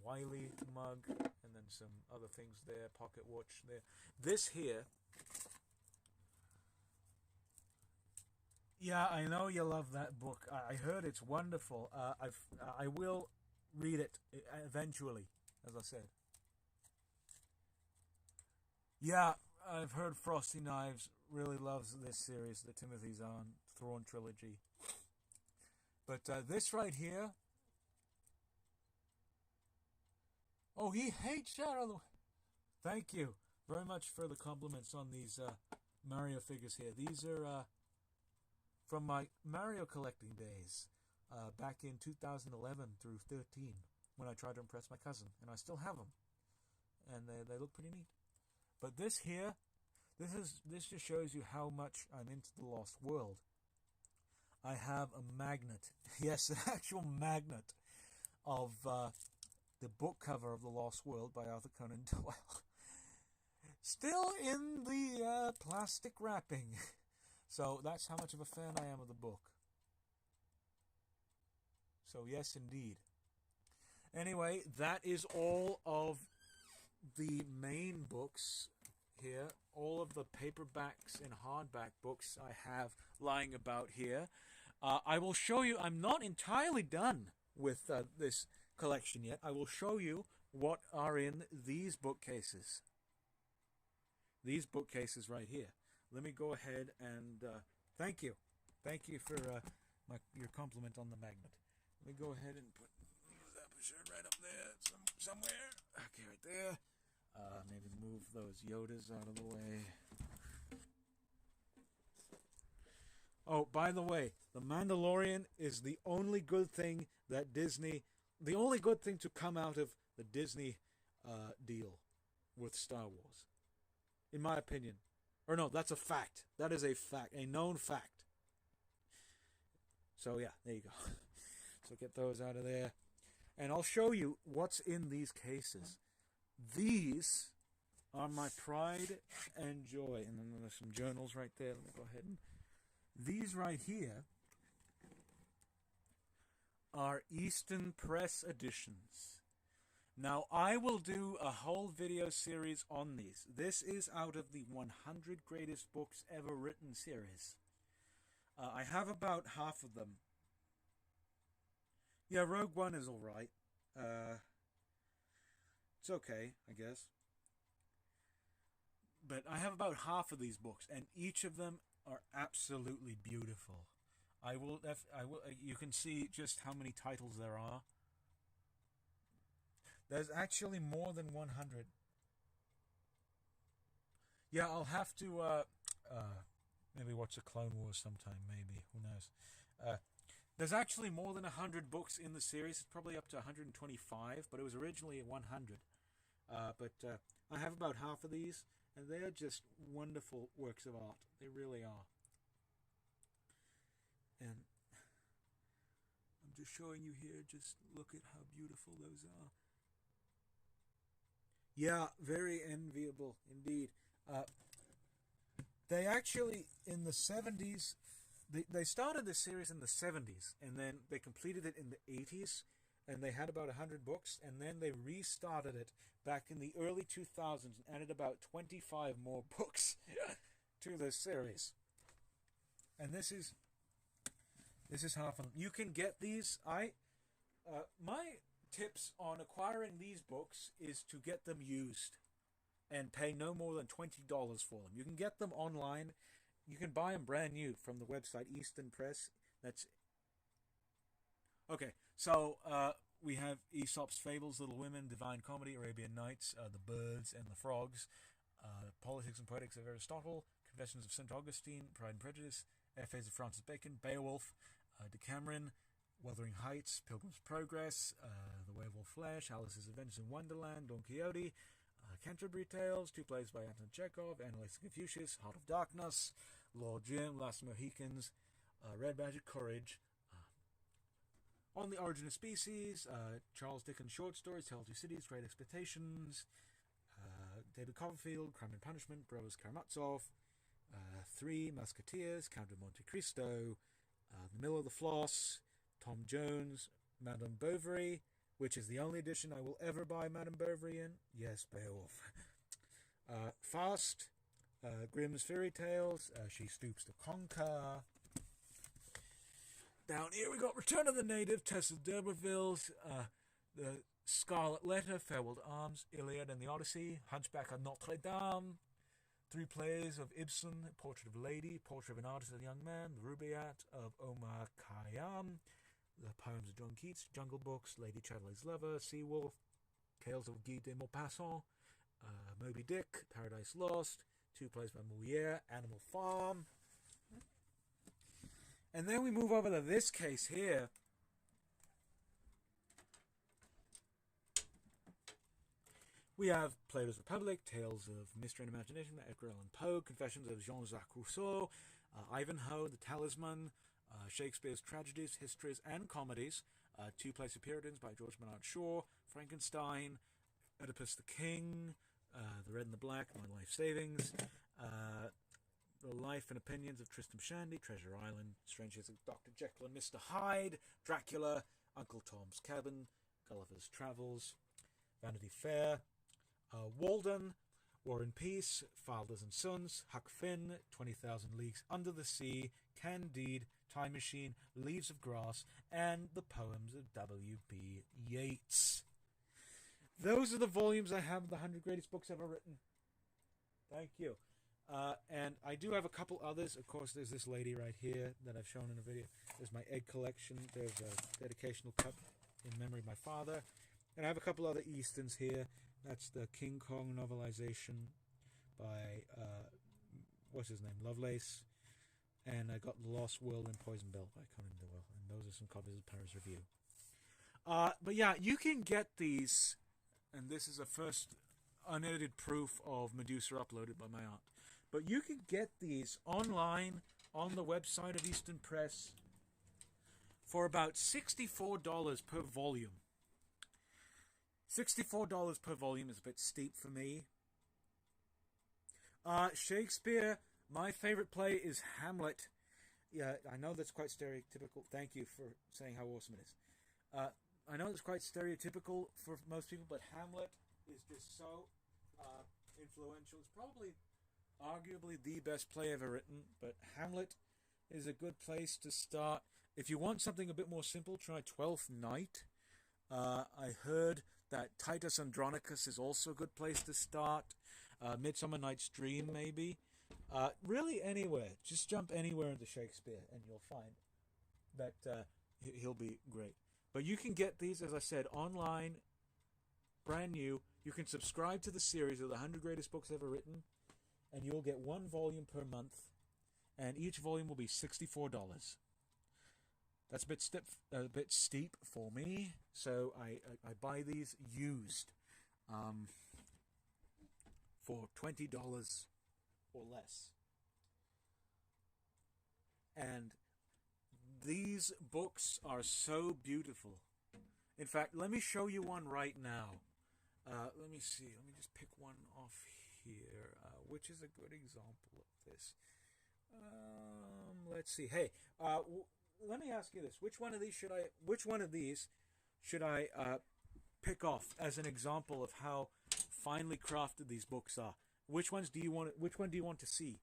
Wiley mug, and then some other things there. Pocket watch there. This here. Yeah, I know you love that book. I heard it's wonderful. I will read it eventually, as I said. Yeah, I've heard Frosty Knives really loves this series, the Timothy Zahn Thrawn trilogy. But this right here. Oh, he hates Shadow. Thank you very much for the compliments on these Mario figures here. These are from my Mario collecting days. back in 2011 through 13 when I tried to impress my cousin, and I still have them, and they look pretty neat. But this here, this just shows you how much I'm into the Lost World. I have a magnet, yes, an actual magnet of the book cover of The Lost World by Arthur Conan Doyle. Still in the plastic wrapping. So that's how much of a fan I am of the book. So yes, indeed. Anyway, that is all of the main books here. All of the paperbacks and hardback books I have lying about here. I will show you, I'm not entirely done with this collection yet. I will show you what are in these bookcases. These bookcases right here. Let me go ahead and thank you. Thank you for your compliment on the magnet. Let me go ahead and put that right up there somewhere. Okay, right there. Maybe move those Yodas out of the way. Oh, by the way, The Mandalorian is the only good thing that Disney, the only good thing to come out of the Disney deal with Star Wars. In my opinion. Or no, that's a fact. That is a fact. A known fact. So yeah, there you go. So get those out of there. And I'll show you what's in these cases. These are my pride and joy. And then there's some journals right there. Let me go ahead and... These right here are Eastern Press editions. Now, I will do a whole video series on these. This is out of the 100 Greatest Books Ever Written series. I have about half of them. Yeah, Rogue One is alright. It's okay, I guess. But I have about half of these books, and each of them are absolutely beautiful. You can see just how many titles there are. There's actually more than 100. Yeah, I'll have to maybe watch the Clone Wars sometime, maybe. Who knows? There's actually more than 100 books in the series. It's probably up to 125, but it was originally 100. But I have about half of these, and they are just wonderful works of art. They really are. And I'm just showing you here, just look at how beautiful those are. Yeah, very enviable indeed. They actually, in the 70s, they started this series in the 70s, and then they completed it in the 80s, and they had about 100 books, and then they restarted it back in the early 2000s and added about 25 more books to this series. And this is half of them. You can get these. My tips on acquiring these books is to get them used and pay no more than $20 for them. You can get them online. You can buy them brand new from the website Eastern Press. That's okay. So we have Aesop's Fables, Little Women, Divine Comedy, Arabian Nights, The Birds and the Frogs, Politics and Poetics of Aristotle, Confessions of St. Augustine, Pride and Prejudice, Essays of Francis Bacon, Beowulf, Decameron, Wuthering Heights, Pilgrim's Progress, The Werewolf Flesh, Alice's Adventures in Wonderland, Don Quixote, Canterbury Tales, two plays by Anton Chekhov, Annalise and Confucius, Heart of Darkness, Lord Jim, Last Mohicans, Red Badger Courage, On the Origin of Species, Charles Dickens short stories, Tale of Two Cities, Great Expectations, David Copperfield, Crime and Punishment, Brothers Karamazov, Three Musketeers, Count of Monte Cristo, The Mill of the Floss, Tom Jones, Madame Bovary, which is the only edition I will ever buy Madame Bovary in. Yes, Beowulf. Fast, Grimm's Fairy Tales, She Stoops to Conquer. Down here we got Return of the Native, Tessa d'Urberville's, The Scarlet Letter, Farewell to Arms, Iliad and the Odyssey, Hunchback of Notre Dame, three plays of Ibsen, Portrait of a Lady, Portrait of an Artist and a Young Man, The Rubaiyat of Omar Khayyam, The Poems of John Keats, Jungle Books, Lady Chatterley's Lover, Seawolf, Tales of Guy de Maupassant, Moby Dick, Paradise Lost, two plays by Moliere, Animal Farm. And then we move over to this case here. We have Plato's Republic, Tales of Mystery and Imagination by Edgar Allan Poe, Confessions of Jean-Jacques Rousseau, Ivanhoe, The Talisman, Shakespeare's Tragedies, Histories and Comedies, Two Plays of Puritans by George Bernard Shaw, Frankenstein, Oedipus the King, The Red and the Black, My Life Savings, The Life and Opinions of Tristram Shandy, Treasure Island, Strange Case of Dr. Jekyll and Mr. Hyde, Dracula, Uncle Tom's Cabin, Gulliver's Travels, Vanity Fair, Walden, War and Peace, Filders and Sons, Huck Finn, 20,000 Leagues Under the Sea, Candide, Time Machine, Leaves of Grass, and the poems of W.B. Yeats. Those are the volumes I have of the 100 greatest books ever written. Thank you. And I do have a couple others. Of course, there's this lady right here that I've shown in a video. There's my egg collection. There's a dedicational cup in memory of my father. And I have a couple other Easterns here. That's the King Kong novelization by, what's his name, Lovelace. And I got The Lost World and Poison Bell by Conan Doyle. And those are some copies of Paris Review. But yeah, you can get these, and this is a first unedited proof of Medusa uploaded by my aunt. But you can get these online on the website of Eastern Press for about $64 per volume. $64 per volume is a bit steep for me. Shakespeare, my favorite play is Hamlet. Yeah, I know that's quite stereotypical. Thank you for saying how awesome it is. I know it's quite stereotypical for most people, but Hamlet is just so influential. It's probably arguably the best play ever written, but Hamlet is a good place to start. If you want something a bit more simple, try Twelfth Night. I heard that Titus Andronicus is also a good place to start. Midsummer Night's Dream, maybe. Really anywhere. Just jump anywhere into Shakespeare and you'll find that he'll be great. But you can get these, as I said, online, brand new. You can subscribe to the series of the 100 greatest books ever written, and you'll get one volume per month, and each volume will be $64. That's a bit steep for me, so I buy these used for $20 or less. And these books are so beautiful. In fact, let me show you one right now. Let me see. Let me just pick one off here. Which is a good example of this? Let's see. Hey, let me ask you this: which one of these should I pick off as an example of how finely crafted these books are? Which one do you want to see?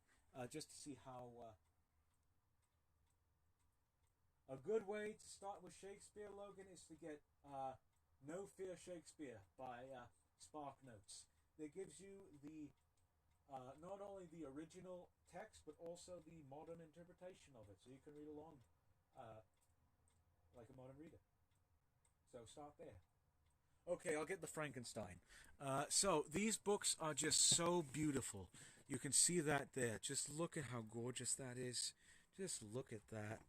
Just to see how. A good way to start with Shakespeare, Logan, is to get No Fear Shakespeare by Spark Notes. That gives you the not only the original text, but also the modern interpretation of it, so you can read along like a modern reader. So start there. Okay, I'll get the Frankenstein. So these books are just so beautiful. You can see that there. Just look at how gorgeous that is. Just look at that.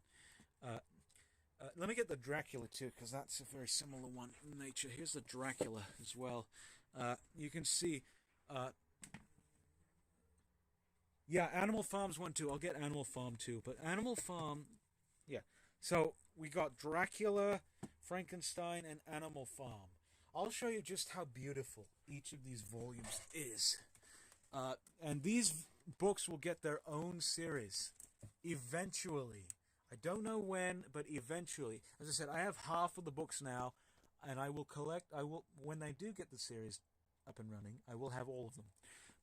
Let me get the Dracula too, because that's a very similar one in nature. Here's the Dracula as well. You can see, yeah, Animal Farm's one too. I'll get Animal Farm too, but Animal Farm, yeah. So we got Dracula, Frankenstein, and Animal Farm. I'll show you just how beautiful each of these volumes is. And these books will get their own series eventually. I don't know when, but eventually. As I said, I have half of the books now, and I will when I do get the series up and running, I will have all of them.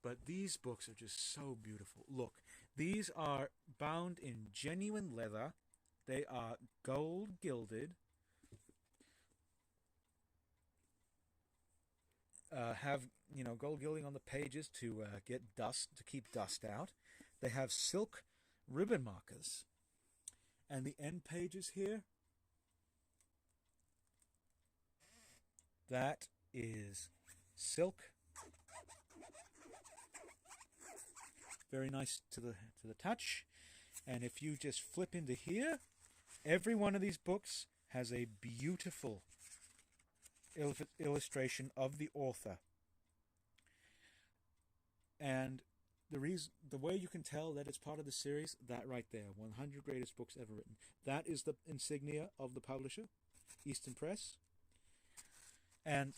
But these books are just so beautiful. Look, these are bound in genuine leather. They are gold gilded. Have, gold gilding on the pages to keep dust out. They have silk ribbon markers. And the end pages here, that is silk. Very nice to the touch. And if you just flip into here, every one of these books has a beautiful illustration of the author. And the way you can tell that it's part of the series, that right there, 100 greatest books ever written. That is the insignia of the publisher, Eastern Press. And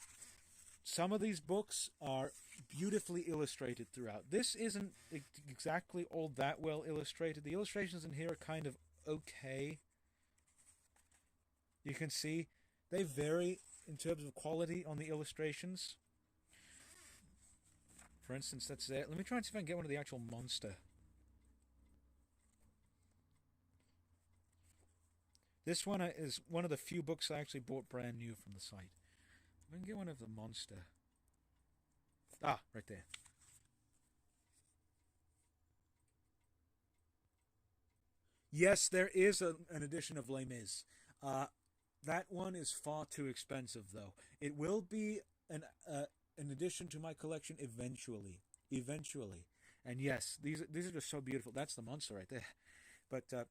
some of these books are beautifully illustrated throughout. This isn't exactly all that well illustrated. The illustrations in here are kind of okay. You can see they vary in terms of quality on the illustrations. For instance, that's there. Let me try and see if I can get one of the actual monster. This one is one of the few books I actually bought brand new from the site. I can get one of the monster. Ah, right there. Yes, there is an edition of Les Mis. That one is far too expensive, though. It will be an addition to my collection eventually. Eventually. And yes, these are just so beautiful. That's the monster right there. But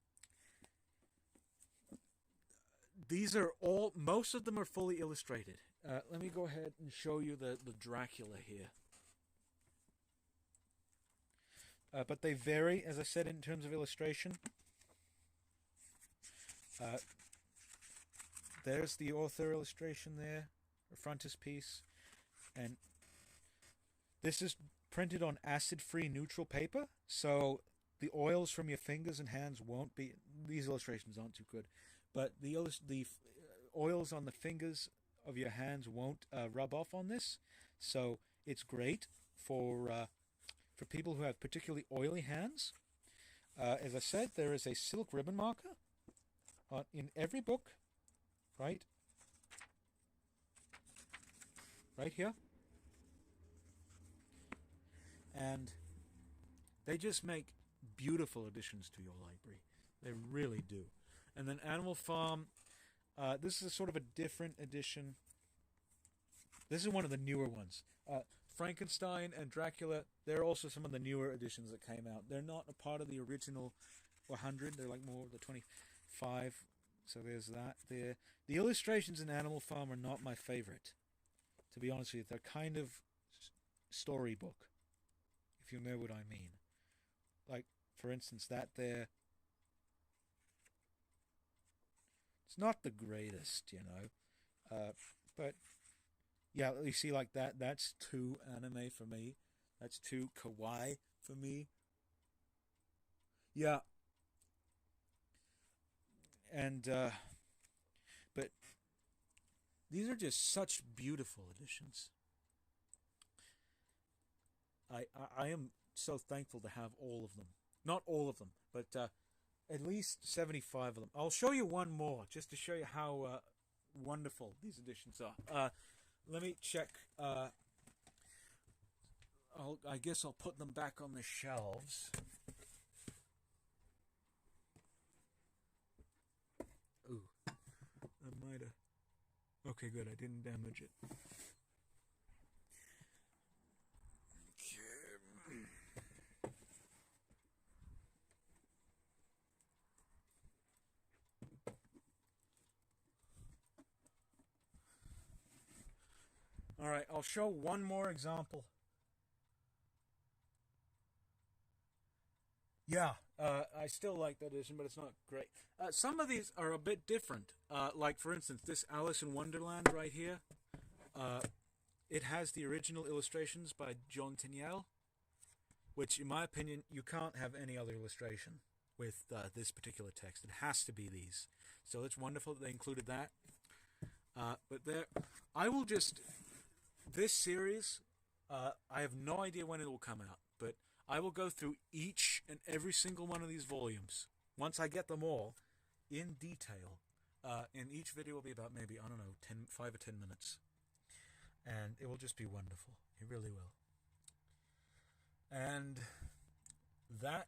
these are all, most of them are fully illustrated. Let me go ahead and show you the Dracula here. But they vary, as I said, in terms of illustration. There's the author illustration there, a frontispiece, and this is printed on acid-free neutral paper, so the oils from your fingers and hands won't be. These illustrations aren't too good, but the oils on the fingers of your hands won't rub off on this, so it's great for people who have particularly oily hands. As I said, there is a silk ribbon marker in every book, right here, and they just make beautiful additions to your library. They really do. And then Animal Farm, this is sort of a different edition. This is one of the newer ones. Frankenstein and Dracula, they're also some of the newer editions that came out. They're not a part of the original 100. They're like more of the 25. So there's that there. The illustrations in Animal Farm are not my favorite, to be honest with you. They're kind of storybook, if you know what I mean. Like, for instance, that there. It's not the greatest, you know. But, yeah, you see like that. That's too anime for me. That's too kawaii for me. Yeah. And, but these are just such beautiful editions. I am so thankful to have all of them. Not all of them, but at least 75 of them. I'll show you one more, just to show you how wonderful these editions are. Let me check. I guess I'll put them back on the shelves. Ooh, I might have. Okay, good. I didn't damage it. Okay. All right, I'll show one more example. Yeah, I still like that edition, but it's not great. Some of these are a bit different. Like, for instance, this Alice in Wonderland right here. It has the original illustrations by John Tenniel, which, in my opinion, you can't have any other illustration with this particular text. It has to be these. So it's wonderful that they included that. But there, I will just... This series, I have no idea when it will come out, but I will go through each and every single one of these volumes, once I get them all, in detail. And each video will be about maybe, I don't know, 5 or 10 minutes. And it will just be wonderful. It really will. And that,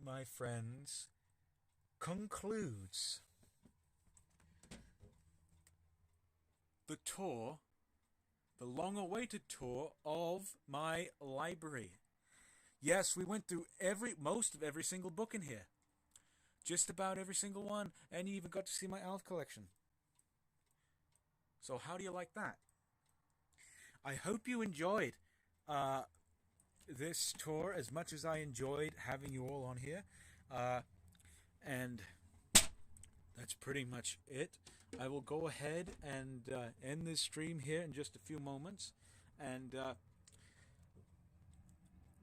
my friends, concludes the tour, the long-awaited tour of my library. Yes, we went through most of every single book in here. Just about every single one. And you even got to see my ALF collection. So how do you like that? I hope you enjoyed. this tour as much as I enjoyed having you all on here. And that's pretty much it. I will go ahead and end this stream here in just a few moments. And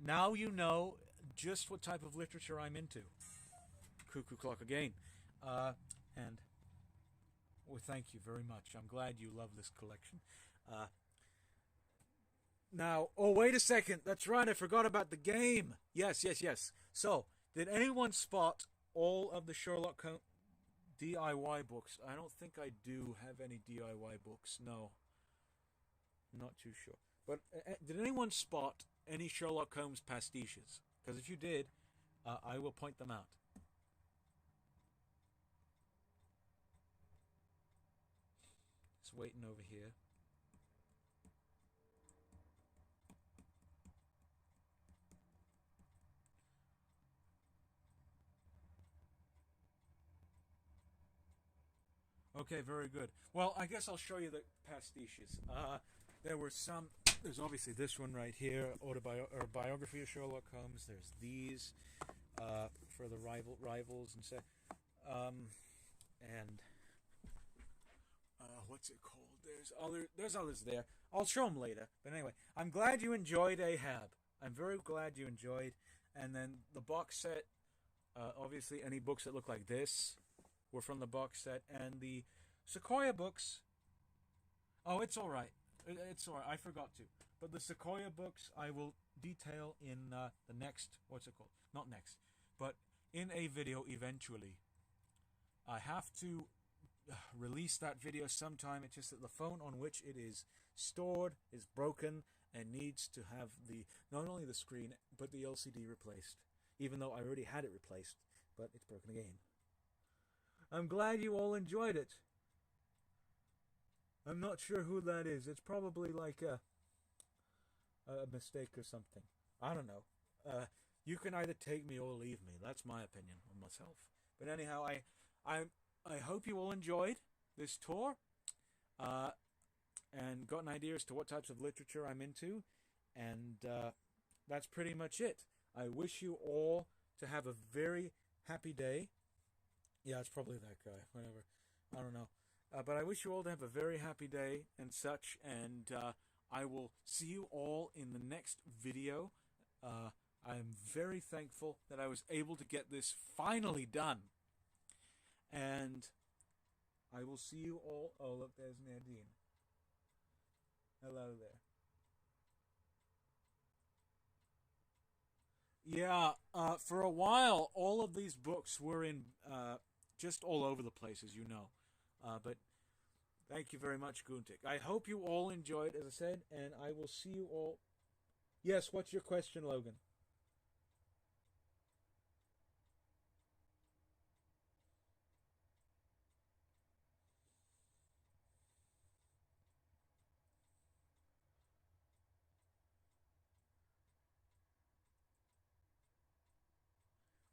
now you know just what type of literature I'm into. Cuckoo clock again. And well, thank you very much. I'm glad you love this collection. Now, oh, wait a second. That's right. I forgot about the game. Yes. So, did anyone spot all of the Sherlock Holmes DIY books? I don't think I do have any DIY books. No. I'm not too sure. But did anyone spot any Sherlock Holmes pastiches? Because if you did, I will point them out. Just waiting over here. Okay, very good. Well, I guess I'll show you the pastiches. There were some. There's obviously this one right here, biography of Sherlock Holmes. There's these for the rivals and so. And what's it called? There's others there. I'll show them later. But anyway, I'm glad you enjoyed Ahab. I'm very glad you enjoyed. And then the box set. Obviously, any books that look like this were from the box set, and the Sequoia books. Oh, it's all right. It's all right. I forgot to. But the Sequoia books I will detail in the next. What's it called? Not next, but in a video eventually. I have to release that video sometime. It's just that the phone on which it is stored is broken and needs to have not only the screen but the LCD replaced. Even though I already had it replaced, but it's broken again. I'm glad you all enjoyed it. I'm not sure who that is. It's probably like a mistake or something. I don't know. You can either take me or leave me. That's my opinion on myself. But anyhow, I hope you all enjoyed this tour and got an idea as to what types of literature I'm into. And that's pretty much it. I wish you all to have a very happy day. Yeah, it's probably that guy. Whatever. I don't know. But I wish you all to have a very happy day and such. And I will see you all in the next video. I'm very thankful that I was able to get this finally done. And I will see you all. Oh, look, there's Nadine. Hello there. Yeah, for a while, all of these books were in just all over the place, as you know. But thank you very much, Guntik. I hope you all enjoyed, as I said, and I will see you all. Yes, what's your question, Logan?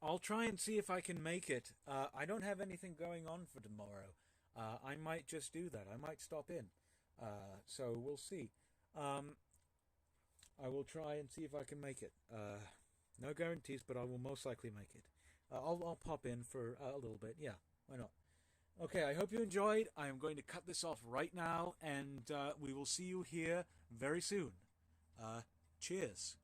I'll try and see if I can make it. I don't have anything going on for tomorrow. I might just do that. I might stop in. So we'll see. I will try and see if I can make it. No guarantees, but I will most likely make it. I'll pop in for a little bit. Yeah, why not? Okay, I hope you enjoyed. I am going to cut this off right now, and we will see you here very soon. Cheers.